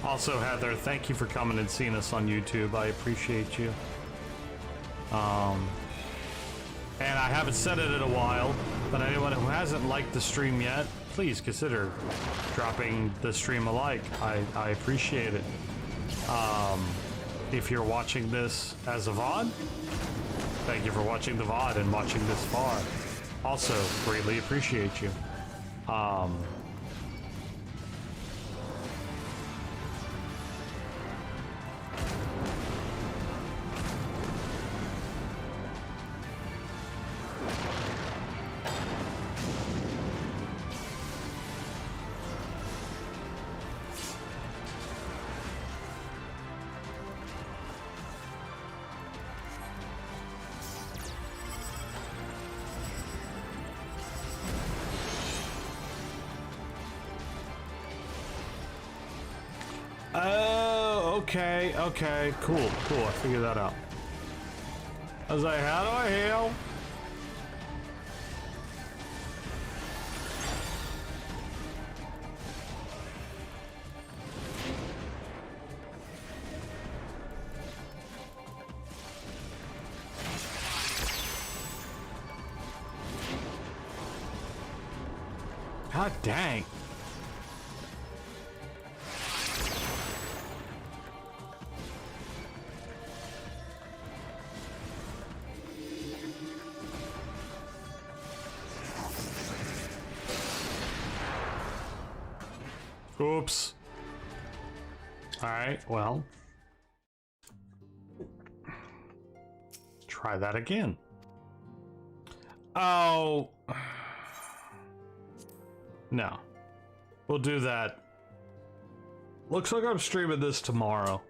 Also, Heather, thank you for coming and seeing us on YouTube. I appreciate you. And I haven't said it in a while, but anyone who hasn't liked the stream yet, please consider dropping the stream a like. I appreciate it. If you're watching this as a VOD, thank you for watching the VOD and watching this far. Also, greatly appreciate you. Okay, cool, I figured that out. I was like, how do I heal? God dang. Oops. Alright, well. Try that again. Oh. No. We'll do that. Looks like I'm streaming this tomorrow.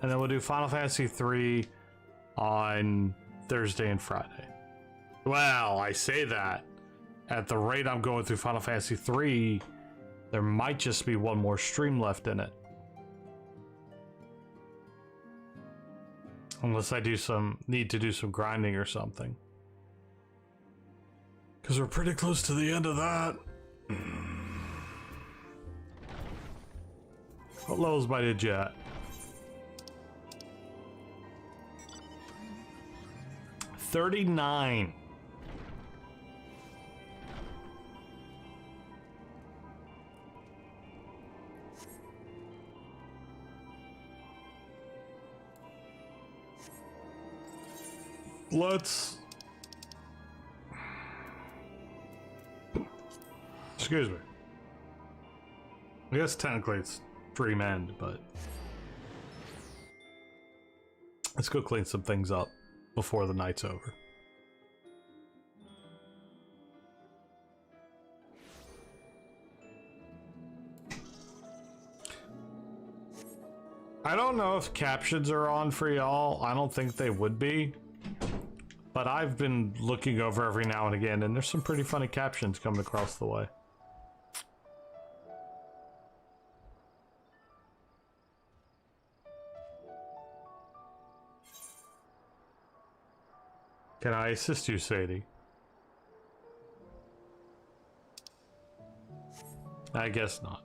And then we'll do Final Fantasy 3 on Thursday and Friday. Well, I say that. At the rate I'm going through Final Fantasy 3, there might just be one more stream left in it. Unless I need to do some grinding or something. Because we're pretty close to the end of that. What levels by did you at? 39. Let's... Excuse me. I guess technically it's dream end, but... Let's go clean some things up before the night's over. I don't know if captions are on for y'all. I don't think they would be. But I've been looking over every now and again, and there's some pretty funny captions coming across the way. Can I assist you, Sadie? I guess not.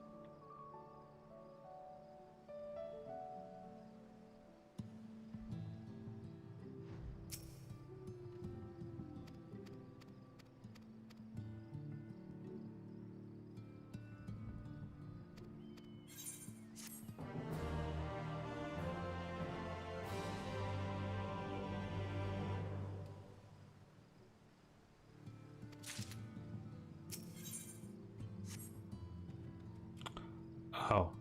Oh.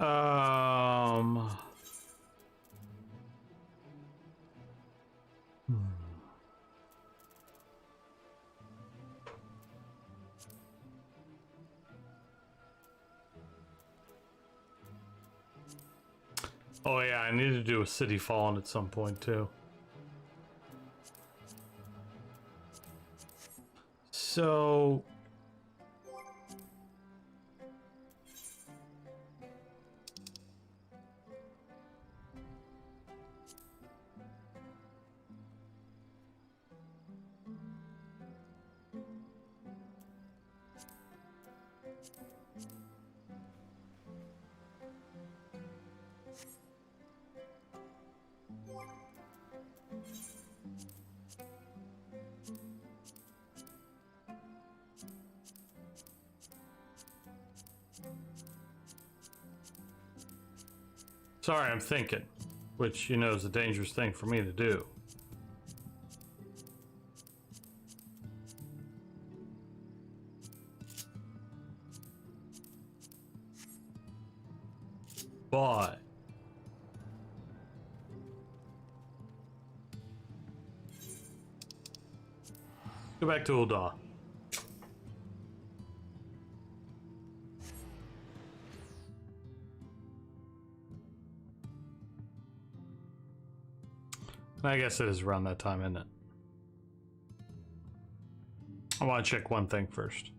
Um. Oh yeah, I need to do a city fallen at some point too. So sorry, I'm thinking, which you know is a dangerous thing for me to do. But go back to Ul'dah. I guess it is around that time, isn't it? I want to check one thing first.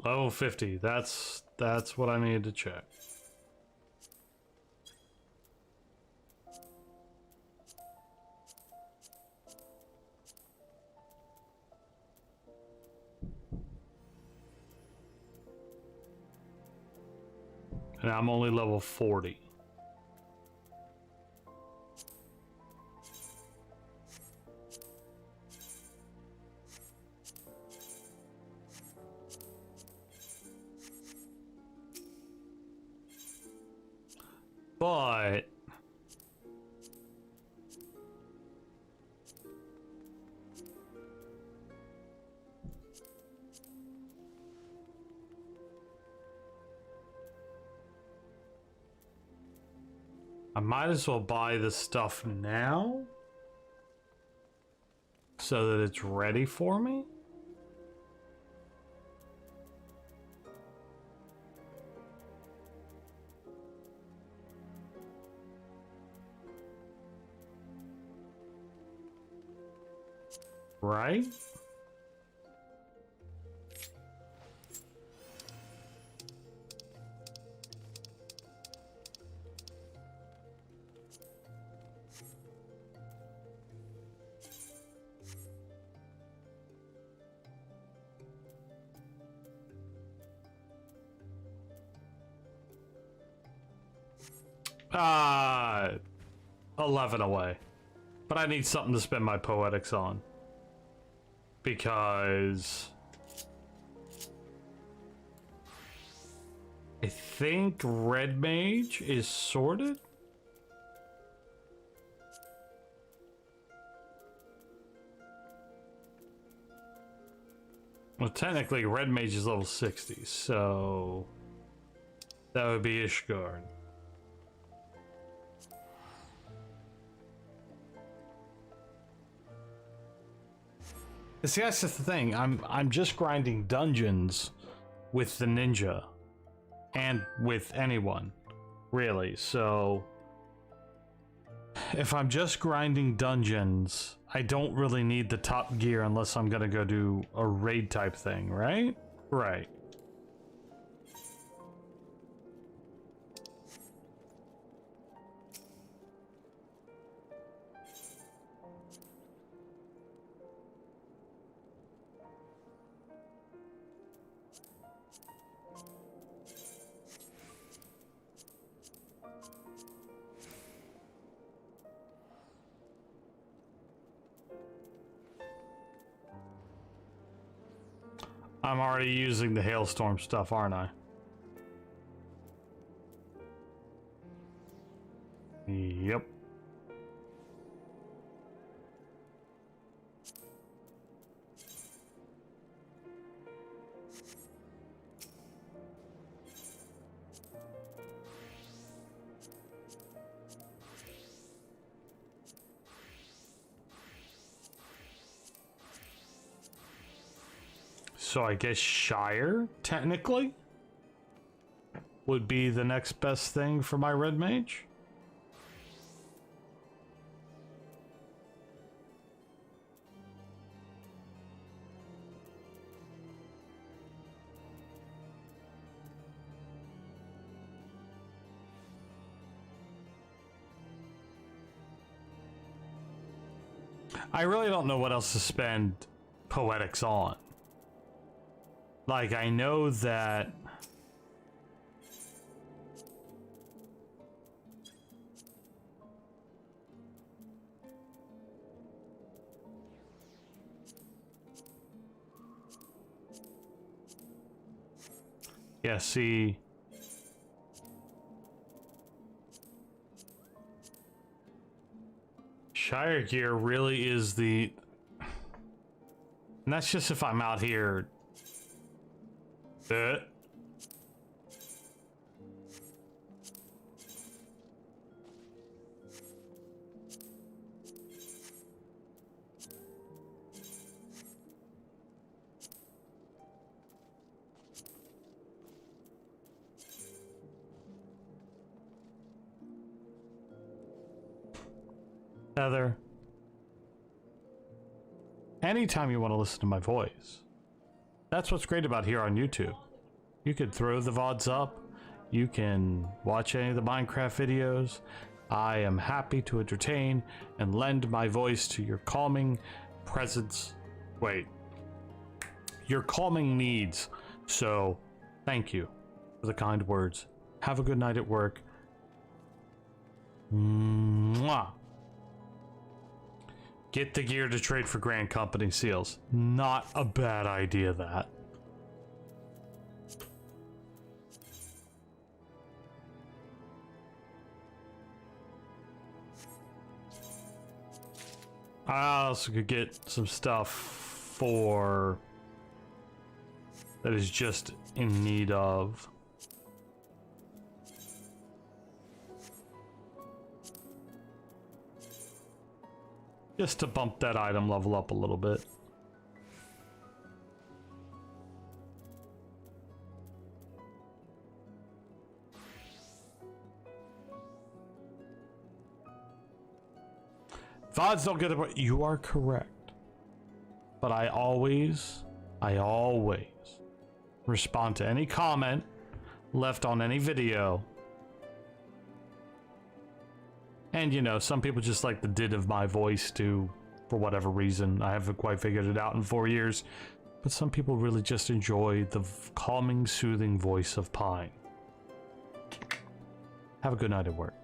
Level 50. That's what I needed to check. And I'm only level 40. But I might as well buy this stuff now so that it's ready for me. Right? 11 away. But I need something to spend my poetics on. Because I think Red Mage is sorted. Well, technically, Red Mage is level 60, so that would be Ishgard. See, that's just the thing. I'm just grinding dungeons with the ninja, and with anyone, really. So if I'm just grinding dungeons, I don't really need the top gear unless I'm gonna go do a raid type thing, right? Right. I'm already using the hailstorm stuff, aren't I? Yep. So I guess Shire, technically, would be the next best thing for my Red Mage. I really don't know what else to spend poetics on. Like, I know that yeah, see, Shire gear really is the, and that's just if I'm out here. Heather, anytime you want to listen to my voice, that's what's great about here on YouTube. You can throw the VODs up, you can watch any of the Minecraft videos. I am happy to entertain and lend my voice to your calming presence. Wait, your calming needs. So, thank you for the kind words. Have a good night at work. Mwah. Get the gear to trade for Grand Company seals. Not a bad idea, that. I also could get some stuff for that is just in need of. Just to bump that item level up a little bit. VODs don't get it. You are correct. But I always respond to any comment left on any video. And, you know, some people just like the din of my voice too, for whatever reason. I haven't quite figured it out in 4 years. But some people really just enjoy the calming, soothing voice of Pine. Have a good night at work.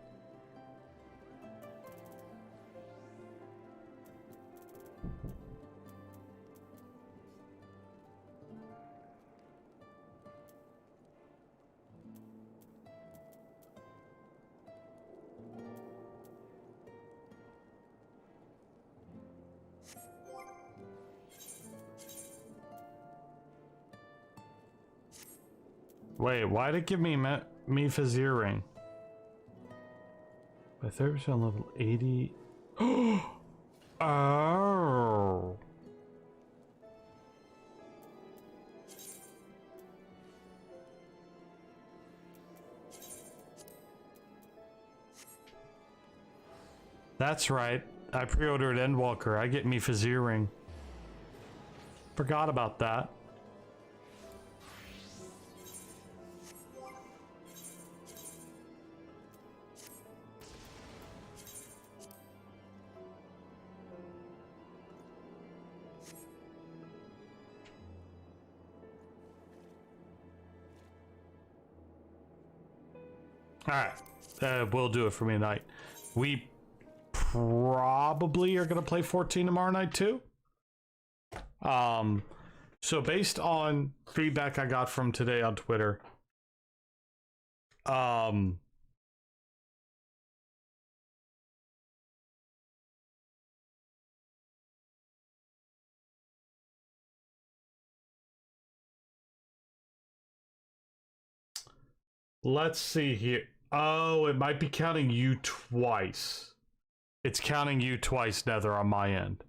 Wait, why did it give me Vizier ring? By 30% level 80. Oh. That's right. I pre-ordered Endwalker. I get me Vizier ring. Forgot about that. Alright, we'll do it for me tonight. We probably are going to play 14 tomorrow night too. So based on feedback I got from today on Twitter, let's see here. Oh, it might be counting you twice. It's counting you twice, Nether, on my end.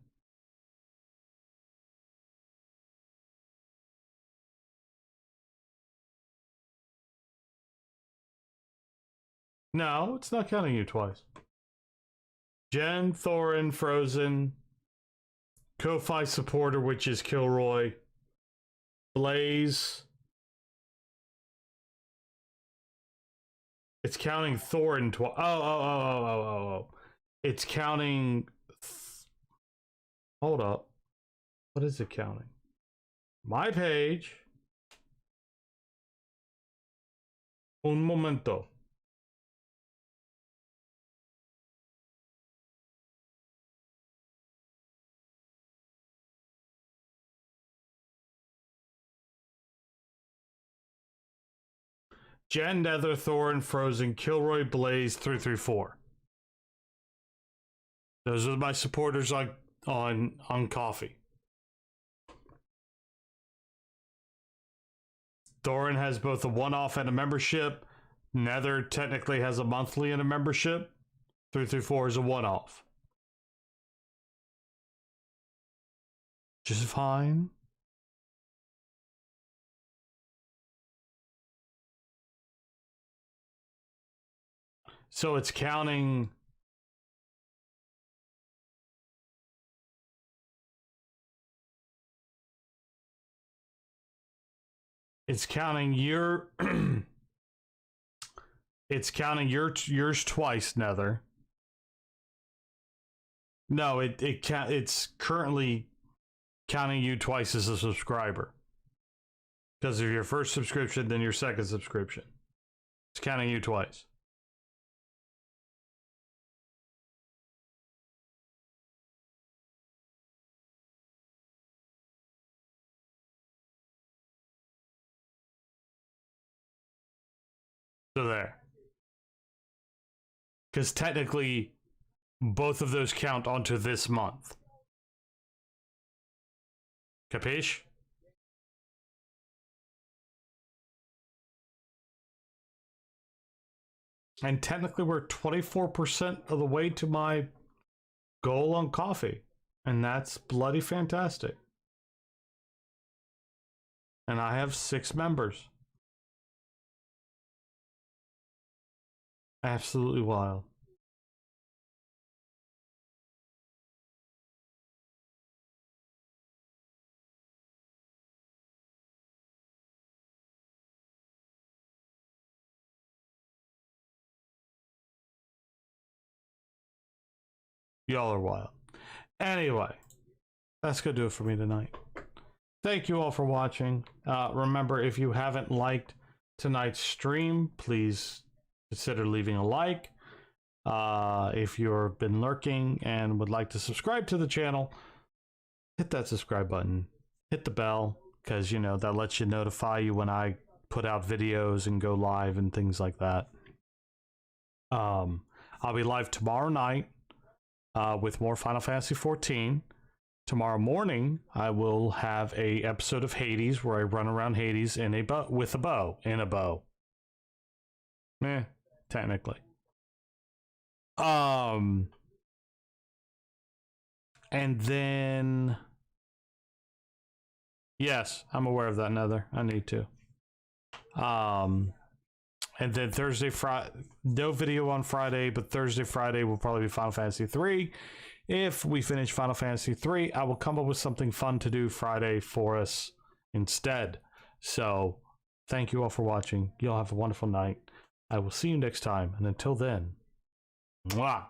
No, it's not counting you twice. Jen, Thorin, Frozen, Ko-Fi supporter, which is Kilroy, Blaze. It's counting Thorin twice. Oh. It's counting. Hold up. What is it counting? My page. Un momento. Jen, Nether, Thorin, Frozen, Kilroy, Blaze, 334. Those are my supporters on Coffee. Thorin has both a one-off and a membership. Nether technically has a monthly and a membership. 334 is a one-off. Just fine. So it's counting. It's counting your. It's counting yours twice, Nether. No, it's currently counting you twice as a subscriber. Because of your first subscription, then your second subscription. It's counting you twice. So there. Because technically, both of those count onto this month. Capiche? And technically, we're 24% of the way to my goal on Coffee. And that's bloody fantastic. And I have 6 members. Absolutely wild. Y'all are wild. Anyway, that's gonna do it for me tonight. Thank you all for watching. Remember, if you haven't liked tonight's stream, please consider leaving a like. If you've been lurking and would like to subscribe to the channel, hit that subscribe button. Hit the bell, because, you know, that lets you notify you when I put out videos and go live and things like that. I'll be live tomorrow night with more Final Fantasy XIV. Tomorrow morning, I will have a episode of Hades where I run around Hades in a with a bow. In a bow. Technically. And then... Yes, I'm aware of that, Nether. I need to. And then Thursday, Friday... No video on Friday, but Thursday, Friday will probably be Final Fantasy 3. If we finish Final Fantasy 3, I will come up with something fun to do Friday for us instead. So, thank you all for watching. You'll have a wonderful night. I will see you next time. And until then, mwah!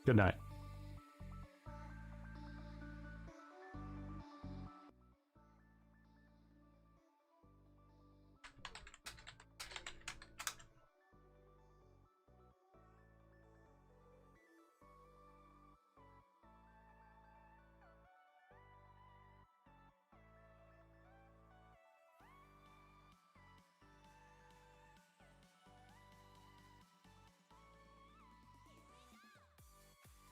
Good night.